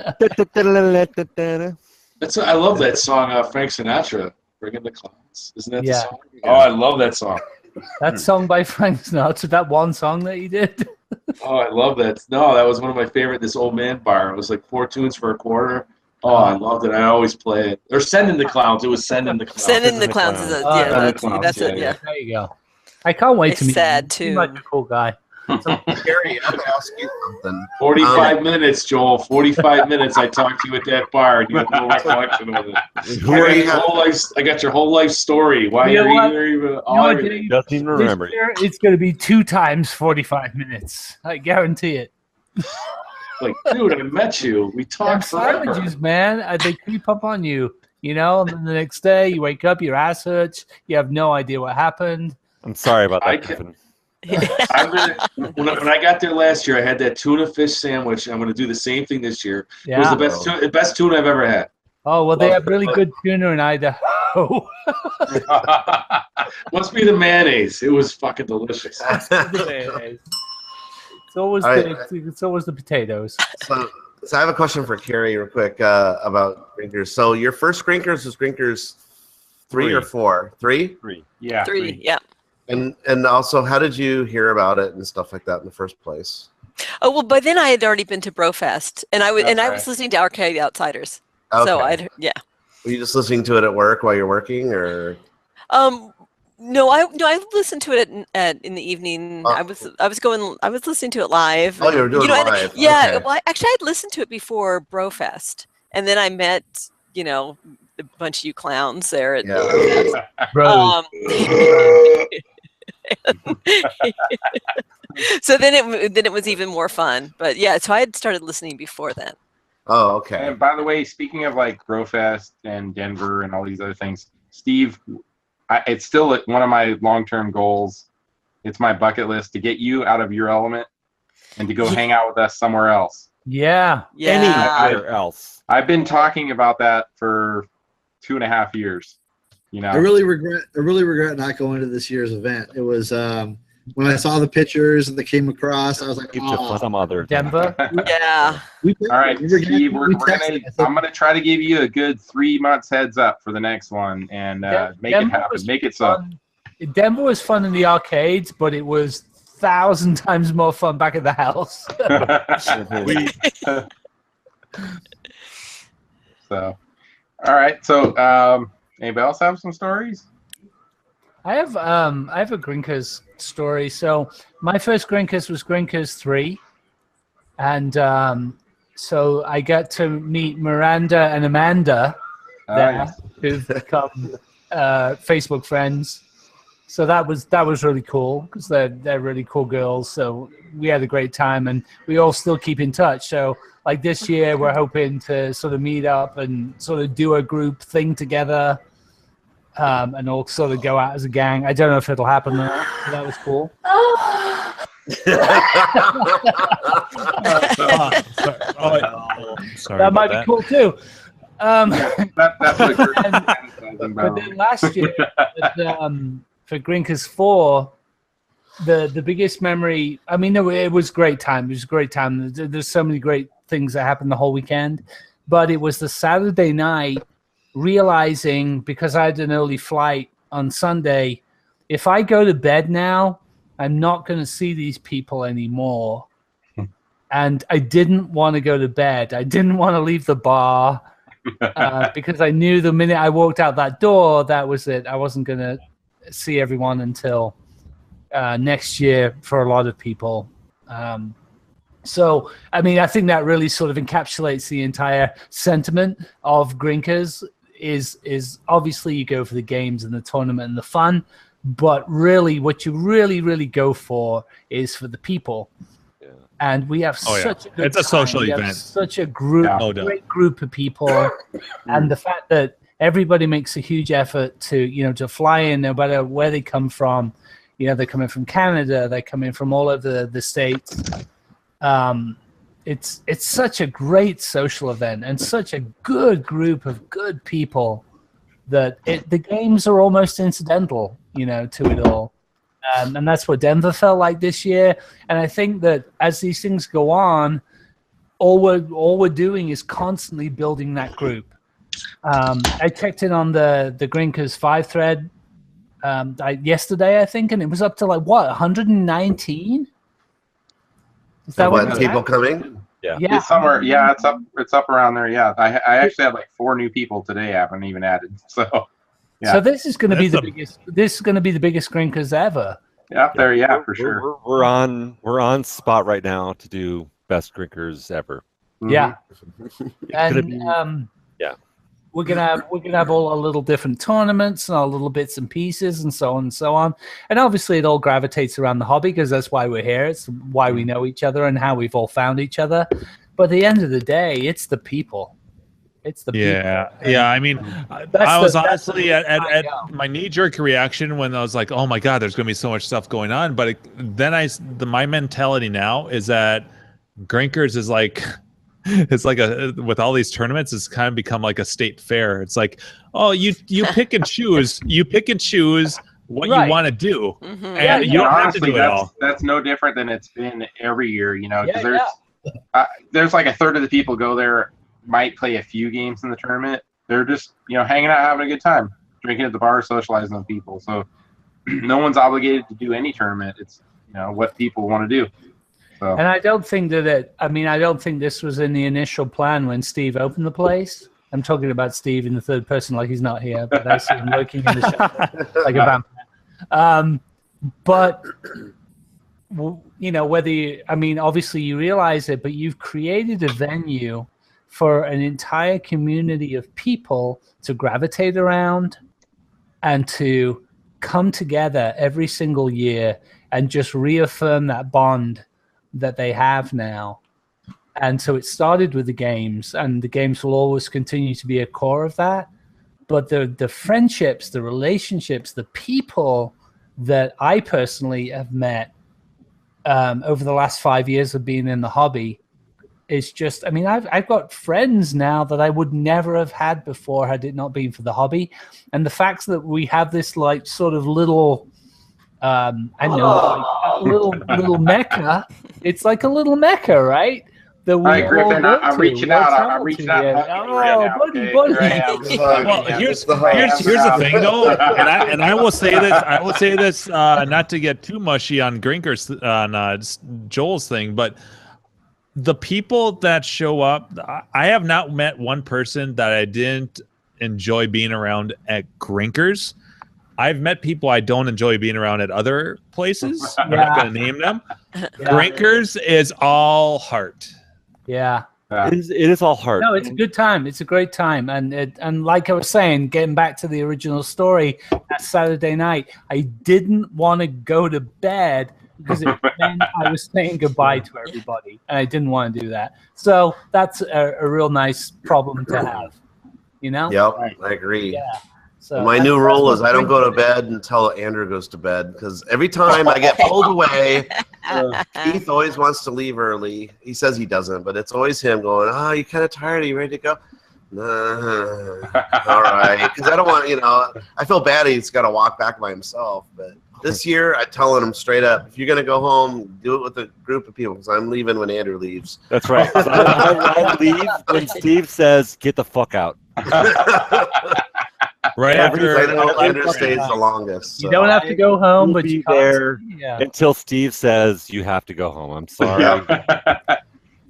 love that song, Frank Sinatra, "Bring in the Clowns." Isn't that the song? Oh, I love that song. That song by Frank Sinatra, that one song that he did. Oh, I love that. No, that was one of my favorite. This Old Man Bar. It was like 4 tunes for a quarter. Oh, I loved it. I always play it. Or "Sending the Clowns." It was "Sending the Clowns." "Sending the Clowns" is that's it. Yeah. There you go. I can't wait to meet sad you. too. You're like a cool guy. So, Gary, I have to ask you something. 45 minutes, Joel. 45 minutes I talked to you at that bar, and you have no recollection of it. I got your whole life story. Why you're even... Doesn't even remember. It's going to be 2 times 45 minutes. I guarantee it. Like, dude, I met you. We talked forever. Sandwiches, man. They creep up on you. And then the next day, you wake up, your ass hurts. You have no idea what happened. I'm sorry about that. When I got there last year, I had that tuna fish sandwich. I'm going to do the same thing this year. Yeah. It was the best tuna I've ever had. Oh, well, they have really good tuna in Idaho. Must be the mayonnaise. It was fucking delicious. It's always it's always the potatoes. So I have a question for Carrie real quick about Grinkers. So your first Grinkers was Grinkers 3 or 4? 3? 3. Yeah. 3. Yeah. And also, how did you hear about it and stuff like that in the first place? Oh well, by then I had already been to Brofest, and I was listening to Arcade Outsiders. Okay. So Were you just listening to it at work while you're working, or? No, I listened to it in the evening. I was listening to it live. Oh, you were doing it live. Yeah. Okay. Well, actually, I'd listened to it before Brofest, and then I met a bunch of you clowns there at Brofest. So then it was even more fun. But yeah, so I had started listening before then. Oh, okay. And by the way, speaking of like Brofest and Denver and all these other things, Steve, it's still one of my long-term goals. It's my bucket list to get you out of your element and to go hang out with us somewhere else. Yeah. Anywhere else. I've been talking about that for 2.5 years. I really regret not going to this year's event. It was when I saw the pictures that came across, I was like, some other Denver. Yeah. All right, Steve, I'm going to try to give you a good 3 months heads up for the next one and make it happen. Make it so. Denver was fun in the arcades, but it was 1,000 times more fun back at the house. So, all right. So, anybody else have some stories? I have a Grinkers story. So my first Grinkers was Grinkers 3, and so I got to meet Miranda and Amanda there, who've become Facebook friends. So that was really cool because they're really cool girls. So we had a great time, and we all still keep in touch. So like this year, we're hoping to sort of meet up and sort of do a group thing together. And all sort of go out as a gang. I don't know if it'll happen or not, but that was cool. Sorry that might be cool too. That's but then last year, for Grinkers 4, the biggest memory, I mean, it was a great time. It was a great time. There's so many great things that happened the whole weekend. But it was the Saturday night, realizing, because I had an early flight on Sunday, if I go to bed now, I'm not going to see these people anymore. And I didn't want to go to bed. I didn't want to leave the bar because I knew the minute I walked out that door, that was it. I wasn't going to see everyone until next year for a lot of people. So, I mean, I think that really sort of encapsulates the entire sentiment of Grinkers. Is obviously you go for the games and the tournament and the fun, but really what you really go for is for the people. Yeah. And we have such a good It's a social event. Such a great group of people. And the fact that everybody makes a huge effort to fly in, no matter where they come from. They're coming from Canada, they're coming from all over the States. It's such a great social event and such a good group of good people that the games are almost incidental, to it all. And that's what Denver felt like this year. And I think that as these things go on, all we're doing is constantly building that group. I checked in on the Grinkers 5 thread yesterday, I think, and it was up to 119? Is that what people coming? Yeah. It's somewhere. Yeah, it's up around there. Yeah, I actually had 4 new people today. I haven't even added. So, yeah. So this is going to be the biggest. This is going to be the biggest Grinkers ever. Yeah, up there. Yeah, for sure. We're on spot right now to do best Grinkers ever. Yeah, and we're gonna have all our little different tournaments and our little bits and pieces and so on and so on. And obviously it all gravitates around the hobby because that's why we're here. It's why we know each other and how we've all found each other. But at the end of the day, it's the people. It's the people. Yeah. I mean, I was honestly at my knee-jerk reaction when I was like, "Oh my God, there's going to be so much stuff going on." But then my mentality now is that Grinkers is like. It's like with all these tournaments, it's kind of become like a state fair. It's like, oh, you pick and choose. You pick and choose what Right. you want to do, Mhm. and you don't have to honestly, do it all. that's no different than it's been every year, because there's like a third of the people go there, might play a few games in the tournament. They're just, hanging out, having a good time, drinking at the bar, socializing with people. So no one's obligated to do any tournament. It's, what people want to do. So. And I don't think I don't think this was in the initial plan when Steve opened the place. I'm talking about Steve in the third person, like he's not here, but I see him lurking in the shadow like a vampire. But obviously you realize it, but you've created a venue for an entire community of people to gravitate around and to come together every single year and just reaffirm that bond that they have now. And so it started with the games, and the games will always continue to be a core of that. But the friendships, the relationships, the people that I personally have met over the last 5 years of being in the hobby is just, I've got friends now that I would never have had before had it not been for the hobby. And the fact that we have this like sort of little, little mecca. It's like a little mecca, right? That we all right, Griffin, all I'm reaching out. I'm reaching out. Oh, buddy. Well, here's the thing, though, and I will say this. I will say this, not to get too mushy on Grinkers, on Joel's thing, but the people that show up, I have not met one person that I didn't enjoy being around at Grinkers. I've met people I don't enjoy being around at other places. I'm not going to name them. Grinkers is all heart. Yeah. It is all heart. No, it's a good time. It's a great time. And like I was saying, getting back to the original story, that Saturday night, I didn't want to go to bed because it meant I was saying goodbye to everybody, and I didn't want to do that. So that's a real nice problem to have, Yep, I agree. Yeah. So my new rule is I don't go to bed until Andrew goes to bed, because every time I get pulled away, Keith always wants to leave early. He says he doesn't, but it's always him going, "Oh, you kind of tired? Are you ready to go?" All right, because I don't want, I feel bad he's got to walk back by himself. But this year, I'm telling him straight up, if you're gonna go home, do it with a group of people, because I'm leaving when Andrew leaves. That's right. I'll leave when Steve says, "Get the fuck out." Right after Andrew stays the longest. So. You don't have to go home, but you there until Steve says you have to go home. I'm sorry.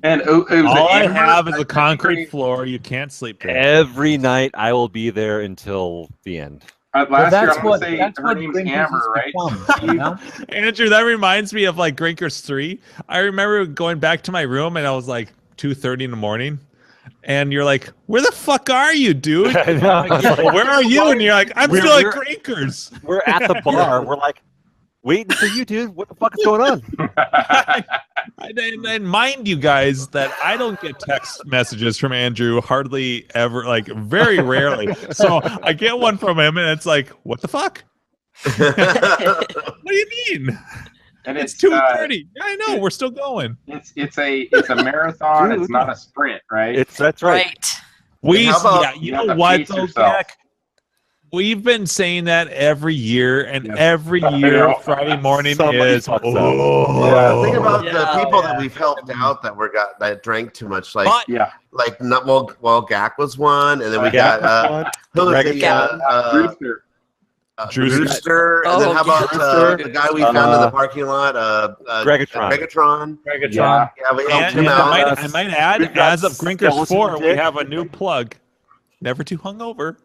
And all I have is a concrete floor. You can't sleep there. Every night I will be there until the end. Last year, I'm going to say her name's Amber, right? Andrew, that reminds me of like Grinkers 3. I remember going back to my room and I was like 2:30 in the morning. And you're like, "Where the fuck are you, dude?" Where are you? And you're like, "I'm still at Grinkers." We're at the bar. We're like, waiting for you, dude. What the fuck is going on? And mind you guys that I don't get text messages from Andrew hardly ever, like very rarely. So I get one from him and it's like, "What the fuck?" What do you mean? And it's 2:30. I know, we're still going. It's a marathon. Dude, it's not a sprint, right? That's right. You know what though, Jack? We've been saying that every year, and every year Friday morning is. Think about the people that we've helped out that drank too much. Like Gak was one, and then we got Drewster, and then how about the guy we found in the parking lot, Gregatron. Yeah, we helped him out. I might add, as of Grinkers 4, we have a new plug. Never too hungover.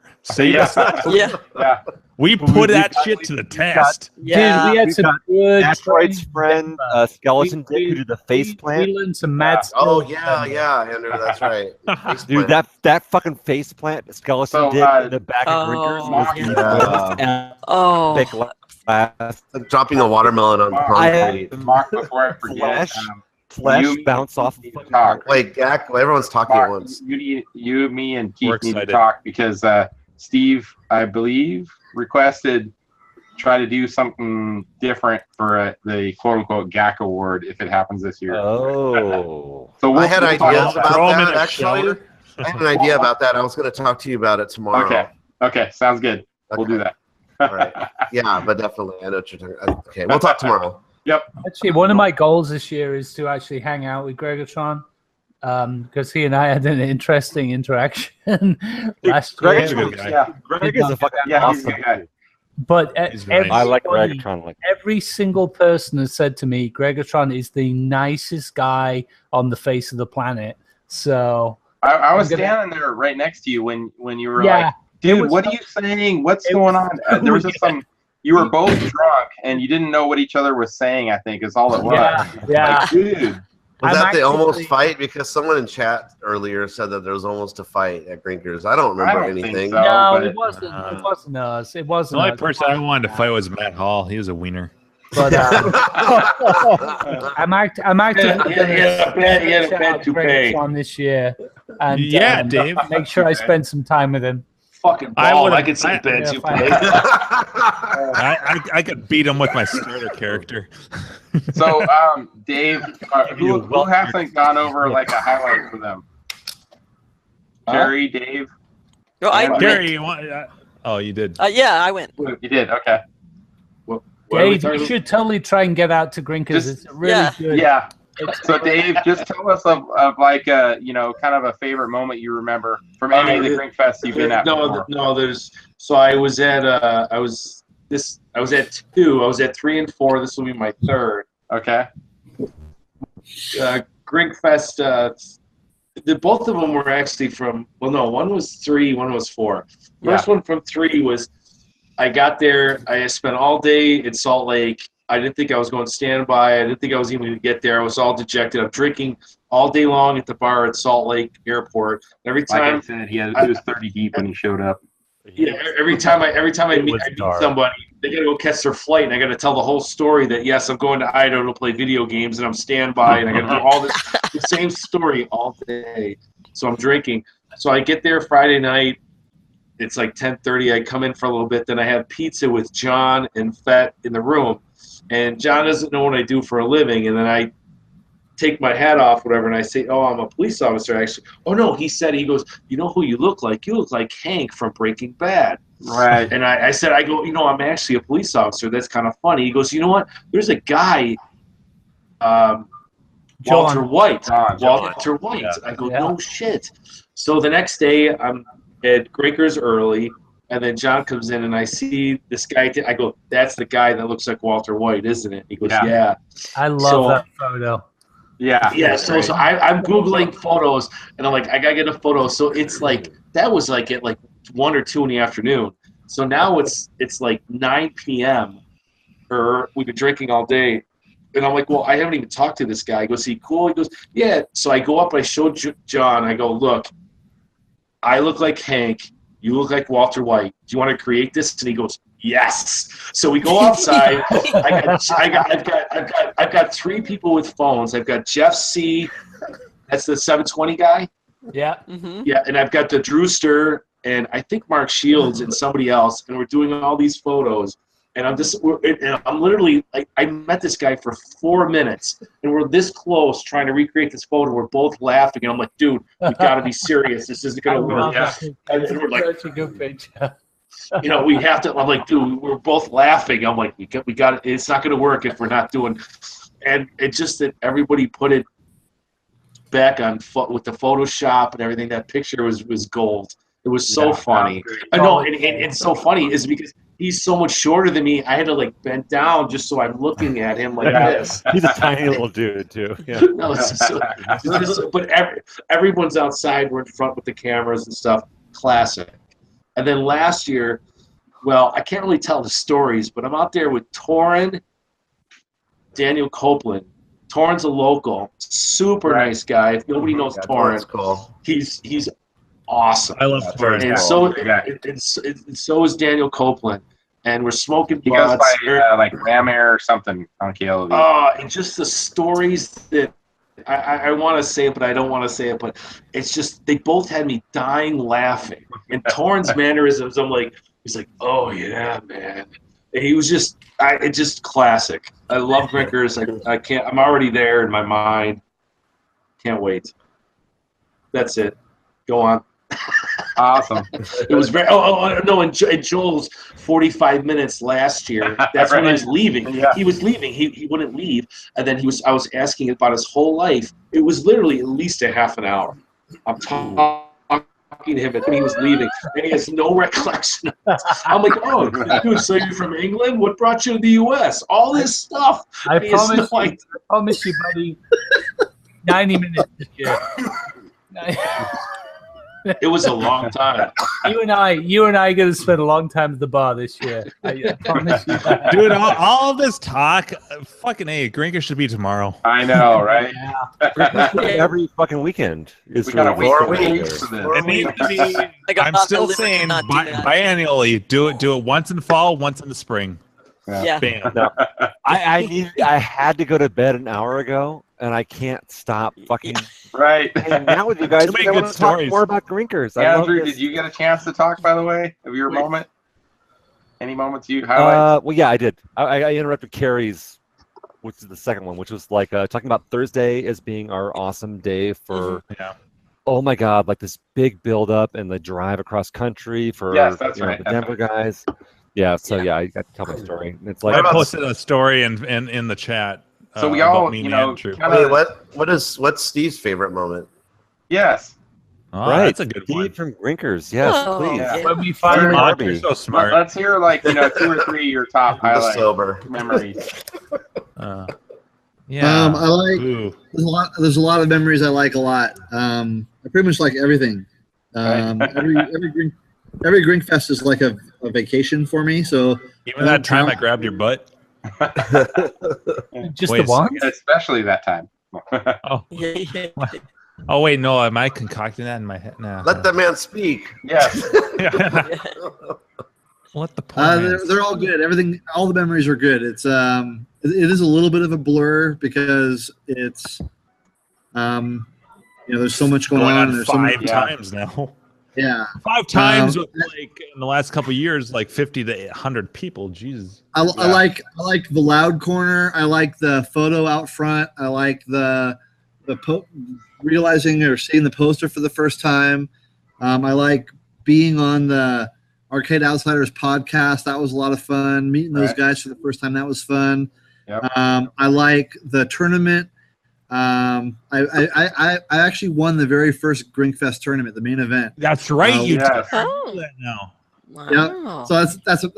We put that shit to the test. Dude, we had some good Asteroid's friend, Skeleton Dick, who did the face plant. Some mad Oh yeah, Andrew, that's right. Dude, that fucking face plant, Skeleton Dick in the back of Grinkers. Dropping a watermelon on concrete. Flesh bounce off. Wait, Gak, everyone's talking at once. You, me, and Keith need to talk because Steve, I believe, requested try to do something different for the quote-unquote GAC award if it happens this year. Oh. So I had ideas about that, actually. I had an idea about that. I was going to talk to you about it tomorrow. Okay, sounds good. We'll do that. All right. Yeah, but definitely, I know what you're talking about. Okay, we'll talk tomorrow. Yep. Actually, one of my goals this year is to actually hang out with Gregatron, because he and I had an interesting interaction last year. Greg's a good guy. Yeah, Greg is a fucking awesome guy. But I like Gregatron. Every single person has said to me, Gregatron is the nicest guy on the face of the planet. So I was standing there right next to you when you were like, dude, what are you saying? What's going on? There was just some. You were both drunk and you didn't know what each other was saying. I think is all it was. Yeah, like, dude. Was that the almost fight? Because someone in chat earlier said that there was almost a fight at Grinkers. I don't remember anything. So, no, it wasn't. It wasn't us. It wasn't. The only us. person I wanted to fight was Matt Hall. He was a wiener. But I'm actively on this year, and Dave, make sure I spend some time with him. Fucking ball. I could say Ben toupee. I could beat him with my starter character. So, Dave, who hasn't gone over like a highlight for them? Jerry, Dave. No, Jerry, you want? Oh, you did. Yeah, I went. You did. Okay. Dave, you should totally try and get out to Grinkers. It's really good. Yeah. So, Dave, just tell us of like kind of a favorite moment you remember from any of the Grinkfests you've been at. No, there's. So I was at I was at 2. I was at 3 and 4. This will be my 3rd. Okay. Grinkfest. Both of them were actually from. Well, no, one was 3, one was 4. First one from 3 was. I got there. I spent all day in Salt Lake. I didn't think I was going to stand by. I didn't think I was even going to get there. I was all dejected. I'm drinking all day long at the bar at Salt Lake Airport. Every time, like I said, he was 30 deep when he showed up. Yeah, every time I meet somebody, they got to go catch their flight, and I got to tell the whole story that yes, I'm going to Idaho to play video games, and I'm standby, and I got to do all this the same story all day. So I'm drinking. So I get there Friday night. It's like 10:30. I come in for a little bit. Then I have pizza with John and Fett in the room. And John doesn't know what I do for a living. And then I take my hat off, whatever, and I say, oh, I'm a police officer, actually. Oh, no, he goes, you know who you look like? You look like Hank from Breaking Bad. Right. And I said, I'm actually a police officer. That's kind of funny. He goes, you know what? There's a guy, Walter White. Walter White. Yeah. I go, no shit. So the next day, I'm at Grinkers early, and then John comes in, and I see this guy. I go, that's the guy that looks like Walter White, isn't it? He goes, yeah. I love that photo. Yeah. Yeah. So I'm Googling photos, and I'm like, I got to get a photo. So it's like, that was like at like 1 or 2 in the afternoon. So now it's like 9 p.m. or we've been drinking all day. And I'm like, well, I haven't even talked to this guy. He goes, he cool? He goes, yeah. So I go up, I show John, I go, look, I look like Hank. You look like Walter White. Do you want to create this? And he goes, yes. So we go outside. I've got 3 people with phones. I've got Jeff C. That's the 720 guy. Yeah. Mm-hmm. Yeah, and I've got the Drewster and I think Mark Shields and somebody else, and we're doing all these photos. And I'm literally, I met this guy for 4 minutes, and we're this close trying to recreate this photo. We're both laughing, and I'm like, dude, we got to be serious. This isn't going to work. And we're like, such a good picture. We have to. I'm like, dude, we're both laughing. I'm like, we got it. It's not going to work if we're not doing. And it's just that everybody put it back on with the Photoshop and everything. That picture was gold. It was so funny. I know, and so funny is because he's so much shorter than me. I had to like bend down just so I'm looking at him like this. He's a tiny little dude too. Yeah. No, but everyone's outside. We're in front with the cameras and stuff. Classic. And then last year, well, I can't really tell the stories, but I'm out there with Torrin, Daniel Copeland. Torrin's a local, super nice guy. If nobody knows Torrin, cool. He's awesome. I love Torrin. And so is Daniel Copeland. And we're smoking He goes by like Ram Air or something on KLV. And just the stories that I want to say it, but I don't want to say it. But it's just they both had me dying laughing. And Torrin's mannerisms, he's like, oh yeah, man. And he was just, it's just classic. I love Grinkers. I can't. I'm already there in my mind. Can't wait. That's it. Go on. Awesome. It was very. No! And Joel's 45 minutes last year. That's when he was leaving. Yeah. He was leaving. He wouldn't leave, and then I was asking about his whole life. It was literally at least a half an hour. I'm talking to him, and he was leaving, and he has no recollection. I'm like, oh, dude, so you're from England? What brought you to the U.S.? All this stuff. I promise you, buddy. 90 minutes this year. It was a long time. You and I are going to spend a long time at the bar this year. I promise you that. Dude, all this talk, fucking A, Grinkers should be tomorrow. I know, right? Every fucking weekend. We got a week for for weeks. this. It needs to be, I'm still saying biannually. Do it once in the fall, once in the spring. Yeah. Bam. No, I had to go to bed an hour ago, and I can't stop fucking Right. hanging out with you guys. Too many I good want to talk stories. more about Grinkers. Andrew, did you get a chance to talk, by the way, of your moment? Any moments you highlight? Well, yeah, I did. I interrupted Carrie's, which is the second one, which was like talking about Thursday as being our awesome day for. Oh my God! Like this big build up and the drive across country for That's right. the Denver guys. Yeah, so I got to tell my story. It's like I posted a story in the chat. So we all, what's Steve's favorite moment? Yes. Oh, right, that's a good one. Steve from Grinkers. Yes, please. Yeah. When we finally You're so smart. Let's hear 2 or 3 of your top highlight sober memories. Yeah. I like. Ooh. There's a lot of memories I like a lot. I pretty much like everything. Every Grinkfest is like a vacation for me. So even that time I grabbed your butt. just Wait, the one. Especially that time. Oh. Oh wait, no, am I concocting that in my head? No. Let the man speak. Yes. Let the poor they're all good. Everything, all the memories are good. It's it is a little bit of a blur because it's there's so much going on. And there's five times now. Yeah. 5 times with in the last couple of years, 50 to 100 people. Jesus. I like the loud corner. I like the photo out front. I like the realizing or seeing the poster for the first time. I like being on the Arcade Outsiders podcast. That was a lot of fun. Meeting those guys for the first time. That was fun. Yep. I like the tournament. I actually won the very first Grinkfest tournament, the main event. That's right. You yes. did that now. Wow. Yeah. So that's a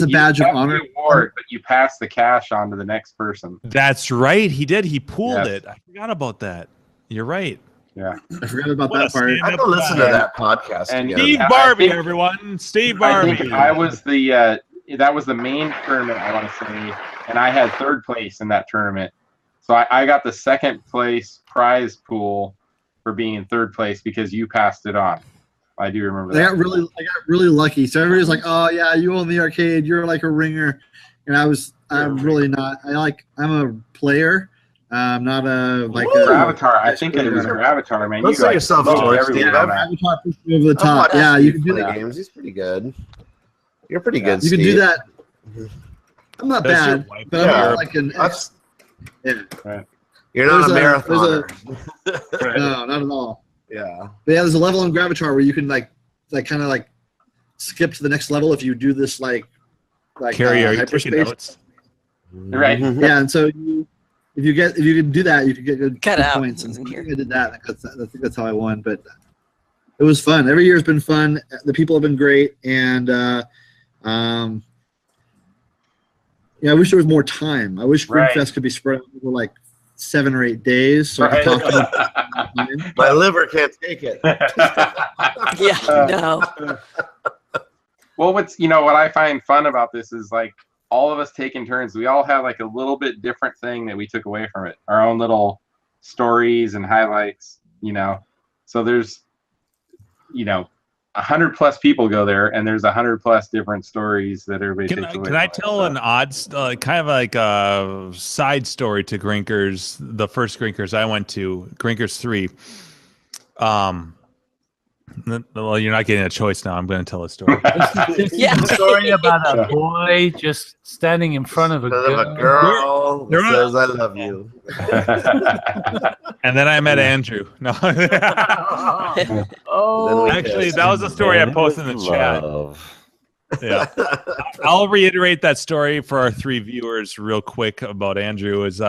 badge of honor. The award, but you pass the cash on to the next person. That's right. He did. He pooled it. I forgot about that. You're right. Yeah. I forgot about that part. I have to listen to that podcast. And Steve Barbie, everyone. Steve Barbie. I think I was that was the main tournament, I want to say, and I had 3rd place in that tournament. So I got the 2nd place prize pool for being in 3rd place because you passed it on. I do remember that. I got really lucky. So everybody's like, "Oh yeah, you own the arcade. You're like a ringer," and I'm really not. I'm a player. I'm not a Gravatar. I think it was Gravatar, man. Don't say yourself George. Gravatar pushed me over the top. Yeah, you can do that. Games. He's pretty good. You're pretty good. You can do that. I'm not bad, but I'm not like an. Yeah. Right. You're not a marathoner. No, not at all. Yeah. But yeah, there's a level in Gravatar where you can kind of skip to the next level if you do this Carry are you taking notes? Right. Yeah, and so if you can do that, you can get good points. And here. I did that. I think that's how I won. But it was fun. Every year has been fun. The people have been great, and I wish there was more time. I wish Grinkfest could be spread over 7 or 8 days so I could talk to them. My liver can't take it. No. Well, what I find fun about this is all of us taking turns. We all have a little bit different thing that we took away from it. Our own little stories and highlights, So there's, 100+ people go there, and there's 100+ different stories that everybody takes away. Can I tell an odd, kind of like a side story to Grinkers? The first Grinkers I went to, Grinkers 3. Well, you're not getting a choice now. I'm going to tell a story. This is a story about a boy just standing in front of a girl. That says, "I love you." And then I met Andrew. No. Actually, that was a story I posted in the chat. Yeah. I'll reiterate that story for our 3 viewers real quick about Andrew. Is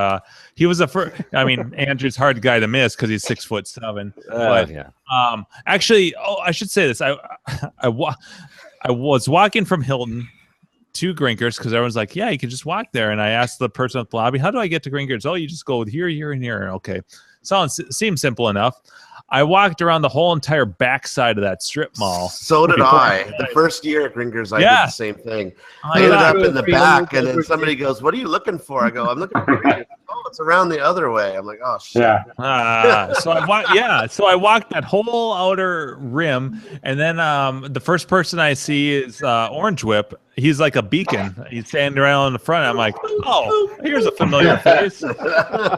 he was Andrew's a hard guy to miss because he's 6'7". But actually, I should say this. I was walking from Hilton to Grinkers because everyone's like, yeah, you can just walk there. And I asked the person at the lobby, how do I get to Grinkers? Oh, you just go here, here, and here. Okay. Seems simple enough. I walked around the whole entire backside of that strip mall. So did I. The first year at Grinkers, I did the same thing. I ended up in the back, and then somebody goes, what are you looking for? I go, I'm looking for Grinkers. Oh, it's around the other way. I'm like, oh, shit. Yeah. So I walked that whole outer rim, and then the first person I see is Orange Whip. He's like a beacon. He's standing around in the front. I'm like, oh, here's a familiar face.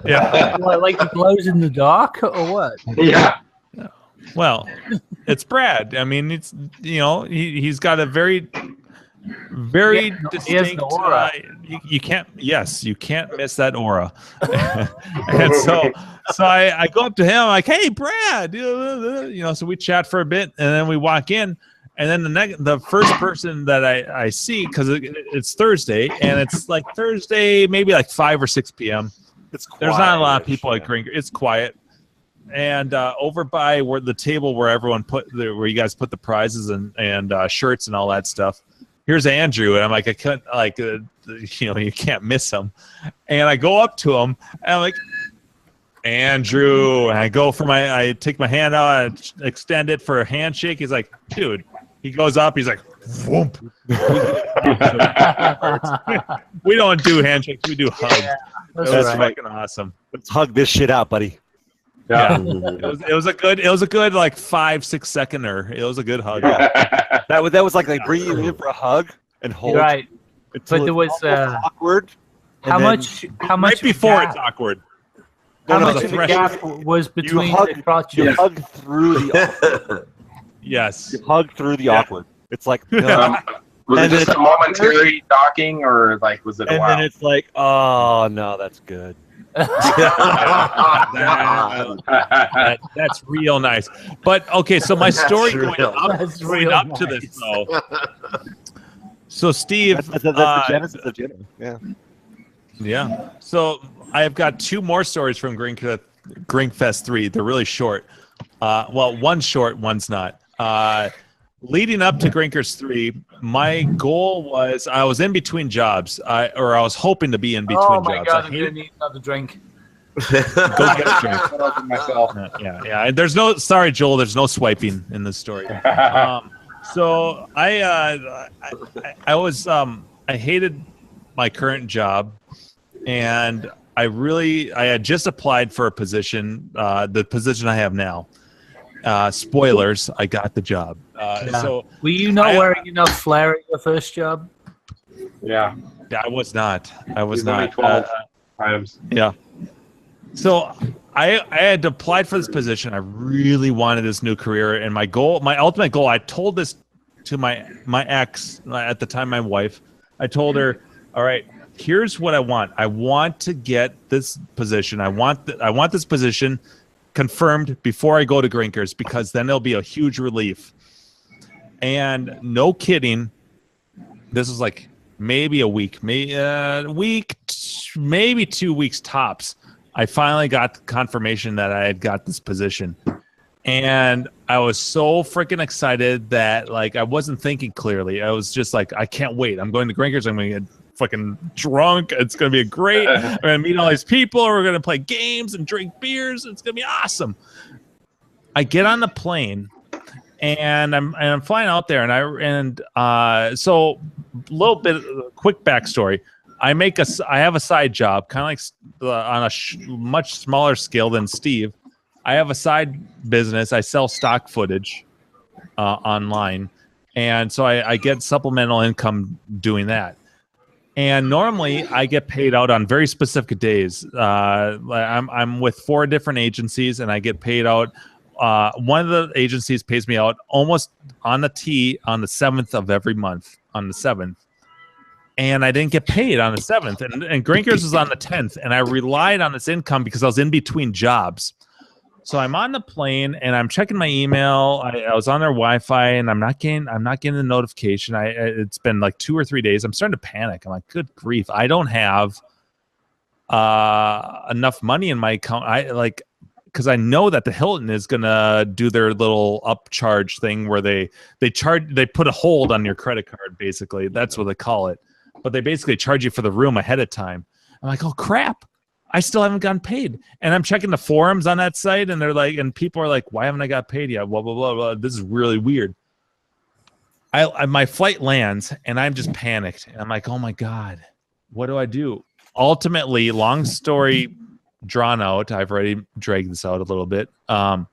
Yeah. What, like he glows in the dark or what? Yeah. Well, it's Brad. I mean, it's he's got a very distinct aura. You can't miss that aura. And so I go up to him like, hey, Brad, so we chat for a bit, and then we walk in. And then the first person that I see, because it's Thursday, and it's like Thursday, maybe like 5 or 6 p.m. There's not a lot of people at Grinkers. It's quiet. And over by where the table where everyone where you guys put the prizes and shirts and all that stuff, here's Andrew. And I'm like, I couldn't, like, you can't miss him. And I go up to him, and I'm like, Andrew. And I go for I take my hand out, I extend it for a handshake. He's like, dude. He goes up. He's like, whoop. We don't do handshakes. We do hugs. Yeah, that's fucking awesome. Let's hug this shit out, buddy. Yeah. It was a good like 5-6 seconder. It was a good hug. Yeah. that was like bring you in for a hug and hold. Right. But there was awkward. How much? Right before it's awkward. How much of a gap was between the crotches? You hug through the. Yes. You hug through the awkward. It's like was it just a momentary docking, or like was it a while? And then it's like, oh no, that's good. That's real nice. But okay, so my story going up to this though. So Steve, that's the genesis of dinner. Yeah. Yeah. So I've got 2 more stories from Grinkfest 3. They're really short. Well, one's short, one's not. Leading up to Grinkers 3, my goal was I was in between jobs, I was hoping to be in between jobs. Oh my God, I'm gonna need another drink. Go get a drink. Myself. Yeah. There's no Joel. There's no swiping in this story. So I hated my current job, and I had just applied for a position, the position I have now. Spoilers, I got the job. So were you not wearing enough flair at your first job? Yeah. I was not. Only 12 items. Yeah. So I had applied for this position. I really wanted this new career, and my ultimate goal, I told this to my ex at the time, my wife. I told her, all right, here's what I want. I want to get this position. I want this position confirmed before I go to Grinkers, because then it'll be a huge relief. And no kidding, this was like maybe a week, maybe 2 weeks tops. I finally got confirmation that I had got this position. And I was so freaking excited that like I wasn't thinking clearly. I was just like, I can't wait. I'm going to Grinkers. I'm going to get fucking drunk. It's going to be great. I'm going to meet all these people. We're going to play games and drink beers. It's going to be awesome. I get on the plane and I'm flying out there, so a little bit quick backstory. I have a side job, kind of like on a much smaller scale than Steve. I have a side business. I sell stock footage online, and so I get supplemental income doing that. And normally I get paid out on very specific days. I'm with 4 different agencies, and I get paid out. One of the agencies pays me out almost on the T on the 7th of every month, on the 7th. And I didn't get paid on the 7th. And Grinkers was on the 10th. And I relied on this income because I was in between jobs. So I'm on the plane and I'm checking my email. I was on their Wi-Fi and I'm not getting the notification. It's been like 2 or 3 days. I'm starting to panic. I'm like, good grief, I don't have enough money in my account. Because I know that the Hilton is gonna do their little upcharge thing where they put a hold on your credit card. Basically, that's what they call it. But they basically charge you for the room ahead of time. I'm like, oh crap, I still haven't gotten paid. And I'm checking the forums on that site, and they're like, and people are like, why haven't I got paid yet? Blah blah blah blah. This is really weird. My flight lands, and I'm just panicked. And I'm like, oh my god, what do I do? Ultimately, long story drawn out, I've already dragged this out a little bit. My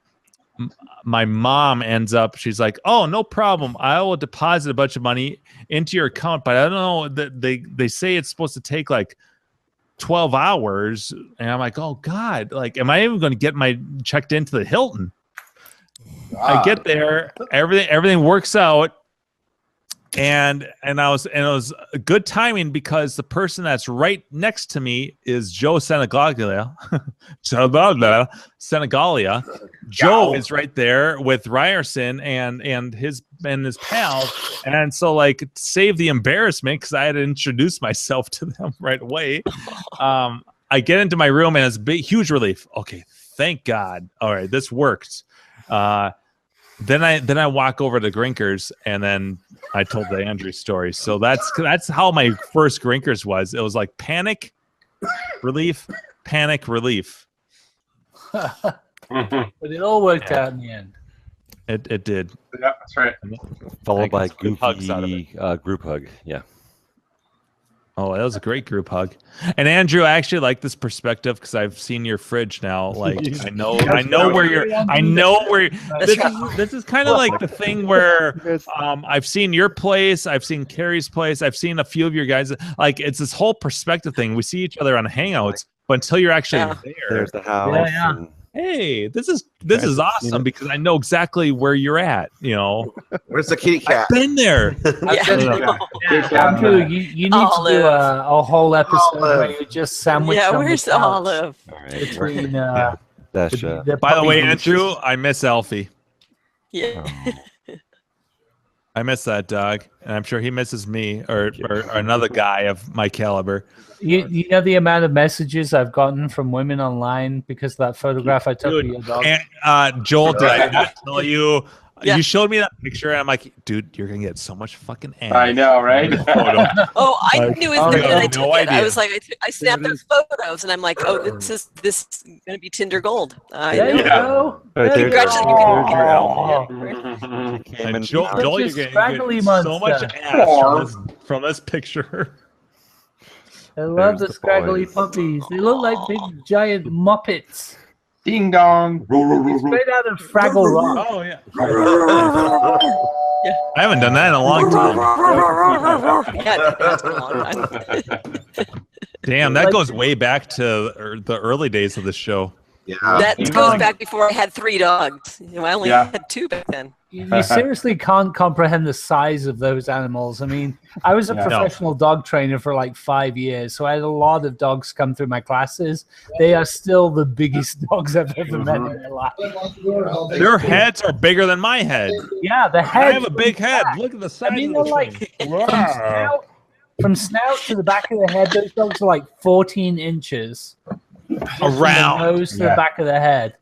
mom ends up, she's like, oh, no problem, I will deposit a bunch of money into your account, but I don't know, that they say it's supposed to take like 12 hours. And I'm like, oh god, like, am I even going to get my checked into the Hilton? I get there, everything works out. And it was a good timing because the person that's right next to me is Joe Senegalia. Senegalia. Joe is right there with Ryerson and his pals, and so like save the embarrassment because I had to introduce myself to them right away. I get into my room and it's a big, huge relief. Okay, thank God. All right, this worked. Then I walk over to Grinkers, and then I told the Andrew story. So that's how my first Grinkers was. It was like panic, relief, panic, relief. But it all worked out in the end. It did. Yeah, that's right. Followed by goofy hugs out of it. Group hug. Yeah. Oh, that was a great group hug. And Andrew, I actually like this perspective because I've seen your fridge now. Like I know where you're. This is kind of like the thing where I've seen your place, I've seen Carrie's place, I've seen a few of your guys. Like it's this whole perspective thing. We see each other on Hangouts, but until you're actually there, there's the house. Yeah. Hey, this is awesome because I know exactly where you're at. You know, where's the kitty cat? I've been there. Andrew, you need to do a whole episode where you just sandwich. Yeah, where's Olive? Between by the way, Andrew, I miss Alfie. Yeah. I miss that dog, and I'm sure he misses me or another guy of my caliber. You know the amount of messages I've gotten from women online because of that photograph I took of your dog? And, Joel, did I not tell you? Yeah. You showed me that picture, and I'm like, dude, you're going to get so much fucking ass. I know, right? Oh, I knew it the minute I took it. I was like, I snapped those photos, and I'm like, oh, this is going to be Tinder gold. There you go. And Joel, you're getting so much ass from this picture. I love the scraggly puppies. They look like big giant Muppets. Ding dong. Straight out of Fraggle Rock. Oh yeah. I haven't done that in a long time. Damn, that goes way back to the early days of the show. Yeah. That goes back before I had 3 dogs. I only had 2 back then. You seriously can't comprehend the size of those animals. I mean, I was a professional dog trainer for like 5 years, so I had a lot of dogs come through my classes. They are still the biggest dogs I've ever met in my life. Their heads are bigger than my head. Yeah, the head. I have a big head. Look at the size. I mean, of they're like from snout to the back of the head. Those dogs are like 14 inches around. From the nose to the back of the head.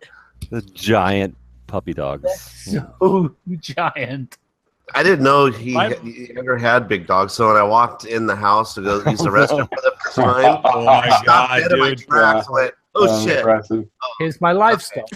The giant puppy dogs. So giant. I didn't know he ever had big dogs. So when I walked in the house to go use the restroom for the first time, oh my god, dude! Oh shit! Here's my livestock.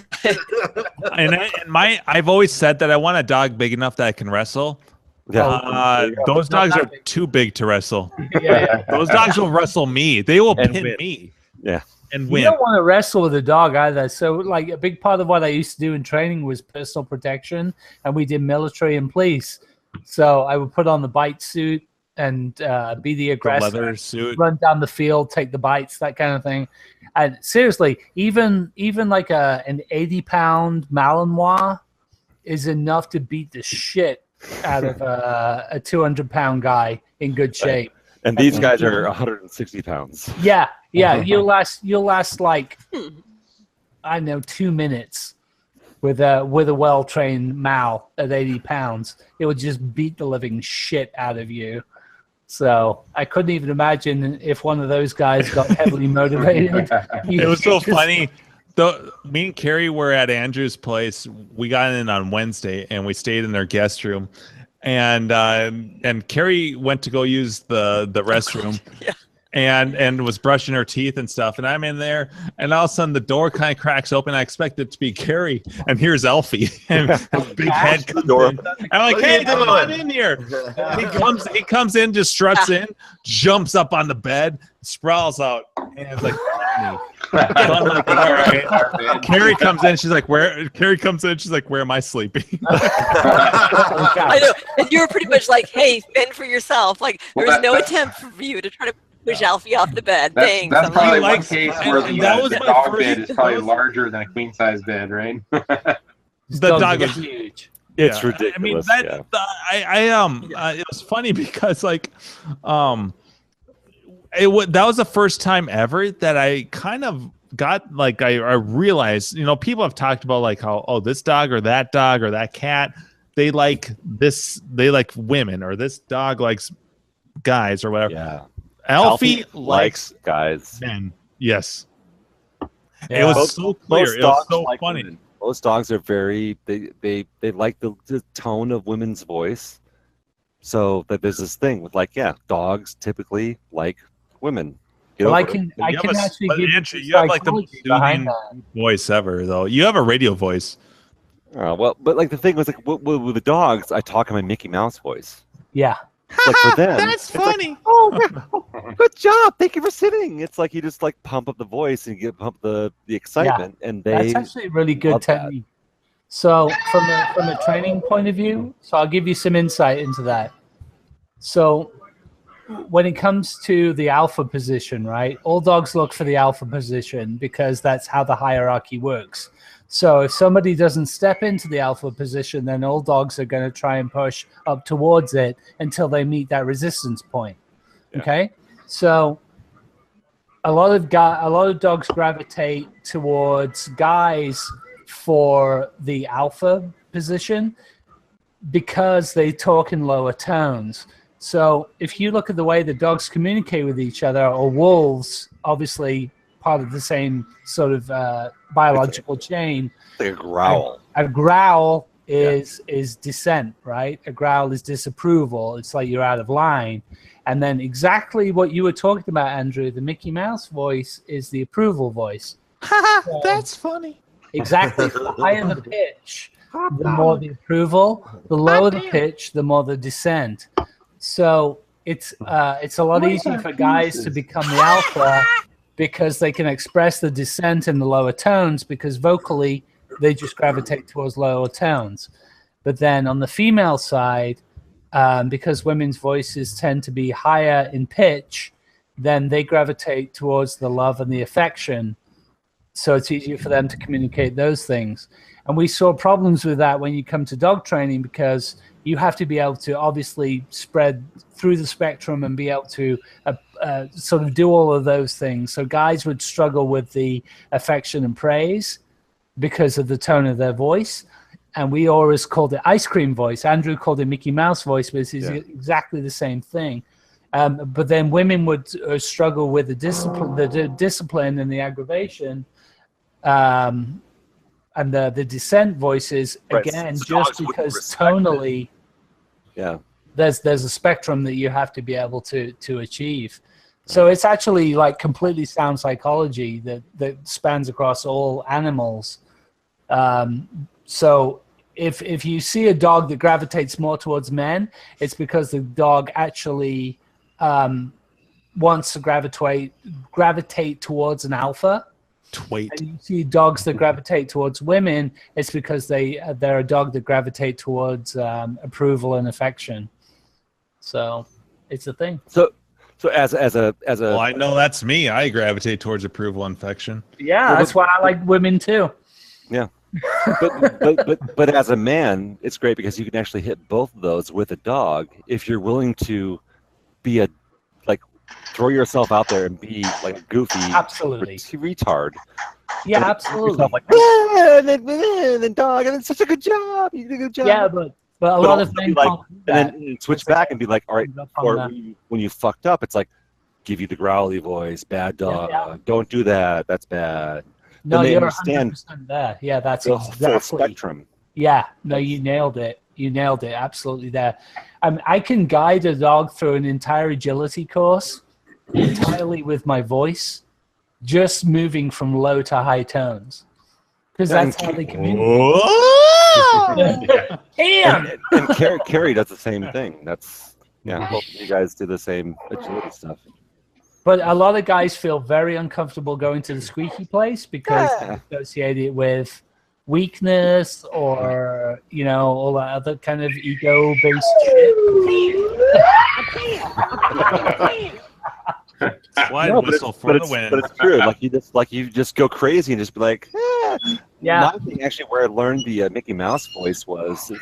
I've always said that I want a dog big enough that I can wrestle. Yeah. Those dogs are too big to wrestle. Yeah. Those dogs will wrestle me. They will pin me. Yeah. And win. You don't want to wrestle with a dog either. So, like, a big part of what I used to do in training was personal protection, and we did military and police. So I would put on the bite suit and be the aggressor, the leather suit, run down the field, take the bites, that kind of thing. And seriously, even like an 80-pound Malinois is enough to beat the shit out of a 200-pound guy in good shape. And these guys are 160 pounds. Yeah. You'll last like I don't know 2 minutes with a well-trained Mal at 80 pounds, it would just beat the living shit out of you. So I couldn't even imagine if one of those guys got heavily motivated. It was so funny. Me and Carrie were at Andrew's place. We got in on Wednesday, and we stayed in their guest room. And Carrie went to go use the restroom. Yeah. And was brushing her teeth and stuff, and I'm in there, and all of a sudden the door kind of cracks open. I expect it to be Carrie, and here's Elfie, and his big head comes in. I'm like, "Hey, come on in here!" He comes in, just struts in, jumps up on the bed, sprawls out, and it's like, Carrie comes in, she's like, "Where?" Carrie comes in, she's like, "Where am I sleeping?" I know, and you were pretty much like, "Hey, fend for yourself." Like there was no attempt for you to try to push Alfie off the bed. That's probably one case where the dog bed is probably larger than a queen size bed, right? The dog is huge. It's ridiculous. I mean, it was funny because like, that was the first time ever that I kind of got like I realized, people have talked about like how this dog or that cat, they like women, or this dog likes guys or whatever. Yeah. Alfie likes guys. Men. Yes. Yeah. It was so clear. It was so funny. Women. Most dogs are very they like the tone of women's voice. So that there's this thing with dogs typically like women. Well, I can actually give you have like the most soothing voice ever, though. You have a radio voice. Well, but like the thing was like with the dogs, I talk in my Mickey Mouse voice. Yeah. Like for them, that's funny. Like, good job! Thank you for sitting. It's like you just like pump up the voice and pump the excitement, and that's actually a really good technique. So from a training point of view, so I'll give you some insight into that. So when it comes to the alpha position, right? All dogs look for the alpha position because that's how the hierarchy works. So if somebody doesn't step into the alpha position, then all dogs are going to try and push up towards it until they meet that resistance point. Yeah. Okay, so a lot of dogs gravitate towards guys for the alpha position because they talk in lower tones. So if you look at the way the dogs communicate with each other, or wolves, obviously part of the same sort of biological chain. Like a growl. A growl is dissent, right? A growl is disapproval. It's like you're out of line. And then exactly what you were talking about, Andrew, the Mickey Mouse voice is the approval voice. That's funny. Exactly. The higher the pitch, the more the approval. The lower the pitch, the more the dissent. So it's a lot easier for guys to become the alpha because they can express the dissent in the lower tones, because vocally they just gravitate towards lower tones. But then on the female side, because women's voices tend to be higher in pitch, then they gravitate towards the love and the affection. So it's easier for them to communicate those things. And we saw problems with that when you come to dog training, because you have to be able to obviously spread through the spectrum and be able to sort of do all of those things. So guys would struggle with the affection and praise because of the tone of their voice. And we always called it ice cream voice. Andrew called it Mickey Mouse voice, but it's exactly the same thing. But then women would struggle with the discipline and the aggravation, and the dissent voices, again, just because tonally, there's a spectrum that you have to be able to achieve. So it's actually like completely sound psychology that spans across all animals. So if you see a dog that gravitates more towards men, it's because the dog actually wants to gravitate towards an alpha. And you see dogs that gravitate towards women, it's because they're a dog that gravitate towards approval and affection. So it's a thing. So as a well, I know that's me. I gravitate towards approval and affection. Yeah, that's why I like women too. Yeah. but as a man, it's great because you can actually hit both of those with a dog if you're willing to be throw yourself out there and be like goofy, absolutely retard. Yeah, absolutely. Like, and then dog, and it's such a good job. You did a good job. Yeah, but a lot of men like, can't do and that. then switch back and be like, all right, or when you fucked up, it's like, give you the growly voice, bad dog. Don't do that. That's bad. No, then you're they 100% there. Yeah, that's the exactly. full spectrum. Yeah, no, you nailed it. You nailed it. Absolutely there. I can guide a dog through an entire agility course entirely with my voice, just moving from low to high tones. Because that's how they communicate. And Carrie does the same thing. That's both of you guys do the same agility stuff. But a lot of guys feel very uncomfortable going to the squeaky place because they associate it with weakness or, all that other kind of ego-based shit. Slide whistle for the win. But it's true. You just go crazy and just be like, Yeah. My thing actually where I learned the Mickey Mouse voice was the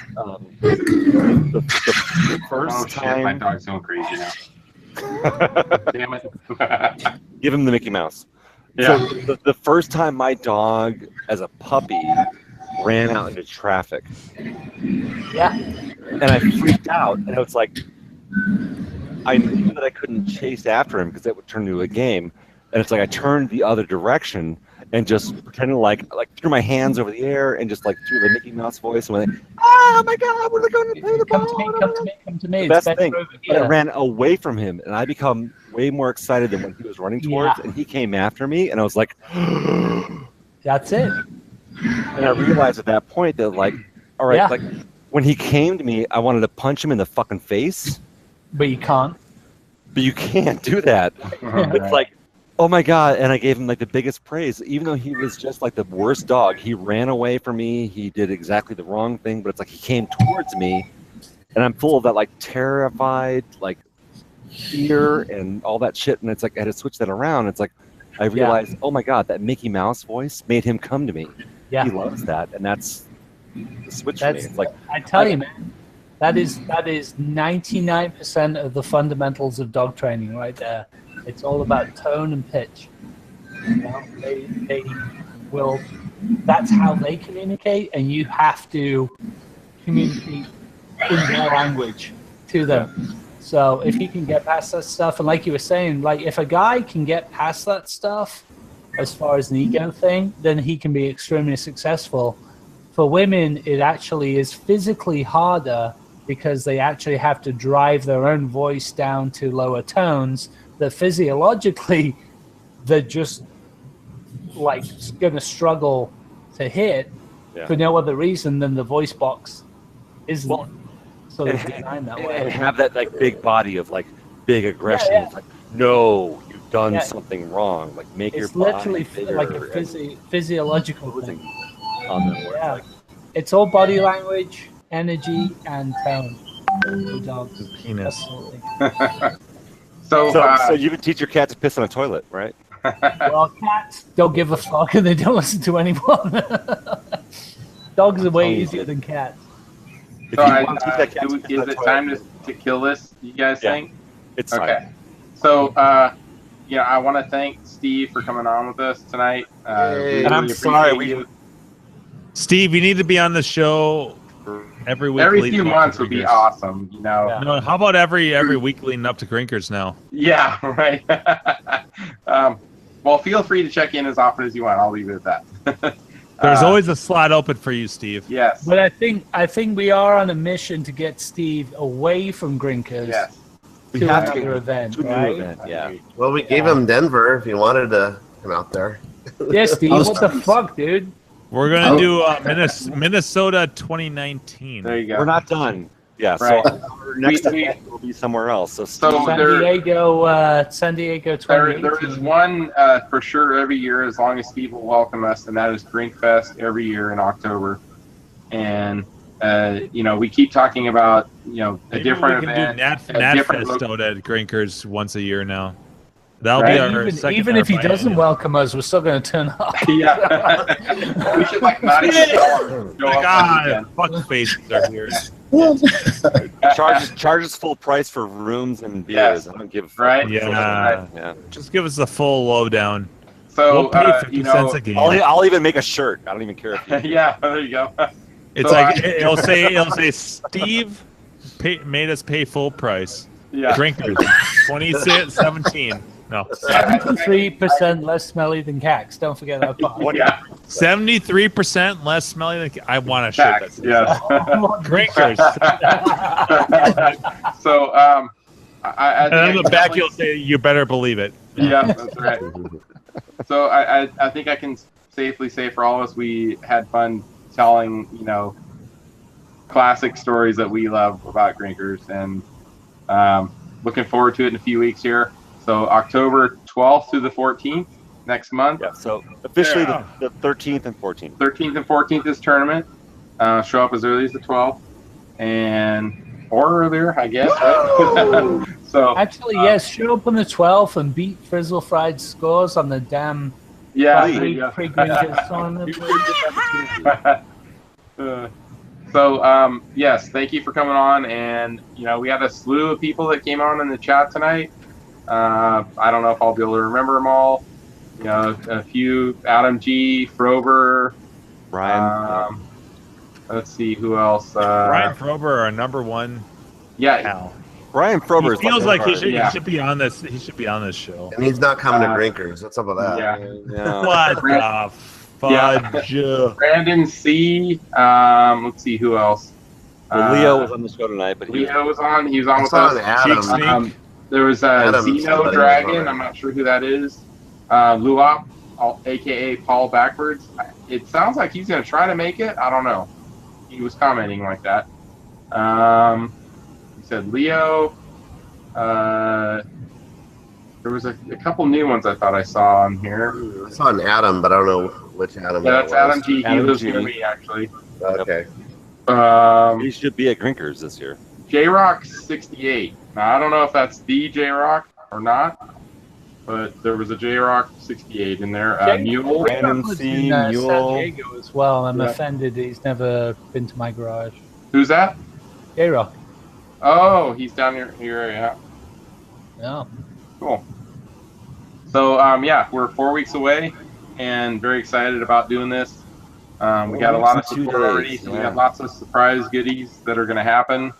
first time. My dog's going crazy now. Damn it. Give him the Mickey Mouse. Yeah. So the first time my dog, as a puppy, ran out into traffic. Yeah. And I freaked out, and it was like, I knew that I couldn't chase after him because that would turn into a game. And it's like I turned the other direction and just pretended like threw my hands over the air and just like threw the Mickey Mouse voice and went, oh my God, we're going to play the ball. Come to me. The best thing. But I ran away from him, and I become way more excited than when he was running towards, and he came after me, and I was like, that's it. And I realized at that point that like, all right, like when he came to me, I wanted to punch him in the fucking face. But you can't. But you can't do that. It's like, oh my God. And I gave him like the biggest praise. Even though he was just like the worst dog, he ran away from me. He did exactly the wrong thing, but it's like he came towards me. And I'm full of that like terrified, like fear and all that shit. And it's like I had to switch that around. It's like I realized, oh my God, that Mickey Mouse voice made him come to me. Yeah. He loves that. And that's the switch for me. It's like, I tell you, man. That is 99% of the fundamentals of dog training right there. It's all about tone and pitch. They will. That's how they communicate, and you have to communicate in their language to them. So if you can get past that stuff, and like you were saying, like if a guy can get past that stuff, as far as an ego thing, then he can be extremely successful. For women, it actually is physically harder because they actually have to drive their own voice down to lower tones that physiologically they're just like going to struggle to hit for no other reason than the voice box isn't sort of designed that way. And have that like big body of like big aggression. It's like, no, you've done something wrong. Like make your body literally bigger like a physiological thing. On the Yeah, it's all body language, energy, and tone. The dog's penis. So you would teach your cat to piss on a toilet, right? Well, cats don't give a fuck and they don't listen to anyone. Dogs are way easier than cats. So is it time to kill this, you guys think? It's okay. time. So, I want to thank Steve for coming on with us tonight. And I'm sorry. Steve, you need to be on the show every week. Every few months would be awesome, No, how about every week leading up to Grinkers now? Yeah, right. Well, feel free to check in as often as you want. I'll leave it at that. There's always a slot open for you, Steve. Yes. But I think we are on a mission to get Steve away from Grinkers. Yes. To another event, right? Yeah. Well, we gave him Denver if he wanted to come out there. Yeah, Steve, what the fuck, dude? We're going to do Minnesota 2019. There you go. We're not done. Yeah, Right. so our next event will be somewhere else. So So San there- Diego There 2018. is one for sure every year, as long as people welcome us, and that is Grinkfest every year in October. And we keep talking about a Maybe different we can event, do a different NatFest out at Grinkers once a year now. That'll Right. be our Even if he doesn't welcome us, we're still going to turn up. Yeah. We should not even show up God, fuck faces are here. charges full price for rooms and beers. Yes. I don't give a fuck. Right? Yeah. Just give us the full lowdown. So we'll pay 50 cents a game. I'll even make a shirt. I don't even care if you yeah, there you go. It's So like it'll say Steve made us pay full price. Yeah. Drinkers 2017. No. 73% less smelly than Cax. Don't forget that part. Yeah. 73% less smelly than I want a shirt. Facts, yes. Drinkers. So I And on the back you'll say you better believe it. Yeah, that's right. So I think I can safely say for all of us, we had fun telling, classic stories that we love about Grinkers, and looking forward to it in a few weeks here. So October 12th through the 14th next month. Yeah, so officially the 13th and 14th. 13th and 14th is tournament. Show up as early as the 12th, or earlier, I guess. Right? So actually, yes, show up on the 12th and beat Frizzle Fried scores on the damn pre-Grinkers tournament. So yes, thank you for coming on, and we had a slew of people that came on in the chat tonight. I don't know if I'll be able to remember them all. A few: Adam G, Frober, Brian. Let's see who else. Brian Frober, our number one. Yeah, pal. Brian Frober feels like he should be on this. He should be on this show. And he's not coming to Grinkers. What's up with that? Yeah. What the fudge? Yeah. Brandon C. Let's see who else. Leo was on the show tonight, but Leo was on. He was on with us. Adam. There was Zeno Dragon. I'm not sure who that is. Luop, aka Paul Backwards. It sounds like he's going to try to make it. I don't know. He was commenting like that. He said Leo. There was a couple new ones I thought I saw on here. I saw an Adam, but I don't know which Adam. Yeah, that's Adam G. He lives G. near me, actually. Okay. He should be at Grinkers this year. J-Rock 68. Now, I don't know if that's the J-Rock or not, but there was a J-Rock 68 in there. Mule. Brandon C. Mule. San Diego as well. I'm offended he's never been to my garage. Who's that? J-Rock. Oh, he's down here, yeah. Yeah. Cool. So, yeah, we're 4 weeks away and very excited about doing this. We got a lot of support already. So we got lots of surprise goodies that are going to happen.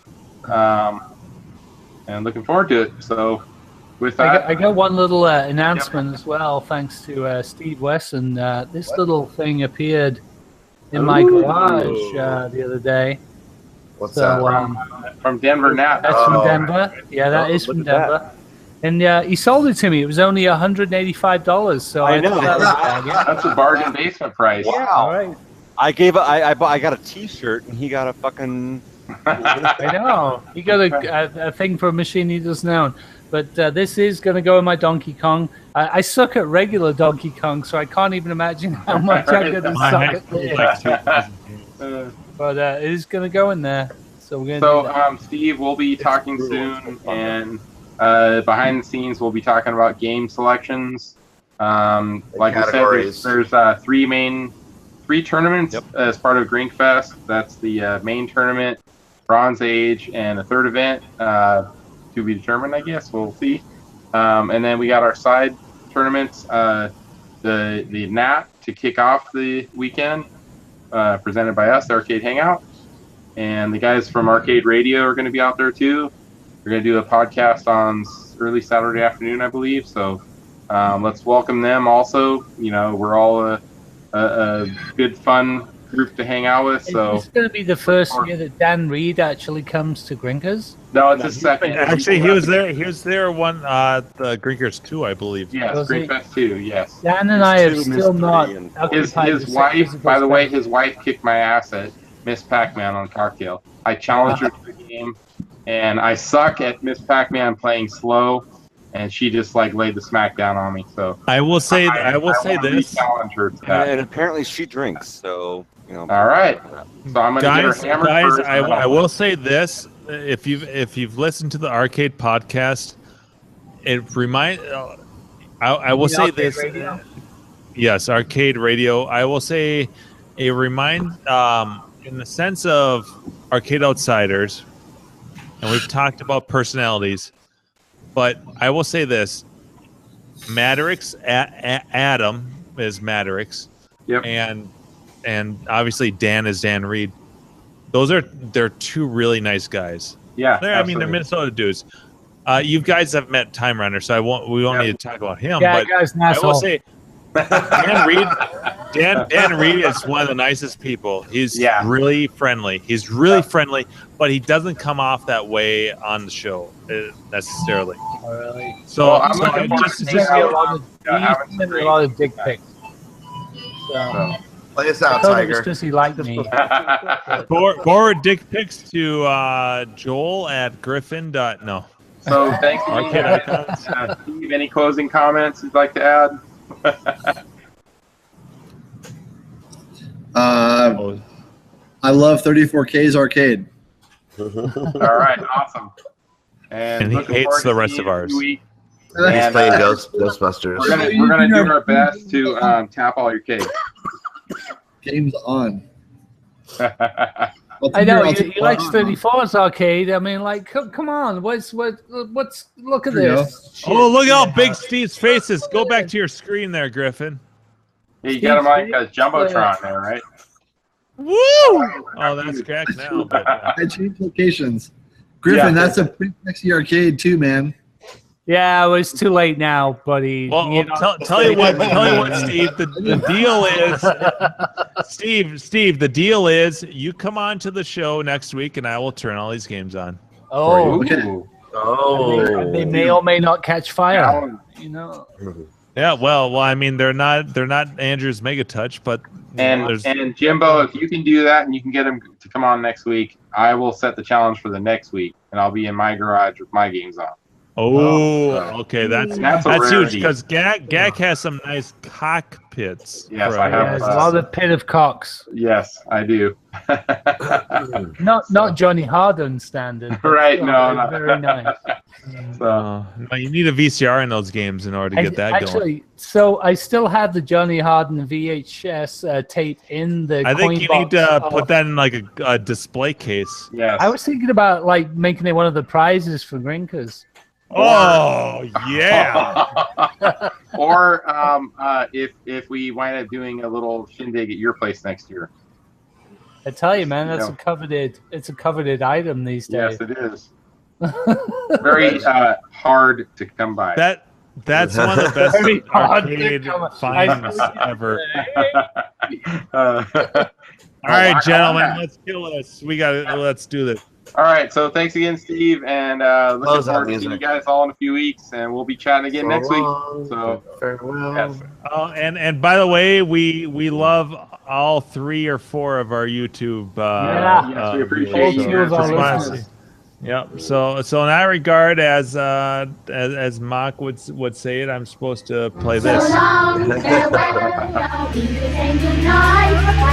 And looking forward to it. So, with that, I got one little announcement as well, thanks to Steve Wesson. This little thing appeared in my garage the other day. What's that? From Denver, Nat. That's from Denver. Yeah, that is from Denver. And he sold it to me. It was only $185. So I know that's a bargain basement price. Wow. All right. I got a T-shirt and he got a fucking. I know. He got a thing for a machine he doesn't own. But this is going to go in my Donkey Kong. I suck at regular Donkey Kong, so I can't even imagine how much I'm going to suck at this. But it is going to go in there. So we're going to Steve, we'll be talking soon, and behind the scenes, we'll be talking about game selections. Like I said, there's three tournaments as part of Grinkfest. That's the main tournament, Bronze Age, and a third event to be determined, I guess. We'll see. And then we got our side tournaments, the NAT to kick off the weekend, presented by us, Arcade Hangout. And the guys from Arcade Radio are going to be out there too. We're going to do a podcast on early Saturday afternoon, I believe. So let's welcome them also. We're all a good, fun group to hang out with. So it's going to be the first year that Dan Reed actually comes to Grinkers. No, it's his second. Actually, he was there. He was there one the Grinkers 2, I believe. Yes, Grinkfest 2. Yes. Dan and I have still not. His wife, by the way, his wife kicked my ass at Miss Pac-Man on Cocktail. I challenged her to the game, and I suck at Miss Pac-Man playing slow, and she just laid the smack down on me. So I will say this. Challenge her to that. And apparently she drinks, so All right. So I'm gonna get her hammered first. I will say this: if you've listened to the Arcade podcast, it I will say this. Radio? Yes, Arcade Radio. I will say a remind in the sense of Arcade Outsiders, and we've talked about personalities, but I will say this: Madrix, Adam is Madrix, and obviously Dan is Dan Reed. They're two really nice guys. Yeah, I mean they're Minnesota dudes. You guys have met Time Runner, so we won't need to talk about him. Yeah, but guy's an I asshole. will say, Dan Reed. Dan Reed is one of the nicest people. He's really friendly. But he doesn't come off that way on the show necessarily. Oh, really? So I'm looking forward to seeing a lot of dick pics. So, play us out, I thought it was Tiger. because he liked me. Forward dick pics to Joel at Griffin. No. So thanks again. Steve, any closing comments you'd like to add? I love 34K's arcade. All right, awesome. And he hates the rest of ours. He's playing Ghostbusters. We're gonna do our best to tap all your cake. Game's on. I know he likes 34's arcade. I mean, like, come on, what's look at this. Oh, look at how big Steve's face is. Go back to your screen there, Griffin. Yeah, you got him like a jumbotron there, right? Woo! Oh, that's cracked now. But, I changed locations. Griffin, that's a pretty sexy arcade too, man. Yeah, well, it's too late now, buddy. Well, tell you what, Steve. The deal is, Steve. The deal is, you come on to the show next week, and I will turn all these games on. Oh, okay. Oh, they may or may not catch fire. You know. Yeah, well, I mean, they're not Andrew's Mega Touch, but and Jimbo, if you can do that and you can get him to come on next week, I will set the challenge for the next week, and I'll be in my garage with my games on. Oh, okay, that's huge because Gak has some nice cockpits. Yes, I have. A lot of pit of cocks. Yes, I do. not Johnny Harden standard. Right? No, very nice. So you need a VCR in those games in order to get that going. So I still have the Johnny Harden VHS tape in the. I think you need to put that in like a display case. Yes. I was thinking about like making it one of the prizes for Grinkers. Oh yeah. Or if we wind up doing a little shindig at your place next year. I tell you, man, that's a coveted item these days. Yes, it is. Very hard to come by. That's one of the best arcade finds ever. All right, gentlemen, let's kill this. Let's do this. All right, so thanks again, Steve, and looking forward to seeing you guys all in a few weeks, and we'll be chatting again next week. So farewell. Yes. And by the way, we love all 3 or 4 of our YouTube. Yes, we appreciate you. Yep. So in that regard, as Mock would say it, I'm supposed to play this. So long, farewell, and good night.